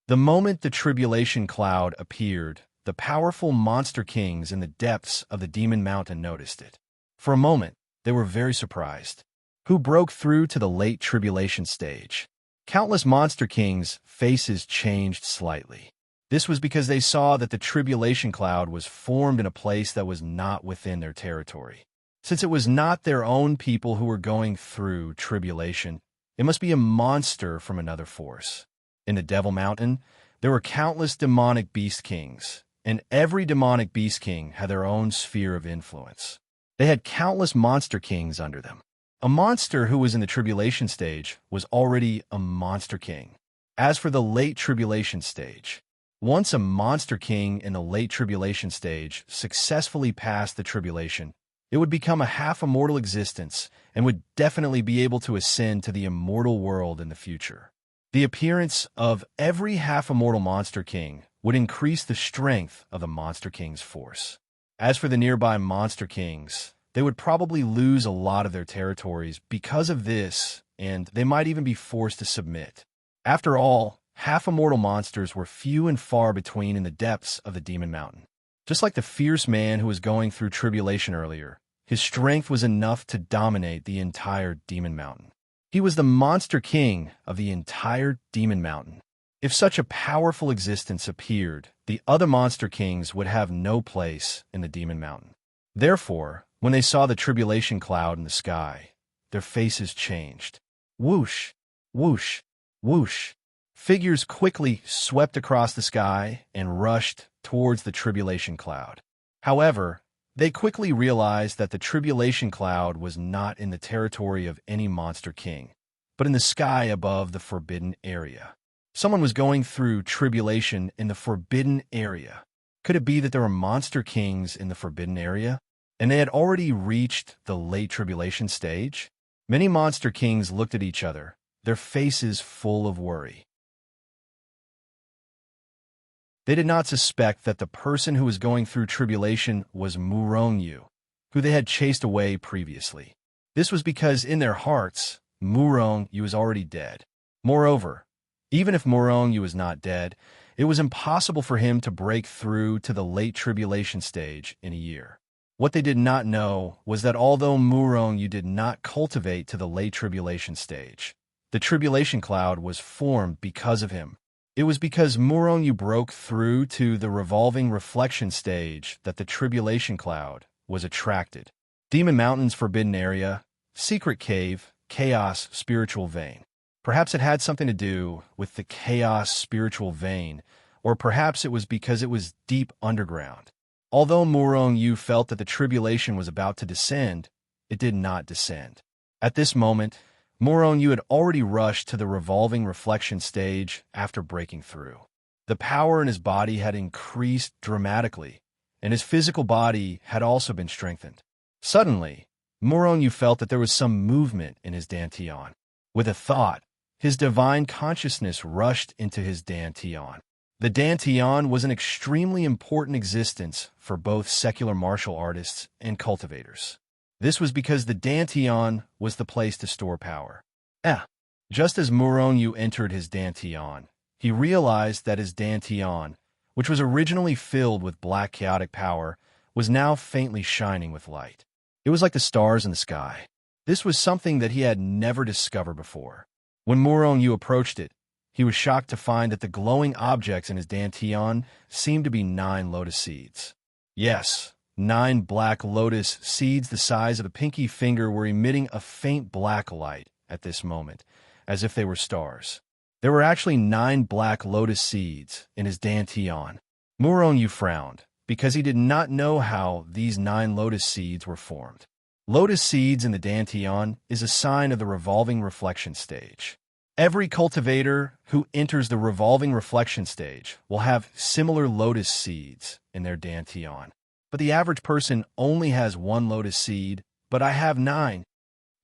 The moment the tribulation cloud appeared, the powerful monster kings in the depths of the Demon Mountain noticed it. For a moment, they were very surprised. Who broke through to the late tribulation stage? Countless monster kings' faces changed slightly. This was because they saw that the tribulation cloud was formed in a place that was not within their territory. Since it was not their own people who were going through tribulation, it must be a monster from another force. In the Devil Mountain, there were countless demonic beast kings, and every demonic beast king had their own sphere of influence. They had countless monster kings under them. A monster who was in the tribulation stage was already a monster king. As for the late tribulation stage, once a monster king in the late tribulation stage successfully passed the tribulation, it would become a half-immortal existence and would definitely be able to ascend to the immortal world in the future. The appearance of every half-immortal monster king would increase the strength of the monster king's force. As for the nearby monster kings, they would probably lose a lot of their territories because of this, and they might even be forced to submit. After all, half-immortal monsters were few and far between in the depths of the Demon Mountain. Just like the fierce man who was going through tribulation earlier, his strength was enough to dominate the entire Demon Mountain. He was the monster king of the entire Demon Mountain. If such a powerful existence appeared, the other monster kings would have no place in the Demon Mountain. Therefore, when they saw the tribulation cloud in the sky, their faces changed. Whoosh, whoosh, whoosh. Figures quickly swept across the sky and rushed towards the tribulation cloud. However, they quickly realized that the tribulation cloud was not in the territory of any monster king, but in the sky above the forbidden area. Someone was going through tribulation in the forbidden area. Could it be that there were monster kings in the forbidden area, and they had already reached the late tribulation stage? Many monster kings looked at each other, their faces full of worry. They did not suspect that the person who was going through tribulation was Murongyū, who they had chased away previously. This was because in their hearts, Murongyū was already dead. Moreover, even if Murongyū was not dead, it was impossible for him to break through to the late tribulation stage in a year. What they did not know was that although Murongyū did not cultivate to the late tribulation stage, the tribulation cloud was formed because of him. It was because Murongyū broke through to the revolving reflection stage that the tribulation cloud was attracted. Demon Mountain's forbidden area, secret cave, chaos, spiritual vein. Perhaps it had something to do with the chaos spiritual vein, or perhaps it was because it was deep underground. Although Murong Yu felt that the tribulation was about to descend, it did not descend. At this moment, Murong Yu had already rushed to the revolving reflection stage after breaking through. The power in his body had increased dramatically, and his physical body had also been strengthened. Suddenly, Murong Yu felt that there was some movement in his dantian. With a thought, his divine consciousness rushed into his dantian. The dantian was an extremely important existence for both secular martial artists and cultivators. This was because the dantian was the place to store power. Just as Murong Yu entered his dantian, he realized that his dantian, which was originally filled with black chaotic power, was now faintly shining with light. It was like the stars in the sky. This was something that he had never discovered before. When Murong Yu approached it, he was shocked to find that the glowing objects in his dantian seemed to be 9 lotus seeds. Yes, 9 black lotus seeds the size of a pinky finger were emitting a faint black light at this moment, as if they were stars. There were actually 9 black lotus seeds in his dantian. Murong Yu frowned, because he did not know how these 9 lotus seeds were formed. Lotus seeds in the dantian is a sign of the revolving reflection stage. Every cultivator who enters the revolving reflection stage will have similar lotus seeds in their dantian. But the average person only has 1 lotus seed, but I have 9.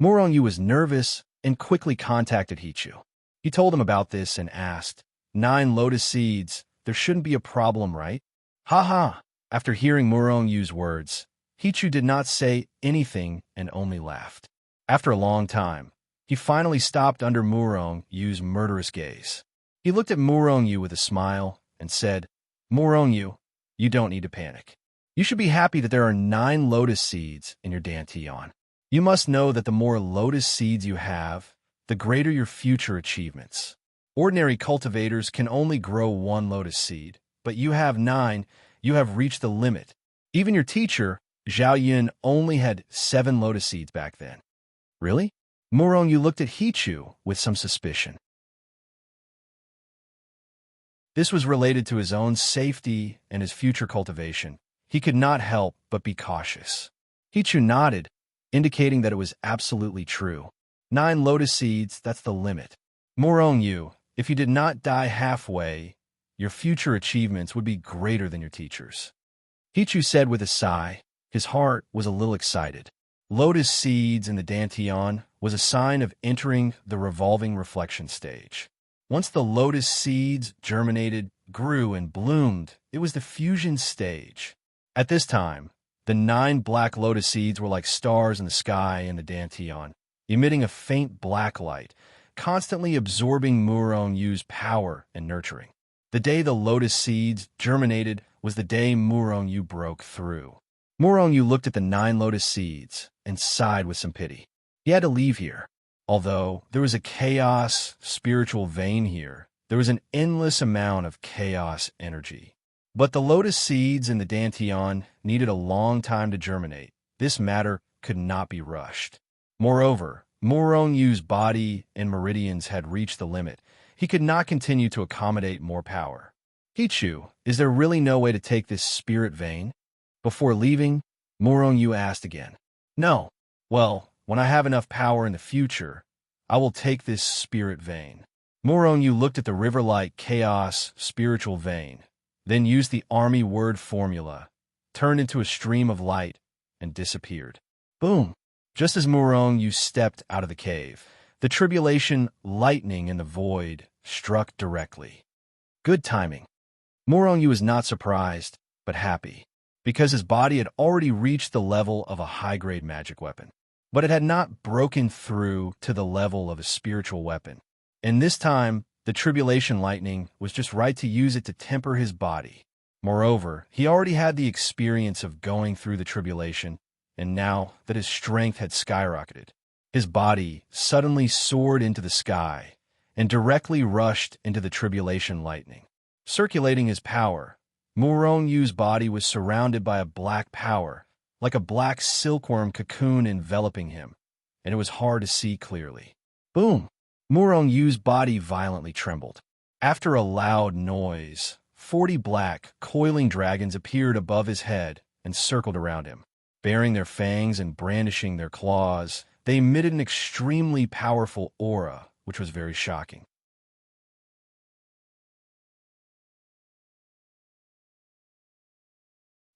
Murong Yu was nervous and quickly contacted Hichu. He told him about this and asked, 9 lotus seeds, there shouldn't be a problem, right? Ha. After hearing Murong Yu's words, Hichu did not say anything and only laughed. After a long time, he finally stopped under Murong Yu's murderous gaze. He looked at Murong Yu with a smile and said, Murong Yu, you don't need to panic. You should be happy that there are 9 lotus seeds in your dantian. You must know that the more lotus seeds you have, the greater your future achievements. Ordinary cultivators can only grow 1 lotus seed, but you have 9, you have reached the limit. Even your teacher, Zhao Yun, only had 7 lotus seeds back then. Really? Murong Yu looked at Hichu with some suspicion. This was related to his own safety and his future cultivation. He could not help but be cautious. Hichu nodded, indicating that it was absolutely true. 9 lotus seeds, that's the limit. Murong Yu, if you did not die halfway, your future achievements would be greater than your teacher's. Hichu said with a sigh. His heart was a little excited. Lotus seeds in the dantian was a sign of entering the revolving reflection stage. Once the lotus seeds germinated, grew, and bloomed, it was the fusion stage. At this time, the 9 black lotus seeds were like stars in the sky in the dantian, emitting a faint black light, constantly absorbing Murong Yu's power and nurturing. The day the lotus seeds germinated was the day Murong Yu broke through. Murong Yu looked at the 9 lotus seeds and sighed with some pity. He had to leave here. Although there was a chaos spiritual vein here, there was an endless amount of chaos energy. But the lotus seeds in the dantian needed a long time to germinate. This matter could not be rushed. Moreover, Murong Yu's body and meridians had reached the limit. He could not continue to accommodate more power. Hichu, is there really no way to take this spirit vein? Before leaving, Murong Yu asked again. No. Well, when I have enough power in the future, I will take this spirit vein. Murong Yu looked at the river-like chaos spiritual vein, then used the army word formula, turned into a stream of light, and disappeared. Boom! Just as Murong Yu stepped out of the cave, the tribulation lightning in the void struck directly. Good timing. Murong Yu was not surprised, but happy, because his body had already reached the level of a high-grade magic weapon. But it had not broken through to the level of a spiritual weapon. And this time, the tribulation lightning was just right to use it to temper his body. Moreover, he already had the experience of going through the tribulation, and now that his strength had skyrocketed, his body suddenly soared into the sky and directly rushed into the tribulation lightning. Circulating his power, Murong Yu's body was surrounded by a black power, like a black silkworm cocoon enveloping him, and it was hard to see clearly. Boom! Murong Yu's body violently trembled. After a loud noise, 40 black, coiling dragons appeared above his head and circled around him. Baring their fangs and brandishing their claws, they emitted an extremely powerful aura, which was very shocking.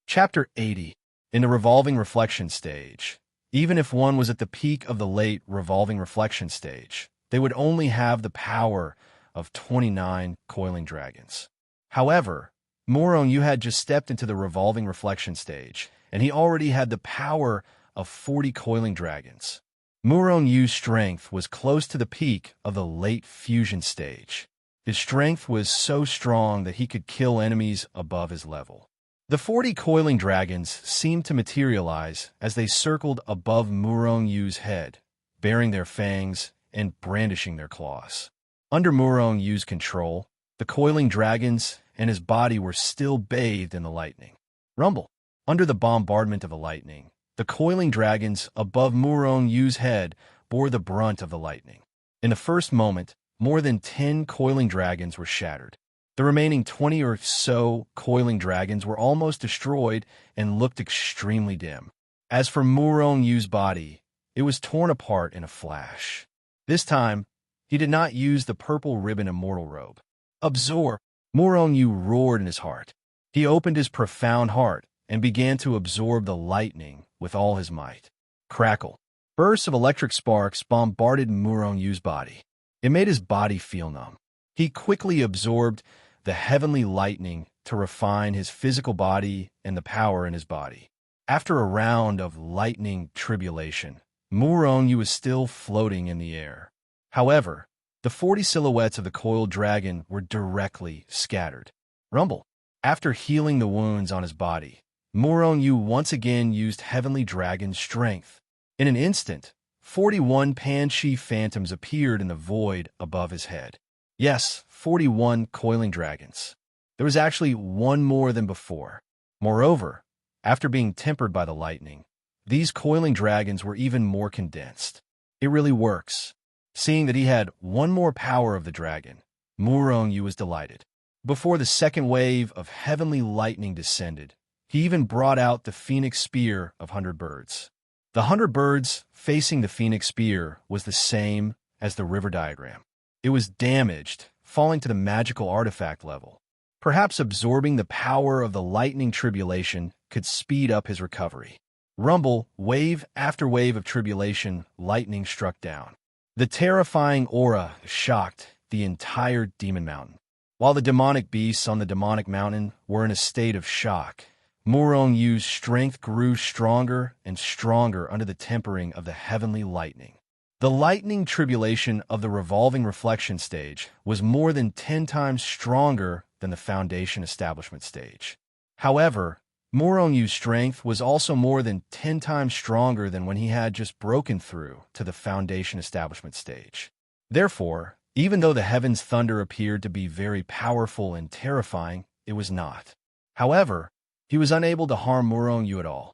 Chapter 80. In the revolving reflection stage. Even if one was at the peak of the late revolving reflection stage, they would only have the power of 29 coiling dragons. However, Murong Yu had just stepped into the revolving reflection stage, and he already had the power of 40 coiling dragons. Murong Yu's strength was close to the peak of the late fusion stage. His strength was so strong that he could kill enemies above his level. The 40 coiling dragons seemed to materialize as they circled above Murong Yu's head, baring their fangs and brandishing their claws. Under Murong Yu's control, the coiling dragons and his body were still bathed in the lightning. Rumble. Under the bombardment of the lightning, the coiling dragons above Murong Yu's head bore the brunt of the lightning. In the first moment, more than 10 coiling dragons were shattered. The remaining 20 or so coiling dragons were almost destroyed and looked extremely dim. As for Murong Yu's body, it was torn apart in a flash. This time, he did not use the purple ribbon immortal robe. Absorb! Murong Yu roared in his heart. He opened his profound heart and began to absorb the lightning with all his might. Crackle! Bursts of electric sparks bombarded Murong Yu's body. It made his body feel numb. He quickly absorbed the heavenly lightning to refine his physical body and the power in his body. After a round of lightning tribulation, Murong Yu was still floating in the air. However, the 40 silhouettes of the coiled dragon were directly scattered. Rumble. After healing the wounds on his body, Murong Yu once again used heavenly dragon strength. In an instant, 41 Panshi phantoms appeared in the void above his head. Yes, 41 coiling dragons. There was actually one more than before. Moreover, after being tempered by the lightning, these coiling dragons were even more condensed. It really works. Seeing that he had one more power of the dragon, Murong Yu was delighted. Before the second wave of heavenly lightning descended, he even brought out the phoenix spear of 100 birds. The 100 birds facing the phoenix spear was the same as the river diagram. It was damaged, falling to the magical artifact level. Perhaps absorbing the power of the lightning tribulation could speed up his recovery. Rumble, wave after wave of tribulation, lightning struck down. The terrifying aura shocked the entire demon mountain. While the demonic beasts on the demonic mountain were in a state of shock, Murong Yu's strength grew stronger and stronger under the tempering of the heavenly lightning. The lightning tribulation of the revolving reflection stage was more than 10 times stronger than the foundation establishment stage. However, Murong Yu's strength was also more than 10 times stronger than when he had just broken through to the foundation establishment stage. Therefore, even though the heaven's thunder appeared to be very powerful and terrifying, it was not. However, he was unable to harm Murong Yu at all.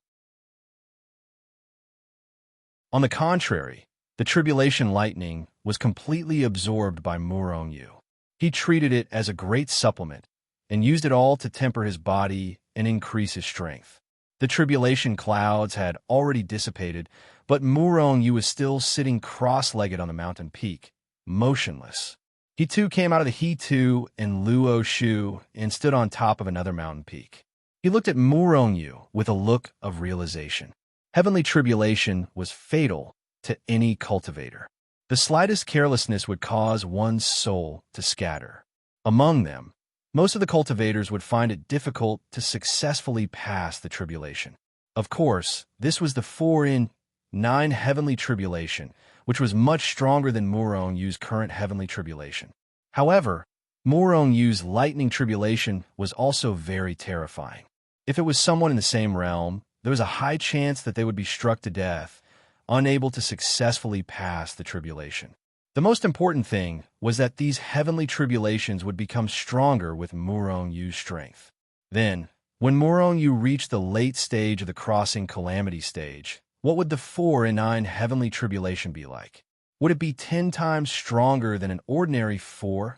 On the contrary, the tribulation lightning was completely absorbed by Murong Yu. He treated it as a great supplement and used it all to temper his body and increase his strength. The tribulation clouds had already dissipated, but Murong Yu was still sitting cross-legged on the mountain peak, motionless. He too came out of the He-Tu and Luo Shu and stood on top of another mountain peak. He looked at Murong Yu with a look of realization. Heavenly tribulation was fatal to any cultivator. The slightest carelessness would cause one's soul to scatter. Among them, most of the cultivators would find it difficult to successfully pass the tribulation. Of course, this was the 4 in 9 heavenly tribulation, which was much stronger than Murong Yu's current heavenly tribulation. However, Murong Yu's lightning tribulation was also very terrifying. If it was someone in the same realm, there was a high chance that they would be struck to death, unable to successfully pass the tribulation. The most important thing was that these heavenly tribulations would become stronger with Murong Yu's strength. Then, When Murong-Yu reached the late stage of the crossing calamity stage, what would the 4 in 9 heavenly tribulation be like? Would it be 10 times stronger than an ordinary 4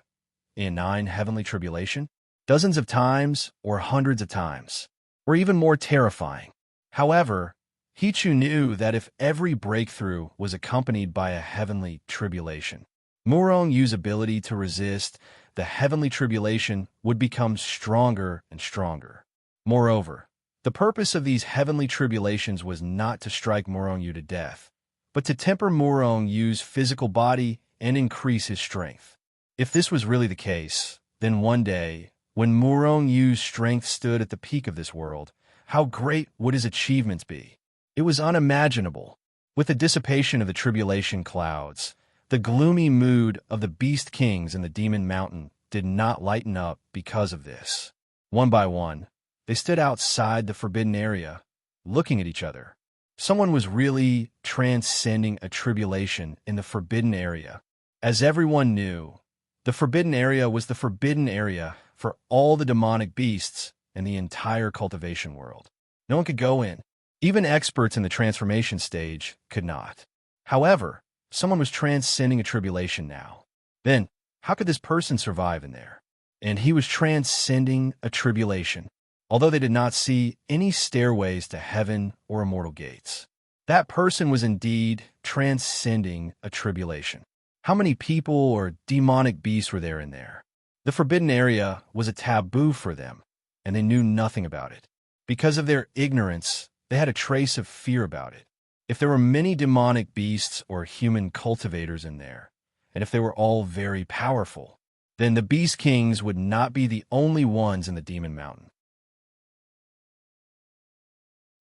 in 9 heavenly tribulation? Dozens of times, or hundreds of times, or even more terrifying? However, Hichu knew that if every breakthrough was accompanied by a heavenly tribulation, Murong-Yu's ability to resist the heavenly tribulation would become stronger and stronger. Moreover, the purpose of these heavenly tribulations was not to strike Murong-Yu to death, but to temper Murong-Yu's physical body and increase his strength. If this was really the case, then one day, when Murong-Yu's strength stood at the peak of this world, how great would his achievements be? It was unimaginable. With the dissipation of the tribulation clouds, the gloomy mood of the Beast Kings in the Demon Mountain did not lighten up because of this. One by one, they stood outside the forbidden area, looking at each other. Someone was really transcending a tribulation in the forbidden area. As everyone knew, the forbidden area was the forbidden area for all the demonic beasts in the entire cultivation world. No one could go in. Even experts in the transformation stage could not. However, someone was transcending a tribulation now. Then, how could this person survive in there? And he was transcending a tribulation, although they did not see any stairways to heaven or immortal gates. That person was indeed transcending a tribulation. How many people or demonic beasts were there in there? The forbidden area was a taboo for them, and they knew nothing about it. Because of their ignorance, they had a trace of fear about it. If there were many demonic beasts or human cultivators in there, and if they were all very powerful, then the Beast Kings would not be the only ones in the Demon Mountain.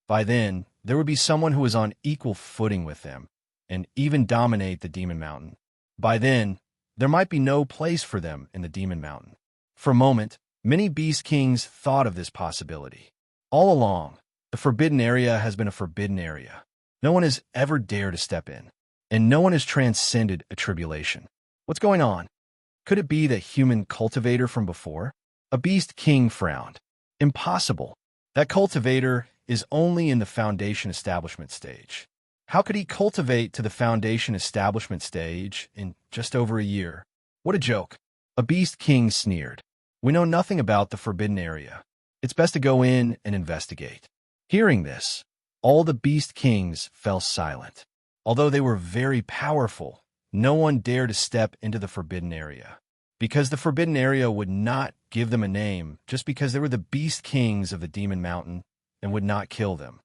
By then, there would be someone who was on equal footing with them, and even dominate the Demon Mountain. By then, there might be no place for them in the Demon Mountain. For a moment, many Beast Kings thought of this possibility. All along, the forbidden area has been a forbidden area. No one has ever dared to step in, and no one has transcended a tribulation. What's going on? Could it be the human cultivator from before? A Beast King frowned. Impossible. That cultivator is only in the foundation establishment stage. How could he cultivate to the foundation establishment stage in just over a year? What a joke. A Beast King sneered. We know nothing about the forbidden area. It's best to go in and investigate. Hearing this, all the Beast Kings fell silent. Although they were very powerful, no one dared to step into the forbidden area, because the forbidden area would not give them a name just because they were the Beast Kings of the Demon Mountain and would not kill them.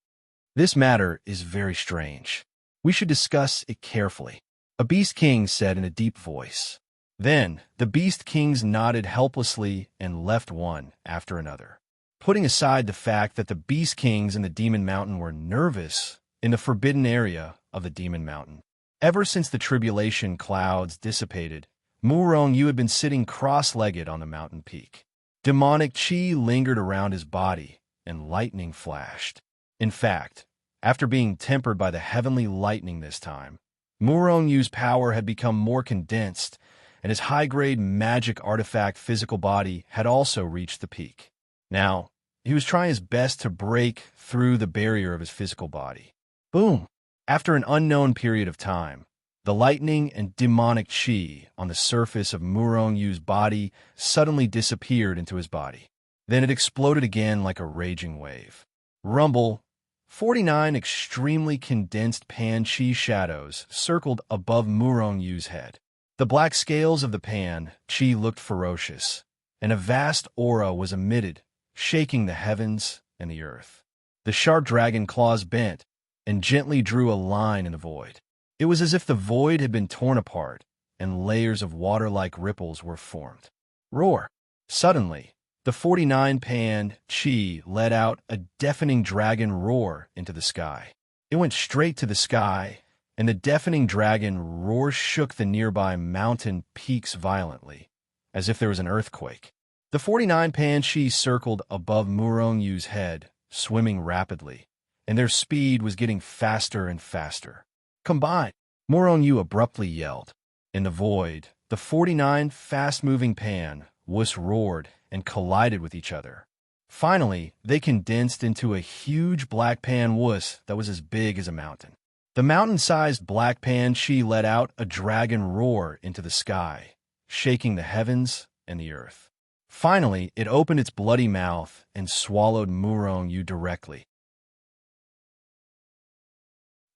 This matter is very strange. We should discuss it carefully, a Beast King said in a deep voice. Then the Beast Kings nodded helplessly and left one after another. Putting aside the fact that the Beast Kings in the Demon Mountain were nervous in the forbidden area of the Demon Mountain. Ever since the tribulation clouds dissipated, Murong-Yu had been sitting cross-legged on the mountain peak. Demonic chi lingered around his body, and lightning flashed. In fact, after being tempered by the heavenly lightning this time, Murong-Yu's power had become more condensed, and his high-grade magic artifact physical body had also reached the peak. Now, he was trying his best to break through the barrier of his physical body. Boom! After an unknown period of time, the lightning and demonic chi on the surface of Murong-Yu's body suddenly disappeared into his body. Then it exploded again like a raging wave. Rumble! 49 extremely condensed pan chi shadows circled above Murong-Yu's head. The black scales of the pan chi looked ferocious, and a vast aura was emitted, shaking the heavens and the earth. The sharp dragon claws bent and gently drew a line in the void. It was as if the void had been torn apart, and layers of water-like ripples were formed. Roar! Suddenly, the 49-pan chi let out a deafening dragon roar into the sky. It went straight to the sky, and the deafening dragon roar shook the nearby mountain peaks violently, as if there was an earthquake. The 49-pan chi circled above Murong-Yu's head, swimming rapidly, and their speed was getting faster and faster. Combine! Murong-Yu abruptly yelled. In the void, the 49 fast-moving pan wuss roared and collided with each other. Finally, they condensed into a huge black pan wuss that was as big as a mountain. The mountain-sized black pan she let out a dragon roar into the sky, shaking the heavens and the earth. Finally, it opened its bloody mouth and swallowed Murong-yu directly.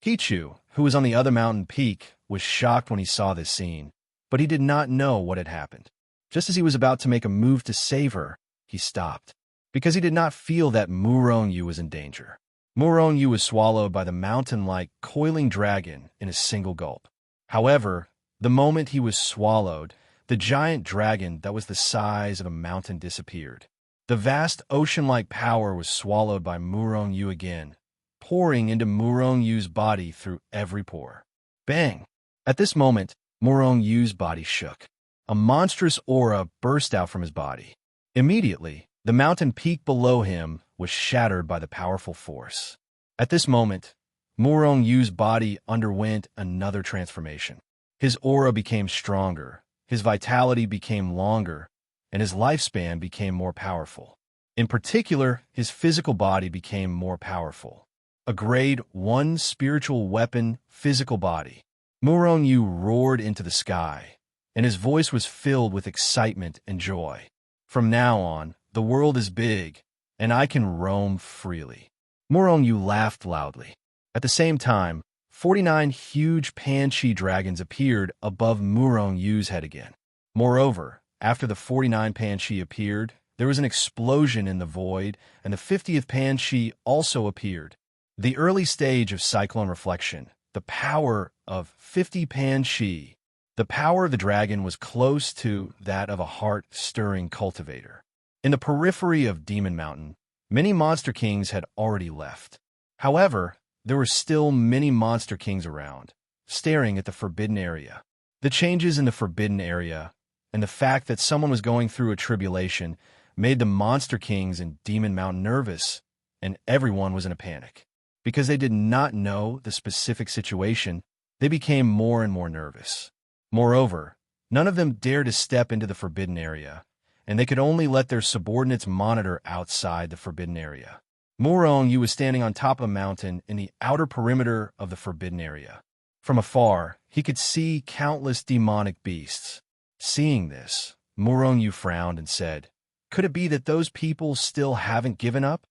Hichu, who was on the other mountain peak, was shocked when he saw this scene, but he did not know what had happened. Just as he was about to make a move to save her, he stopped, because he did not feel that Murong-yu was in danger. Murong-yu was swallowed by the mountain-like, coiling dragon in a single gulp. However, the moment he was swallowed, the giant dragon that was the size of a mountain disappeared. The vast ocean-like power was swallowed by Murong-yu again, pouring into Murong-yu's body through every pore. Bang! At this moment, Murong-yu's body shook. A monstrous aura burst out from his body. Immediately, the mountain peak below him was shattered by the powerful force. At this moment, Murong-yu's body underwent another transformation. His aura became stronger, his vitality became longer, and his lifespan became more powerful. In particular, his physical body became more powerful. A grade 1 spiritual weapon physical body. Murong-yu roared into the sky, and his voice was filled with excitement and joy. From now on, the world is big, and I can roam freely. Murong-yu laughed loudly. At the same time, 49 huge Pan-chi dragons appeared above Murong-yu's head again. Moreover, after the 49 Pan-chi appeared, there was an explosion in the void, and the 50th Pan-chi also appeared. The early stage of cyclone reflection, the power of 50 Pan-chi. The power of the dragon was close to that of a heart-stirring cultivator. In the periphery of Demon Mountain, many Monster Kings had already left. However, there were still many Monster Kings around, staring at the Forbidden Area. The changes in the Forbidden Area, and the fact that someone was going through a tribulation, made the Monster Kings in Demon Mountain nervous, and everyone was in a panic. Because they did not know the specific situation, they became more and more nervous. Moreover, none of them dared to step into the Forbidden Area, and they could only let their subordinates monitor outside the Forbidden Area. Murong-yu was standing on top of a mountain in the outer perimeter of the Forbidden Area. From afar, he could see countless demonic beasts. Seeing this, Murong-yu frowned and said, "Could it be that those people still haven't given up?"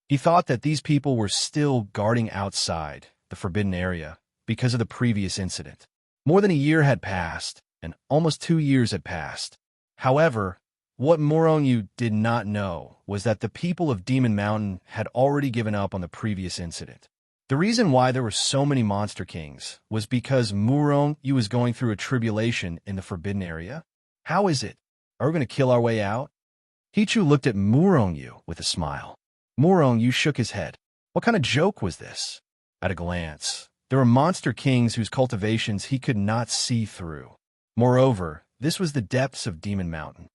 He thought that these people were still guarding outside the Forbidden Area because of the previous incident. More than a year had passed, and almost 2 years had passed. However, what Murong-yu did not know was that the people of Demon Mountain had already given up on the previous incident. The reason why there were so many Monster Kings was because Murong-yu was going through a tribulation in the Forbidden Area. How is it? Are we going to kill our way out? Hichu looked at Murong-yu with a smile. Murong-yu shook his head. What kind of joke was this? At a glance, there were Monster Kings whose cultivations he could not see through. Moreover, this was the depths of Demon Mountain.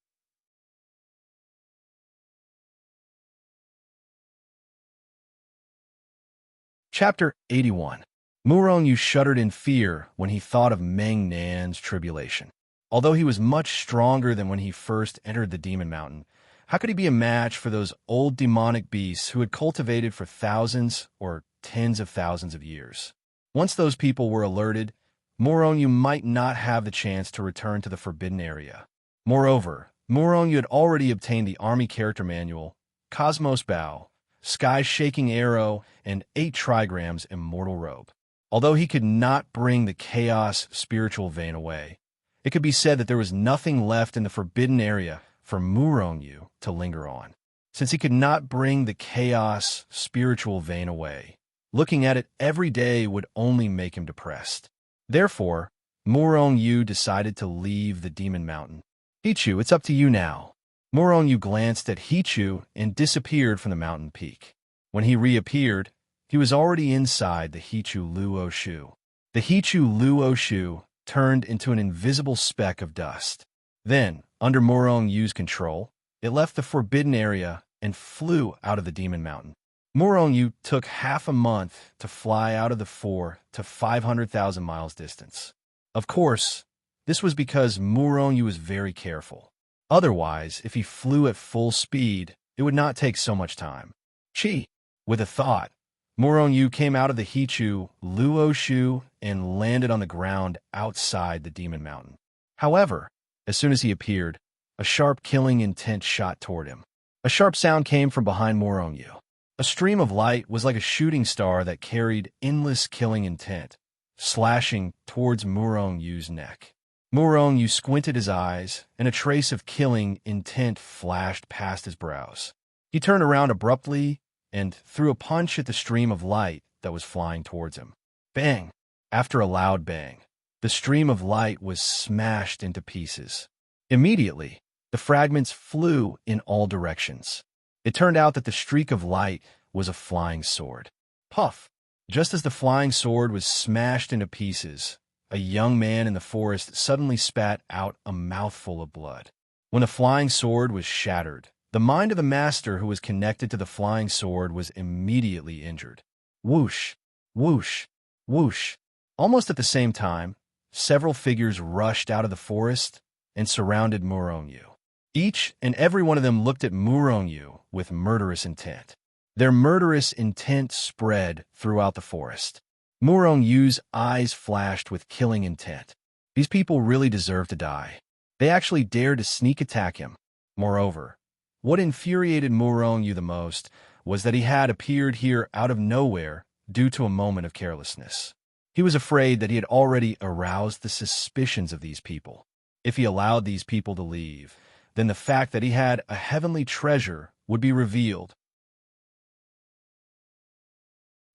Chapter 81. Murong-yu shuddered in fear when he thought of Meng Nan's tribulation. Although he was much stronger than when he first entered the Demon Mountain, how could he be a match for those old demonic beasts who had cultivated for thousands or tens of thousands of years? Once those people were alerted, Murong-yu might not have the chance to return to the Forbidden Area. Moreover, Murong-yu had already obtained the Army Character Manual, Cosmos Bow, Sky-Shaking Arrow, and 8 trigrams Immortal Robe. Although he could not bring the Chaos spiritual vein away, it could be said that there was nothing left in the Forbidden Area for Murong-yu to linger on. Since he could not bring the Chaos spiritual vein away, looking at it every day would only make him depressed. Therefore, Murong-yu decided to leave the Demon Mountain. Hichu, it's up to you now. Murong-yu glanced at Hichu and disappeared from the mountain peak. When he reappeared, he was already inside the Hichu Luo Shu. The Hichu Luo Shu turned into an invisible speck of dust. Then, under Murong-yu's control, it left the Forbidden Area and flew out of the Demon Mountain. Murong-yu took half a month to fly out of the 4 to 500,000 miles distance. Of course, this was because Murong-yu was very careful. Otherwise, if he flew at full speed, it would not take so much time. Chi! With a thought, Murong Yu came out of the Hichu, Luo Shu, and landed on the ground outside the Demon Mountain. However, as soon as he appeared, a sharp killing intent shot toward him. A sharp sound came from behind Murong Yu. A stream of light was like a shooting star that carried endless killing intent, slashing towards Murong Yu's neck. Murong Yu squinted his eyes, and a trace of killing intent flashed past his brows. He turned around abruptly and threw a punch at the stream of light that was flying towards him. Bang! After a loud bang, the stream of light was smashed into pieces. Immediately, the fragments flew in all directions. It turned out that the streak of light was a flying sword. Puff! Just as the flying sword was smashed into pieces, a young man in the forest suddenly spat out a mouthful of blood. When the flying sword was shattered, the mind of the master who was connected to the flying sword was immediately injured. Whoosh! Whoosh! Whoosh! Almost at the same time, several figures rushed out of the forest and surrounded Murong Yu. Each and every one of them looked at Murong Yu with murderous intent. Their murderous intent spread throughout the forest. Murong Yu's eyes flashed with killing intent. These people really deserve to die. They actually dared to sneak attack him. Moreover, what infuriated Murong Yu the most was that he had appeared here out of nowhere due to a moment of carelessness. He was afraid that he had already aroused the suspicions of these people. If he allowed these people to leave, then the fact that he had a heavenly treasure would be revealed.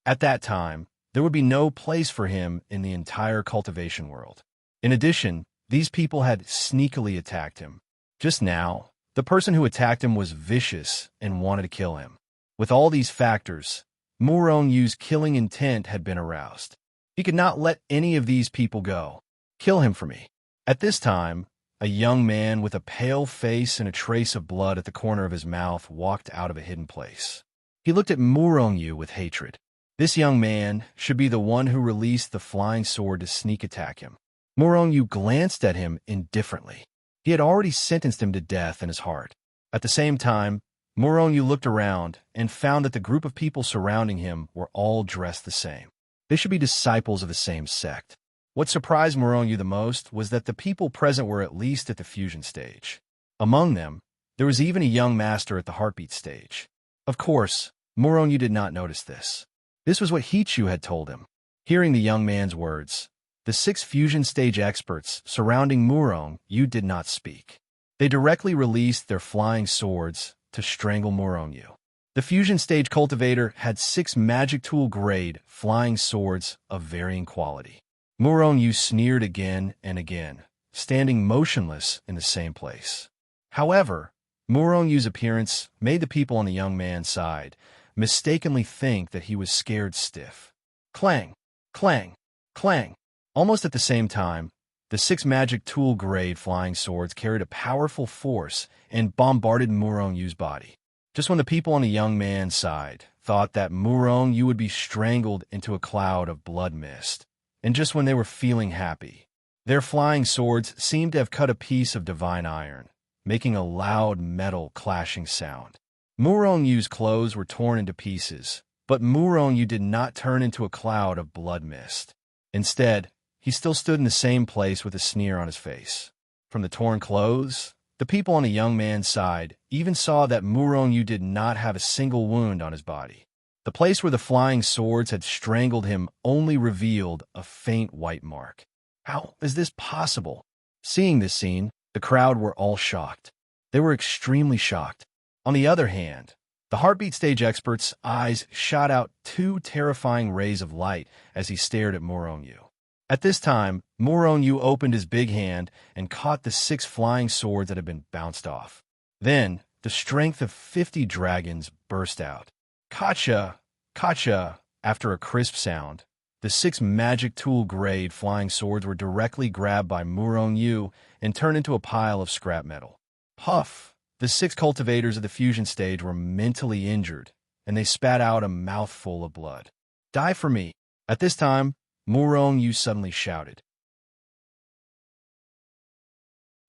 At that time, there would be no place for him in the entire cultivation world. In addition, these people had sneakily attacked him. Just now, the person who attacked him was vicious and wanted to kill him. With all these factors, Murong Yu's killing intent had been aroused. He could not let any of these people go. Kill him for me. At this time, a young man with a pale face and a trace of blood at the corner of his mouth walked out of a hidden place. He looked at Murong Yu with hatred. This young man should be the one who released the flying sword to sneak attack him. Murong Yu glanced at him indifferently. He had already sentenced him to death in his heart. At the same time, Murong Yu looked around and found that the group of people surrounding him were all dressed the same. They should be disciples of the same sect. What surprised Murong Yu the most was that the people present were at least at the fusion stage. Among them, there was even a young master at the heartbeat stage. Of course, Murong Yu did not notice this. This was what Hichu had told him. Hearing the young man's words, the 6 fusion stage experts surrounding Murong Yu did not speak. They directly released their flying swords to strangle Murong Yu. The fusion stage cultivator had 6 magic tool grade flying swords of varying quality. Murong Yu sneered again and again, standing motionless in the same place. However, Murong Yu's appearance made the people on the young man's side mistakenly think that he was scared stiff. Clang! Clang! Clang! Almost at the same time, the 6 magic tool grade flying swords carried a powerful force and bombarded Murong Yu's body. Just when the people on the young man's side thought that Murong Yu would be strangled into a cloud of blood mist, and just when they were feeling happy, their flying swords seemed to have cut a piece of divine iron, making a loud metal clashing sound. Murong Yu's clothes were torn into pieces, but Murong Yu did not turn into a cloud of blood mist. Instead, he still stood in the same place with a sneer on his face. From the torn clothes, the people on the young man's side even saw that Murong Yu did not have a single wound on his body. The place where the flying swords had strangled him only revealed a faint white mark. How is this possible? Seeing this scene, the crowd were all shocked. They were extremely shocked. On the other hand, the heartbeat stage expert's eyes shot out 2 terrifying rays of light as he stared at Murong Yu. At this time, Murong Yu opened his big hand and caught the 6 flying swords that had been bounced off. Then, the strength of 50 dragons burst out. Kacha! Kacha! After a crisp sound, the 6 magic tool grade flying swords were directly grabbed by Murong Yu and turned into a pile of scrap metal. Puff! The 6 cultivators of the fusion stage were mentally injured, and they spat out a mouthful of blood. Die for me! At this time, Murong Yu suddenly shouted.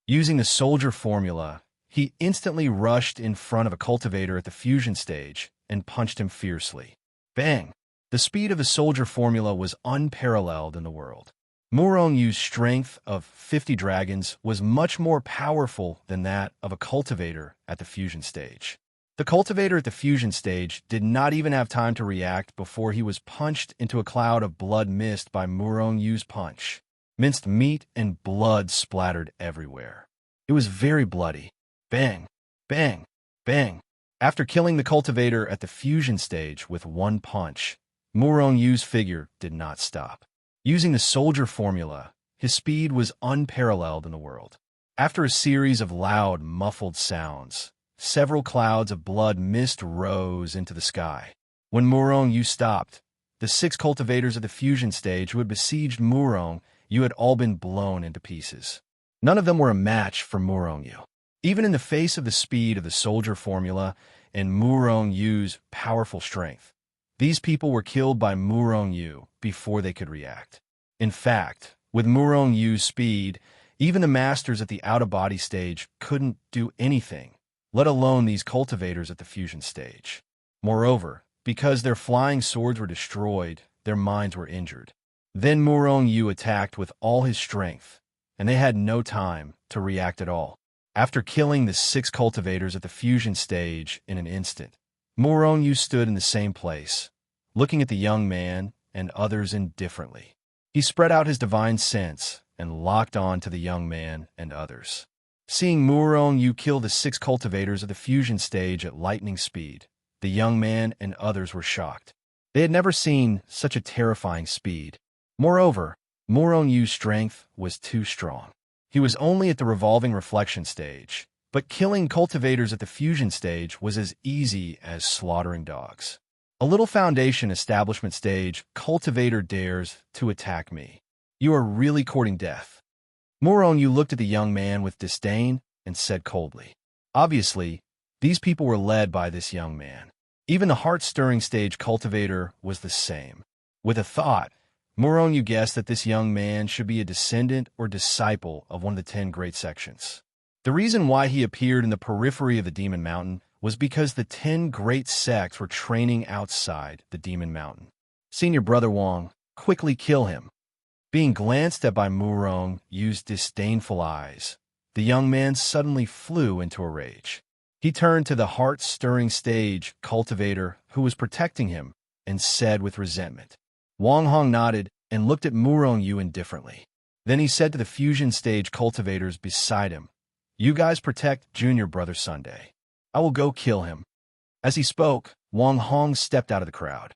Using the soldier formula, He instantly rushed in front of a cultivator at the fusion stage and punched him fiercely. Bang! The speed of the soldier formula was unparalleled in the world. Murong-Yu's strength of 50 dragons was much more powerful than that of a cultivator at the fusion stage. The cultivator at the fusion stage did not even have time to react before he was punched into a cloud of blood mist by Murong-Yu's punch. Minced meat and blood splattered everywhere. It was very bloody. Bang! Bang! Bang! After killing the cultivator at the fusion stage with one punch, Murong-Yu's figure did not stop. Using the soldier formula, his speed was unparalleled in the world. After a series of loud, muffled sounds, several clouds of blood mist rose into the sky. When Murong-Yu stopped, the 6 cultivators of the fusion stage who had besieged Murong-Yu had all been blown into pieces. None of them were a match for Murong-Yu. Even in the face of the speed of the soldier formula and Murong-Yu's powerful strength, these people were killed by Murong-Yu before they could react. In fact, with Murong-Yu's speed, even the masters at the out-of-body stage couldn't do anything, let alone these cultivators at the fusion stage. Moreover, because their flying swords were destroyed, their minds were injured. Then Murong-Yu attacked with all his strength, and they had no time to react at all. After killing the 6 cultivators at the fusion stage in an instant, Murong-Yu stood in the same place, looking at the young man and others indifferently. He spread out his divine sense and locked on to the young man and others. Seeing Murong-Yu kill the 6 cultivators of the fusion stage at lightning speed, the young man and others were shocked. They had never seen such a terrifying speed. Moreover, Murong-Yu's strength was too strong. He was only at the revolving reflection stage, but killing cultivators at the fusion stage was as easy as slaughtering dogs. A little foundation establishment stage, cultivator dares to attack me. You are really courting death. Murong-Yu looked at the young man with disdain and said coldly. Obviously, these people were led by this young man. Even the heart-stirring stage cultivator was the same. With a thought, Murong-Yu guessed that this young man should be a descendant or disciple of one of the 10 great sections. The reason why he appeared in the periphery of the Demon Mountain was because the 10 great sects were training outside the Demon Mountain. Senior Brother Wang, quickly kill him. Being glanced at by Murong-Yu's disdainful eyes, the young man suddenly flew into a rage. He turned to the heart-stirring stage cultivator who was protecting him and said with resentment. Wang Hong nodded and looked at Murong-Yu indifferently. Then he said to the fusion stage cultivators beside him, "You guys protect Junior Brother Sunday. I will go kill him." As he spoke, Wang Hong stepped out of the crowd.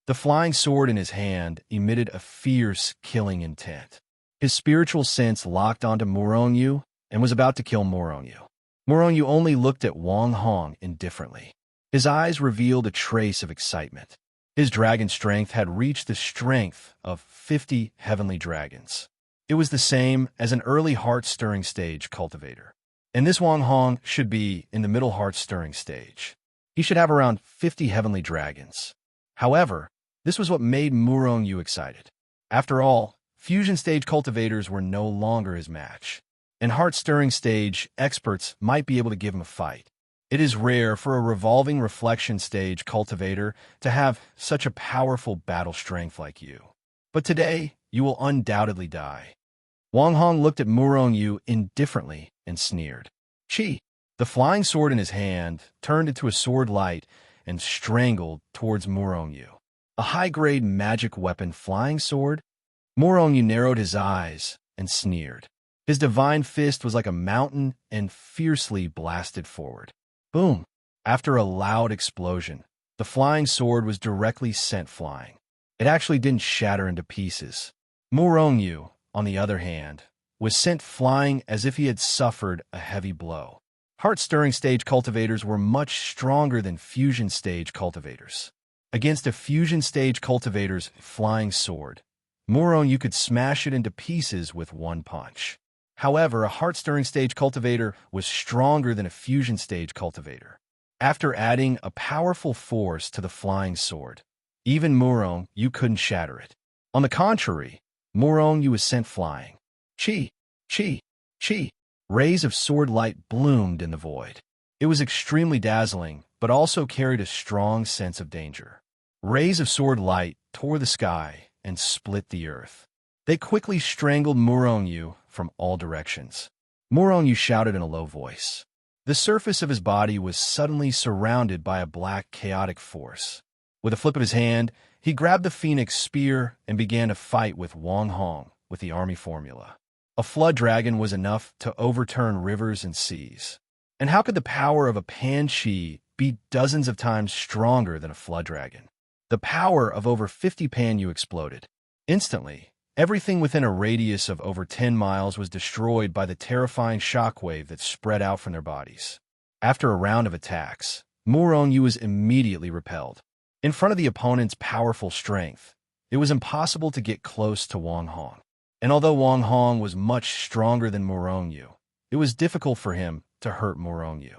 The flying sword in his hand emitted a fierce, killing intent. His spiritual sense locked onto Murong-Yu and was about to kill Murong-Yu. Murong-Yu only looked at Wang Hong indifferently. His eyes revealed a trace of excitement. His dragon strength had reached the strength of 50 heavenly dragons. It was the same as an early heart-stirring stage cultivator. And this Wang Hong should be in the middle heart-stirring stage. He should have around 50 heavenly dragons. However, this was what made Murong-Yu excited. After all, fusion stage cultivators were no longer his match, and heart-stirring stage experts might be able to give him a fight. It is rare for a revolving reflection stage cultivator to have such a powerful battle strength like you. But today, you will undoubtedly die. Wang Hong looked at Murong-Yu indifferently and sneered. Chi! The flying sword in his hand turned into a sword light and strangled towards Murong-Yu. A high-grade magic weapon flying sword? Murong-Yu narrowed his eyes and sneered. His divine fist was like a mountain and fiercely blasted forward. Boom! After a loud explosion, the flying sword was directly sent flying. It actually didn't shatter into pieces. Murong-Yu, on the other hand, was sent flying as if he had suffered a heavy blow. Heart-stirring stage cultivators were much stronger than fusion stage cultivators. Against a fusion stage cultivator's flying sword, Murong-Yu could smash it into pieces with one punch. However, a heart-stirring stage cultivator was stronger than a fusion stage cultivator. After adding a powerful force to the flying sword, even Murong-Yu couldn't shatter it. On the contrary, Murong-Yu was sent flying. Chi! Chi! Chi! Rays of sword light bloomed in the void. It was extremely dazzling, but also carried a strong sense of danger. Rays of sword light tore the sky and split the earth. They quickly strangled Muronyu from all directions. Muronyu shouted in a low voice. The surface of his body was suddenly surrounded by a black, chaotic force. With a flip of his hand, he grabbed the phoenix spear and began to fight with Wang Hong with the army formula. A flood dragon was enough to overturn rivers and seas. And how could the power of a Pan-Chi be dozens of times stronger than a flood dragon? The power of over 50 Pan-Yu exploded. Instantly, everything within a radius of over 10 miles was destroyed by the terrifying shockwave that spread out from their bodies. After a round of attacks, Muronyu was immediately repelled. In front of the opponent's powerful strength, it was impossible to get close to Wang Hong. And although Wang Hong was much stronger than Muronyu, it was difficult for him to hurt Muronyu.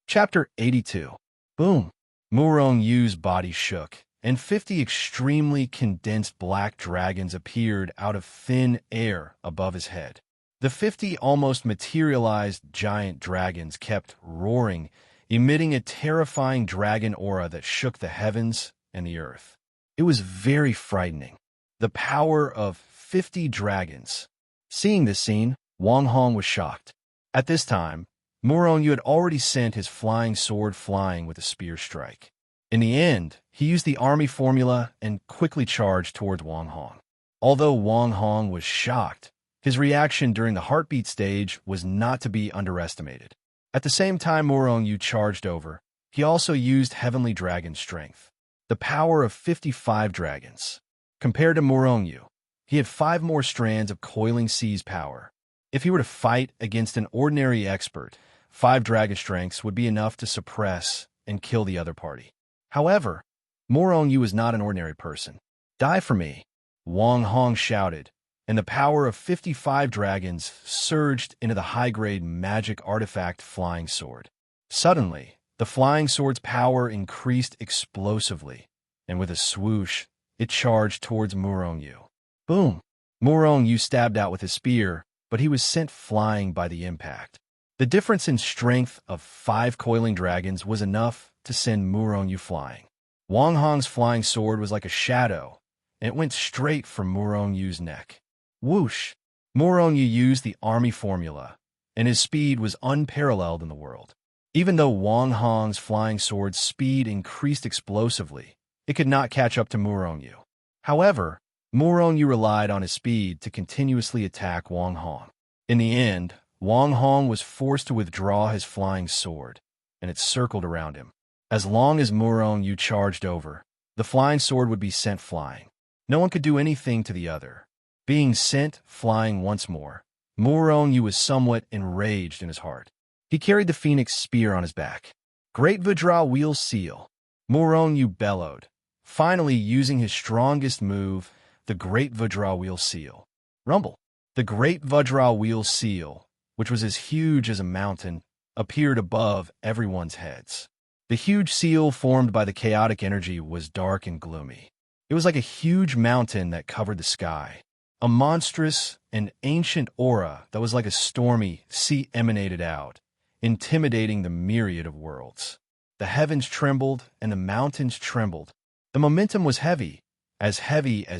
Chapter 82. Boom! Murongyu's body shook, and 50 extremely condensed black dragons appeared out of thin air above his head. The 50 almost materialized giant dragons kept roaring, emitting a terrifying dragon aura that shook the heavens and the earth. It was very frightening. The power of 50 dragons. Seeing this scene, Wang Hong was shocked. At this time, Muronyu had already sent his flying sword flying with a spear strike. In the end, he used the army formula and quickly charged towards Wang Hong. Although Wang Hong was shocked, his reaction during the heartbeat stage was not to be underestimated. At the same time Muronyu charged over, he also used Heavenly Dragon Strength, the power of 55 dragons. Compared to Muronyu, he had 5 more strands of Coiling Sea's power. If he were to fight against an ordinary expert, 5 dragon strengths would be enough to suppress and kill the other party. However, Muronyu was not an ordinary person. Die for me, Wang Hong shouted, and the power of 55 dragons surged into the high-grade magic artifact Flying Sword. Suddenly, the Flying Sword's power increased explosively, and with a swoosh, it charged towards Muronyu. Boom! Muronyu stabbed out with his spear, but he was sent flying by the impact. The difference in strength of 5 coiling dragons was enough to send Muronyu flying. Wang Hong's flying sword was like a shadow, and it went straight for Muronyu's neck. Whoosh! Muronyu used the army formula, and his speed was unparalleled in the world. Even though Wang Hong's flying sword's speed increased explosively, it could not catch up to Muronyu. However, Muronyu relied on his speed to continuously attack Wang Hong. In the end, Wang Hong was forced to withdraw his flying sword, and it circled around him. As long as Muronyu charged over, the flying sword would be sent flying. No one could do anything to the other. Being sent flying once more, Muronyu was somewhat enraged in his heart. He carried the phoenix spear on his back. Great Vajra Wheel Seal. Muronyu bellowed, finally using his strongest move, the Great Vajra Wheel Seal. Rumble. The Great Vajra Wheel Seal, which was as huge as a mountain, appeared above everyone's heads. The huge seal formed by the chaotic energy was dark and gloomy. It was like a huge mountain that covered the sky. A monstrous and ancient aura that was like a stormy sea emanated out, intimidating the myriad of worlds. The heavens trembled and the mountains trembled. The momentum was heavy as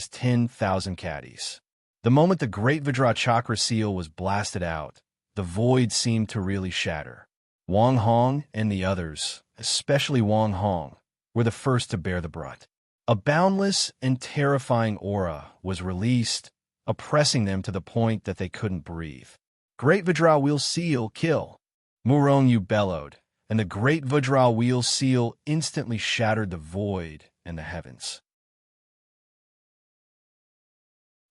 10,000 caddies. The moment the Great Vajra Chakra Seal was blasted out, the void seemed to really shatter. Wang Hong and the others, especially Wang Hong, were the first to bear the brunt. A boundless and terrifying aura was released, oppressing them to the point that they couldn't breathe. Great Vajra Wheel Seal, kill! Muronyu bellowed, and the Great Vajra Wheel Seal instantly shattered the void and the heavens.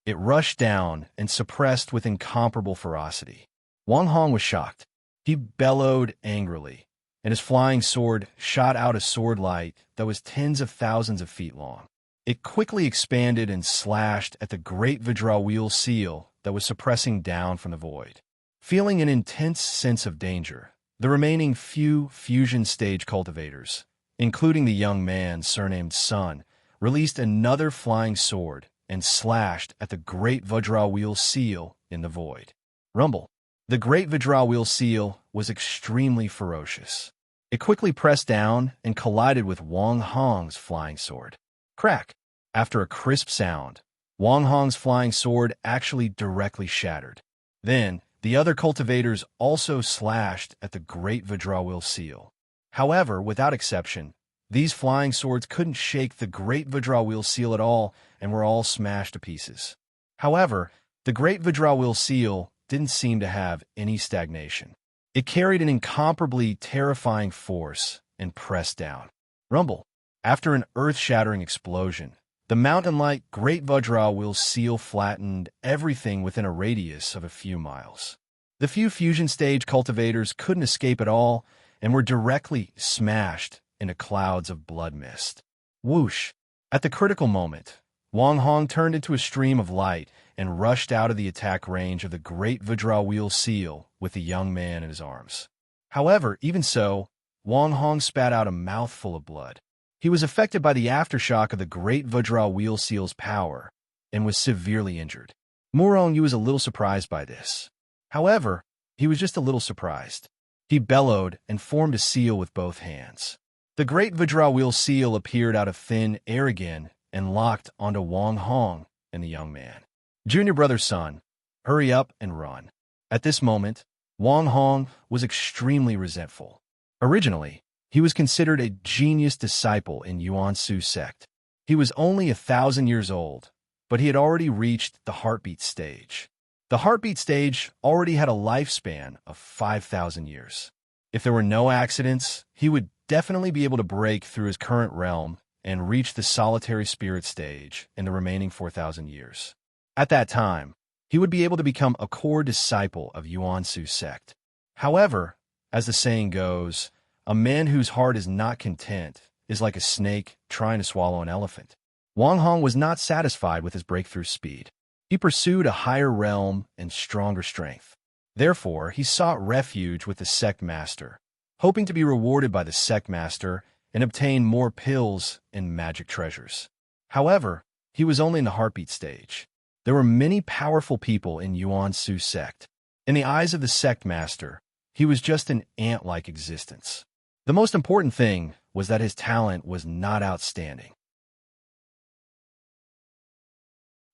It rushed down and suppressed with incomparable ferocity. Wang Hong was shocked. He bellowed angrily, and his flying sword shot out a sword light that was tens of thousands of feet long. It quickly expanded and slashed at the Great Vajra Wheel Seal that was suppressing down from the void. Feeling an intense sense of danger, the remaining few fusion stage cultivators, including the young man surnamed Sun, released another flying sword and slashed at the great Vajra-wheel seal in the void. Rumble. The great Vajra-wheel seal was extremely ferocious. It quickly pressed down and collided with Wang Hong's flying sword. Crack! After a crisp sound, Wang Hong's flying sword actually directly shattered. Then, the other cultivators also slashed at the great Vajra-wheel seal. However, without exception, these flying swords couldn't shake the great Vajra-wheel seal at all and were all smashed to pieces. However, the great Vajra-wheel seal didn't seem to have any stagnation. It carried an incomparably terrifying force and pressed down. Rumble. After an earth-shattering explosion, the mountain-like great Vajra-wheel seal flattened everything within a radius of a few miles. The few fusion stage cultivators couldn't escape at all and were directly smashed into clouds of blood mist. Whoosh! At the critical moment, Wang Hong turned into a stream of light and rushed out of the attack range of the great Vajra-wheel seal with the young man in his arms. However, even so, Wang Hong spat out a mouthful of blood. He was affected by the aftershock of the great Vajra-wheel seal's power and was severely injured. Murong Yu was a little surprised by this. However, he was just a little surprised. He bellowed and formed a seal with both hands. The great Vajra-wheel seal appeared out of thin air again and locked onto Wang Hong and the young man. Junior brother's son, hurry up and run. At this moment, Wang Hong was extremely resentful. Originally, he was considered a genius disciple in Yuan Su sect. He was only 1,000 years old, but he had already reached the heartbeat stage. The heartbeat stage already had a lifespan of 5,000 years. If there were no accidents, he would definitely be able to break through his current realm and reach the solitary spirit stage in the remaining 4,000 years. At that time, he would be able to become a core disciple of Yuan Su sect. However, as the saying goes, a man whose heart is not content is like a snake trying to swallow an elephant. Wang Hong was not satisfied with his breakthrough speed. He pursued a higher realm and stronger strength. Therefore, he sought refuge with the sect master, hoping to be rewarded by the sect master and obtain more pills and magic treasures. However, he was only in the heartbeat stage. There were many powerful people in Yuan Su sect. In the eyes of the sect master, he was just an ant-like existence. The most important thing was that his talent was not outstanding.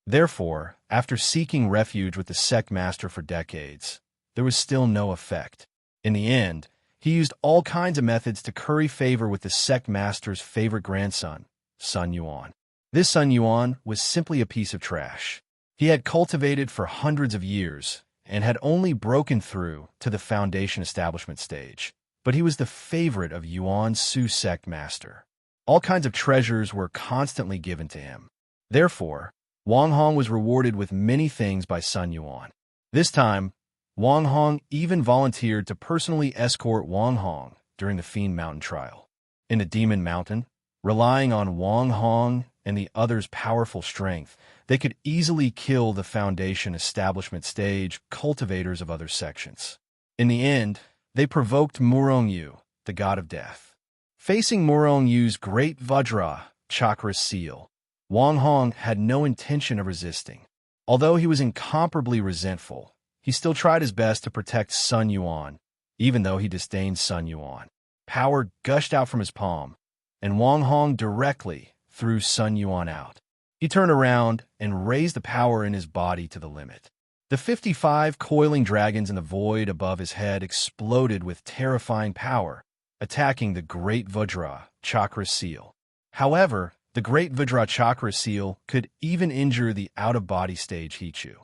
Therefore, after seeking refuge with the sect master for decades, there was still no effect. In the end, he used all kinds of methods to curry favor with the sect master's favorite grandson, Sun Yuan. This Sun Yuan was simply a piece of trash. He had cultivated for hundreds of years and had only broken through to the foundation establishment stage, but he was the favorite of Yuan Su sect master. All kinds of treasures were constantly given to him. Therefore, Wang Hong was rewarded with many things by Sun Yuan. This time, Wang Hong even volunteered to personally escort Wang Hong during the Fiend Mountain trial. In the Demon Mountain, relying on Wang Hong and the others' powerful strength, they could easily kill the Foundation Establishment stage cultivators of other sections. In the end, they provoked Murong Yu, the god of death. Facing Murong Yu's great Vajra chakra seal, Wang Hong had no intention of resisting. Although he was incomparably resentful, he still tried his best to protect Sun Yuan, even though he disdained Sun Yuan. Power gushed out from his palm, and Wang Hong directly threw Sun Yuan out. He turned around and raised the power in his body to the limit. The 55 coiling dragons in the void above his head exploded with terrifying power, attacking the Great Vajra Chakra Seal. However, the Great Vajra Chakra Seal could even injure the out-of-body stage Hichu.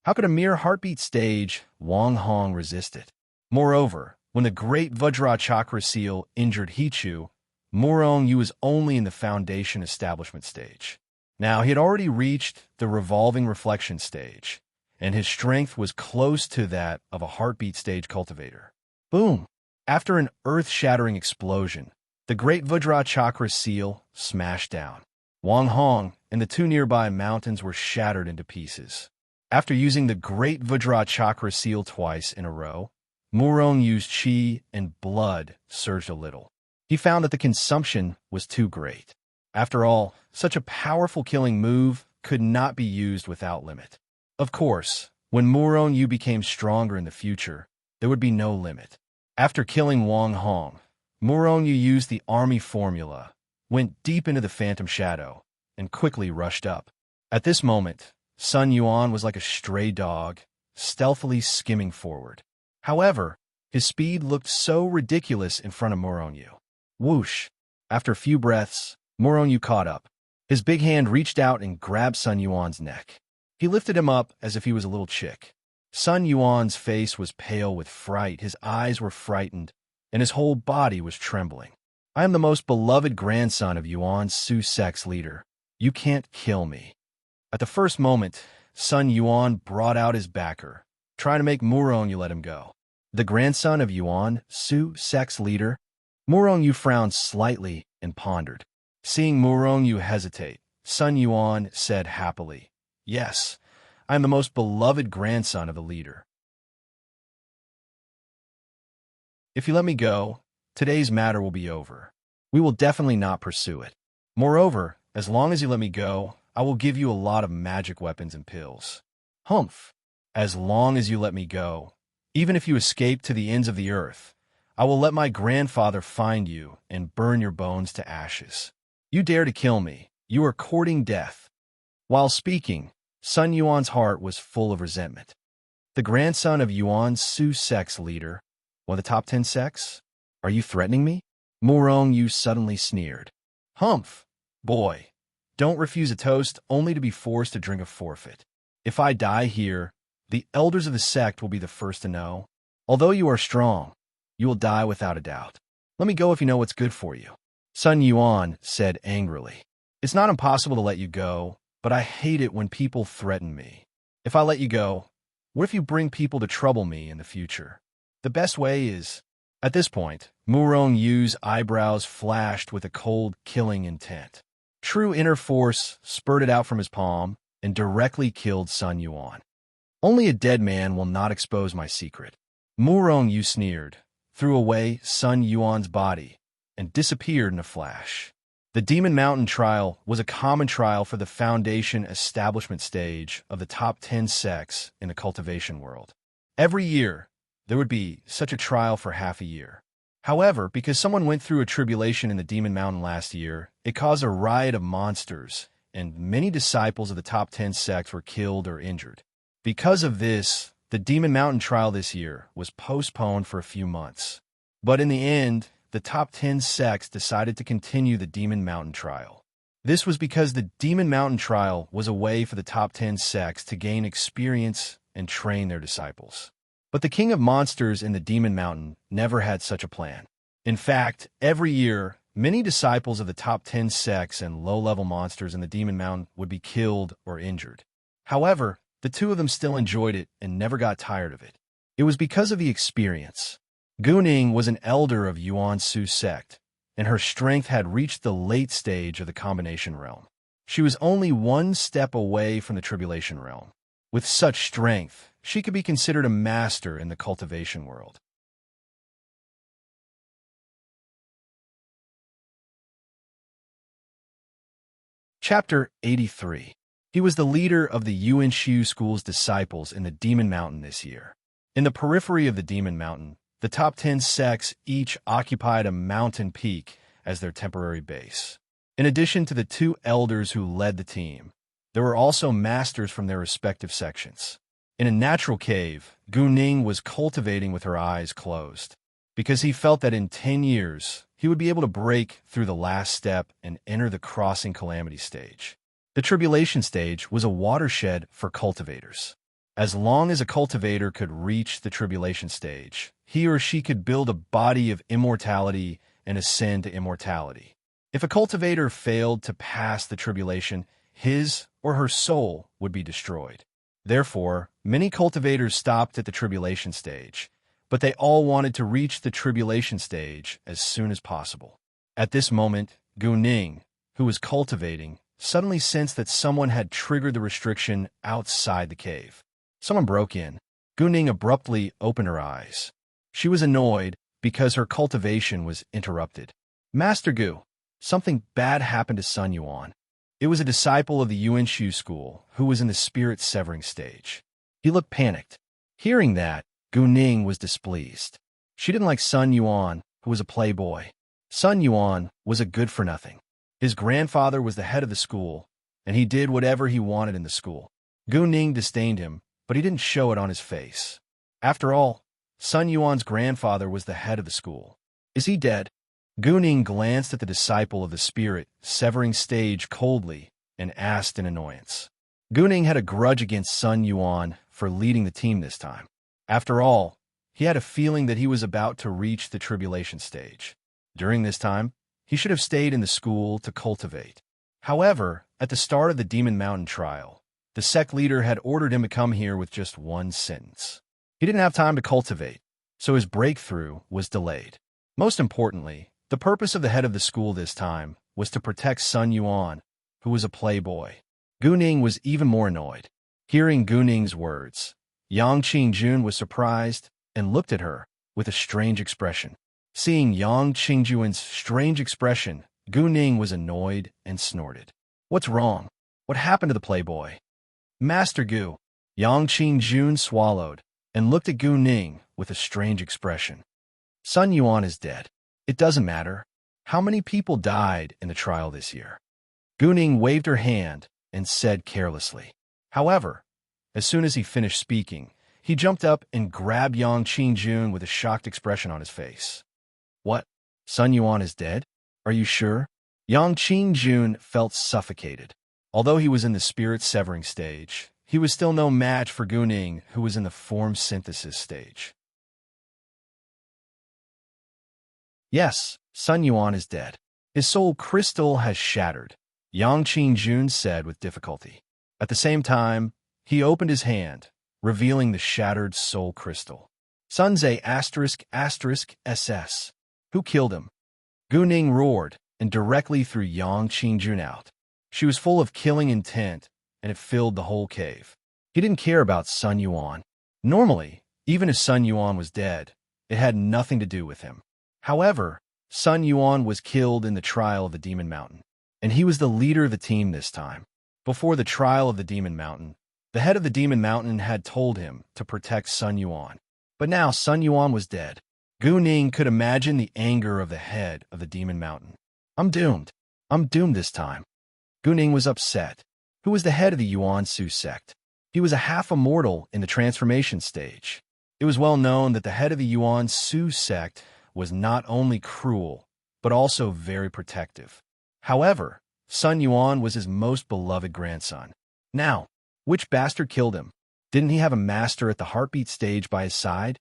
How could a mere heartbeat stage Wang Hong resist it? Moreover, when the Great Vajra Chakra Seal injured Hichu, Murong Yu was only in the Foundation Establishment stage. Now, he had already reached the Revolving Reflection stage, and his strength was close to that of a heartbeat stage cultivator. Boom! After an earth-shattering explosion, the Great Vajra Chakra Seal smashed down. Wang Hong and the two nearby mountains were shattered into pieces. After using the Great Vajra Chakra Seal twice in a row, Murong Yu's chi and blood surged a little. He found that the consumption was too great. After all, such a powerful killing move could not be used without limit. Of course, when Muron Yu became stronger in the future, there would be no limit. After killing Wang Hong, Muron Yu used the army formula, went deep into the phantom shadow, and quickly rushed up. At this moment, Sun Yuan was like a stray dog, stealthily skimming forward. However, his speed looked so ridiculous in front of Muron Yu. Whoosh! After a few breaths, Muron Yu caught up. His big hand reached out and grabbed Sun Yuan's neck. He lifted him up as if he was a little chick. Sun Yuan's face was pale with fright, his eyes were frightened, and his whole body was trembling. I am the most beloved grandson of Yuan Su Sect's leader. You can't kill me. At the first moment, Sun Yuan brought out his backer, trying to make Muron Yu let him go. The grandson of Yuan Su Sect's leader? Muron Yu frowned slightly and pondered. Seeing Muron Yu hesitate, Sun Yuan said happily, "Yes, I am the most beloved grandson of the leader. If you let me go, today's matter will be over. We will definitely not pursue it. Moreover, as long as you let me go, I will give you a lot of magic weapons and pills. Humph! As long as you let me go, even if you escape to the ends of the earth, I will let my grandfather find you and burn your bones to ashes. You dare to kill me, you are courting death." While speaking, Sun Yuan's heart was full of resentment. The grandson of Yuan Su Sect's leader, one of the top 10 sects? Are you threatening me? Muron Yu suddenly sneered. Humph! Boy, don't refuse a toast only to be forced to drink a forfeit. If I die here, the elders of the sect will be the first to know. Although you are strong, you will die without a doubt. Let me go if you know what's good for you. Sun Yuan said angrily. It's not impossible to let you go, but I hate it when people threaten me. If I let you go, what if you bring people to trouble me in the future? The best way is... At this point, Muron Yu's eyebrows flashed with a cold, killing intent. True inner force spurted out from his palm and directly killed Sun Yuan. Only a dead man will not expose my secret. Muron Yu sneered, threw away Sun Yuan's body, and disappeared in a flash. The Demon Mountain trial was a common trial for the foundation establishment stage of the top 10 sects in the cultivation world. Every year, there would be such a trial for half a year. However, because someone went through a tribulation in the Demon Mountain last year, it caused a riot of monsters, and many disciples of the top 10 sects were killed or injured. Because of this, the Demon Mountain trial this year was postponed for a few months. But in the end, the top 10 sects decided to continue the Demon Mountain trial. This was because the Demon Mountain trial was a way for the top 10 sects to gain experience and train their disciples. But the King of Monsters in the Demon Mountain never had such a plan. In fact, every year, many disciples of the top 10 sects and low-level monsters in the Demon Mountain would be killed or injured. However, the two of them still enjoyed it and never got tired of it. It was because of the experience. Guning was an elder of Yuan Su sect, and her strength had reached the late stage of the combination realm. She was only one step away from the tribulation realm. With such strength, she could be considered a master in the cultivation world. Chapter 83. He was the leader of the Yuan Shu School's disciples in the Demon Mountain this year. In the periphery of the Demon Mountain, the top 10 sects each occupied a mountain peak as their temporary base. In addition to the two elders who led the team, there were also masters from their respective sections. In a natural cave, Gu Ning was cultivating with her eyes closed, because he felt that in 10 years, he would be able to break through the last step and enter the crossing calamity stage. The tribulation stage was a watershed for cultivators. As long as a cultivator could reach the tribulation stage, he or she could build a body of immortality and ascend to immortality. If a cultivator failed to pass the tribulation, his or her soul would be destroyed. Therefore, many cultivators stopped at the tribulation stage, but they all wanted to reach the tribulation stage as soon as possible. At this moment, Gu Ning, who was cultivating, suddenly sensed that someone had triggered the restriction outside the cave. Someone broke in. Gu Ning abruptly opened her eyes. She was annoyed because her cultivation was interrupted. Master Gu, something bad happened to Sun Yuan. It was a disciple of the Yuan Shu school who was in the spirit-severing stage. He looked panicked. Hearing that, Gu Ning was displeased. She didn't like Sun Yuan, who was a playboy. Sun Yuan was a good-for-nothing. His grandfather was the head of the school, and he did whatever he wanted in the school. Gu Ning disdained him, but he didn't show it on his face. After all, Sun Yuan's grandfather was the head of the school. Is he dead? Gu Ning glanced at the disciple of the spirit-severing stage coldly and asked in annoyance. Gu Ning had a grudge against Sun Yuan for leading the team this time. After all, he had a feeling that he was about to reach the tribulation stage. During this time, he should have stayed in the school to cultivate. However, at the start of the Demon Mountain trial, the sect leader had ordered him to come here with just one sentence. He didn't have time to cultivate, so his breakthrough was delayed. Most importantly, the purpose of the head of the school this time was to protect Sun Yuan, who was a playboy. Gu Ning was even more annoyed. Hearing Gu Ning's words, Yang Qingjun was surprised and looked at her with a strange expression. Seeing Yang Qingjun's strange expression, Gu Ning was annoyed and snorted. What's wrong? What happened to the playboy? Master Gu. Yang Qingjun swallowed and looked at Gu Ning with a strange expression. Sun Yuan is dead. It doesn't matter. How many people died in the trial this year? Gu Ning waved her hand and said carelessly. However, as soon as he finished speaking, he jumped up and grabbed Yang Qingjun with a shocked expression on his face. What? Sun Yuan is dead? Are you sure? Yang Qingjun felt suffocated. Although he was in the spirit-severing stage, he was still no match for Gu Ning, who was in the form synthesis stage. Yes, Sun Yuan is dead. His soul crystal has shattered, Yang Qingjun said with difficulty. At the same time, he opened his hand, revealing the shattered soul crystal. Sunze **SS. Who killed him? Gu Ning roared and directly threw Yang Qingjun out. She was full of killing intent, and it filled the whole cave. He didn't care about Sun Yuan. Normally, even if Sun Yuan was dead, it had nothing to do with him. However, Sun Yuan was killed in the trial of the Demon Mountain, and he was the leader of the team this time. Before the trial of the Demon Mountain, the head of the Demon Mountain had told him to protect Sun Yuan. But now Sun Yuan was dead. Gu Ning could imagine the anger of the head of the Demon Mountain. I'm doomed. I'm doomed this time. Gu Ning was upset. Who was the head of the Yuan Su sect? He was a half-immortal in the transformation stage. It was well known that the head of the Yuan Su sect was not only cruel, but also very protective. However, Sun Yuan was his most beloved grandson. Now, which bastard killed him? Didn't he have a master at the heartbeat stage by his side?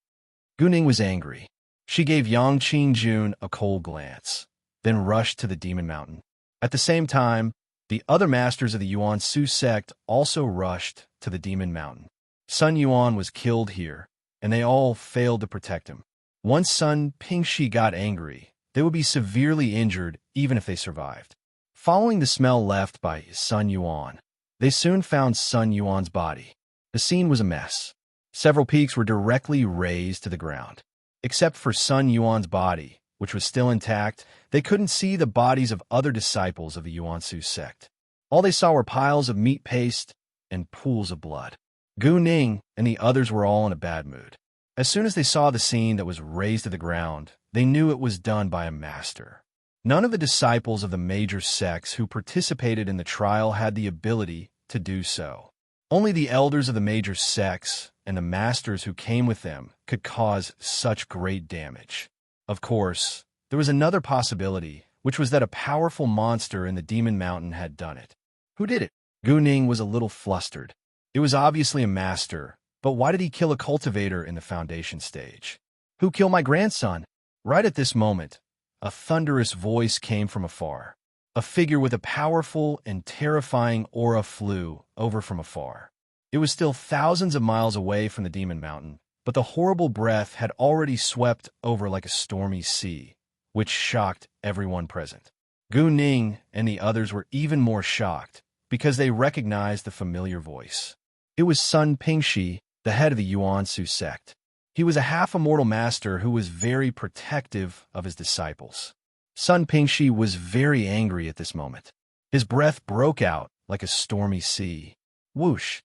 Gu Ning was angry. She gave Yang Qingjun a cold glance, then rushed to the Demon Mountain. At the same time, the other masters of the Yuan Su sect also rushed to the Demon Mountain. Sun Yuan was killed here, and they all failed to protect him. Once Sun Pingxi got angry, they would be severely injured even if they survived. Following the smell left by Sun Yuan, they soon found Sun Yuan's body. The scene was a mess. Several peaks were directly razed to the ground. Except for Sun Yuan's body, which was still intact, they couldn't see the bodies of other disciples of the Yuan Su sect. All they saw were piles of meat paste and pools of blood. Gu Ning and the others were all in a bad mood. As soon as they saw the scene that was razed to the ground, they knew it was done by a master. None of the disciples of the major sects who participated in the trial had the ability to do so. Only the elders of the major sects and the masters who came with them could cause such great damage. Of course, there was another possibility, which was that a powerful monster in the Demon Mountain had done it. Who did it? Gu Ning was a little flustered. It was obviously a master, but why did he kill a cultivator in the foundation stage? Who killed my grandson? Right at this moment, a thunderous voice came from afar. A figure with a powerful and terrifying aura flew over from afar. It was still thousands of miles away from the Demon Mountain, but the horrible breath had already swept over like a stormy sea, which shocked everyone present. Gu Ning and the others were even more shocked because they recognized the familiar voice. It was Sun Pingxi, the head of the Yuan Su sect. He was a half-immortal master who was very protective of his disciples. Sun Pingxi was very angry at this moment. His breath broke out like a stormy sea. Whoosh!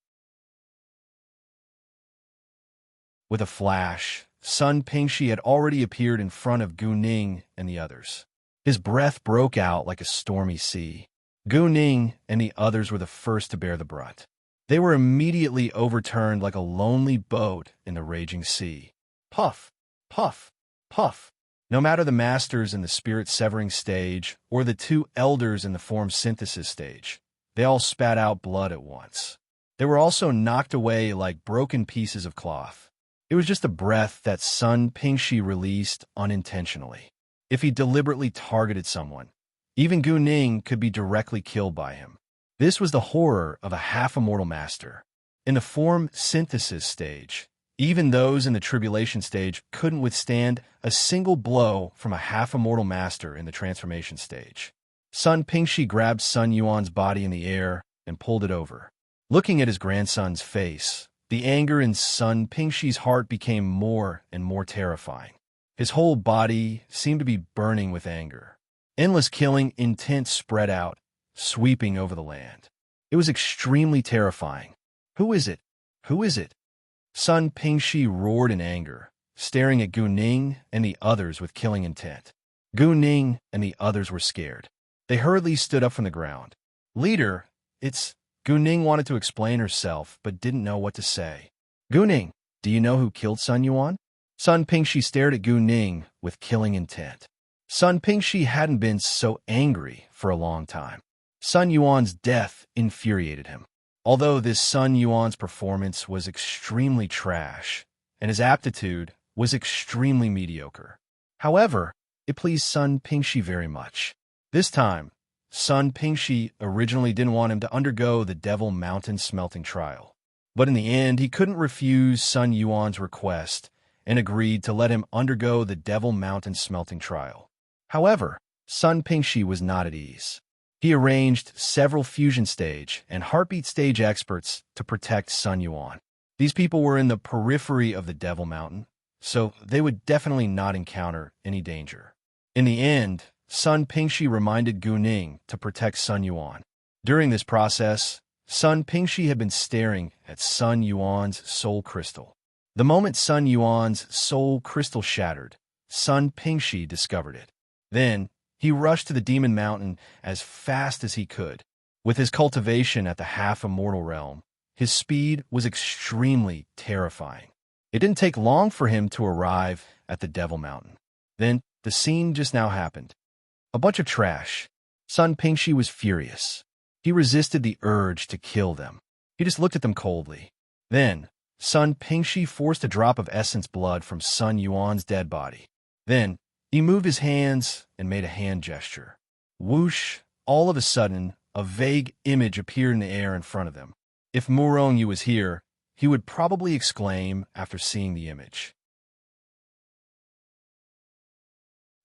With a flash, Sun Pingxi had already appeared in front of Gu Ning and the others. His breath broke out like a stormy sea. Gu Ning and the others were the first to bear the brunt. They were immediately overturned like a lonely boat in the raging sea. Puff, puff, puff. No matter the masters in the spirit-severing stage or the two elders in the form synthesis stage, they all spat out blood at once. They were also knocked away like broken pieces of cloth. It was just a breath that Sun Pingxi released unintentionally. If he deliberately targeted someone, even Gu Ning could be directly killed by him. This was the horror of a half-immortal master. In the form synthesis stage, even those in the tribulation stage couldn't withstand a single blow from a half-immortal master in the transformation stage. Sun Pingxi grabbed Sun Yuan's body in the air and pulled it over. Looking at his grandson's face, the anger in Sun Pingxi's heart became more and more terrifying. His whole body seemed to be burning with anger. Endless killing intent spread out, sweeping over the land. It was extremely terrifying. Who is it? Who is it? Sun Pingxi roared in anger, staring at Gu Ning and the others with killing intent. Gu Ning and the others were scared. They hurriedly stood up from the ground. Leader, it's... Gu Ning wanted to explain herself, but didn't know what to say. Gu Ning, do you know who killed Sun Yuan? Sun Pingxi stared at Gu Ning with killing intent. Sun Pingxi hadn't been so angry for a long time. Sun Yuan's death infuriated him. Although this Sun Yuan's performance was extremely trash, and his aptitude was extremely mediocre. However, it pleased Sun Pingxi very much. This time, Sun Pingxi originally didn't want him to undergo the Devil Mountain smelting trial. But in the end, he couldn't refuse Sun Yuan's request and agreed to let him undergo the Devil Mountain smelting trial. However, Sun Pingxi was not at ease. He arranged several fusion stage and heartbeat stage experts to protect Sun Yuan. These people were in the periphery of the Devil Mountain, so they would definitely not encounter any danger. In the end, Sun Pingxi reminded Gu Ning to protect Sun Yuan. During this process, Sun Pingxi had been staring at Sun Yuan's soul crystal. The moment Sun Yuan's soul crystal shattered, Sun Pingxi discovered it. Then, he rushed to the Demon Mountain as fast as he could. With his cultivation at the half-immortal realm, his speed was extremely terrifying. It didn't take long for him to arrive at the Devil Mountain. Then, the scene just now happened. A bunch of trash. Sun Pingxi was furious. He resisted the urge to kill them. He just looked at them coldly. Then, Sun Pingxi forced a drop of essence blood from Sun Yuan's dead body. Then, he moved his hands and made a hand gesture. Whoosh! All of a sudden, a vague image appeared in the air in front of them. If Murong Yu was here, he would probably exclaim after seeing the image.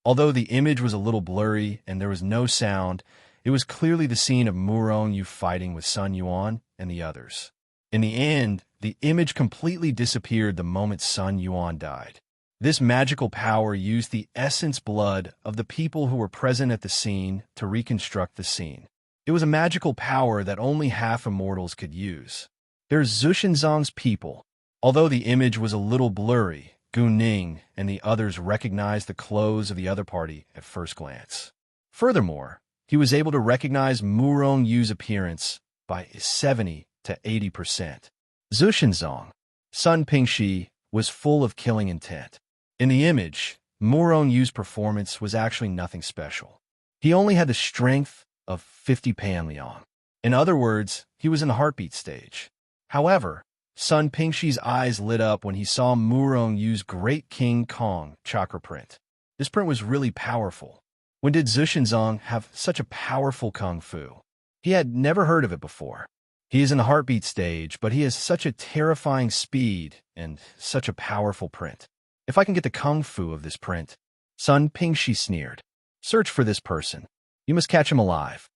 Although the image was a little blurry and there was no sound, it was clearly the scene of Murong Yu fighting with Sun Yuan and the others. In the end, the image completely disappeared the moment Sun Yuan died. This magical power used the essence blood of the people who were present at the scene to reconstruct the scene. It was a magical power that only half-immortals could use. There's Zushenzong's people. Although the image was a little blurry, Gu Ning and the others recognized the clothes of the other party at first glance. Furthermore, he was able to recognize Murong Yu's appearance by 70 to 80%. Zushenzong, Sun Pingxi, was full of killing intent. In the image, Murong Yu's performance was actually nothing special. He only had the strength of 50 Panliang. In other words, he was in the heartbeat stage. However, Sun Pingxi's eyes lit up when he saw Murong Yu's Great King Kong chakra print. This print was really powerful. When did Zushenzong have such a powerful kung fu? He had never heard of it before. He is in the heartbeat stage, but he has such a terrifying speed and such a powerful print. If I can get the kung fu of this print, Sun Pingxi sneered. Search for this person. You must catch him alive.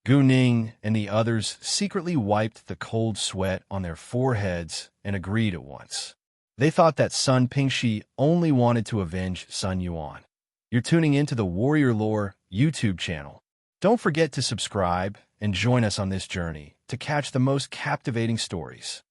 Gu Ning and the others secretly wiped the cold sweat on their foreheads and agreed at once. They thought that Sun Pingxi only wanted to avenge Sun Yuan. You're tuning into the Warrior Lore YouTube channel. Don't forget to subscribe and join us on this journey to catch the most captivating stories.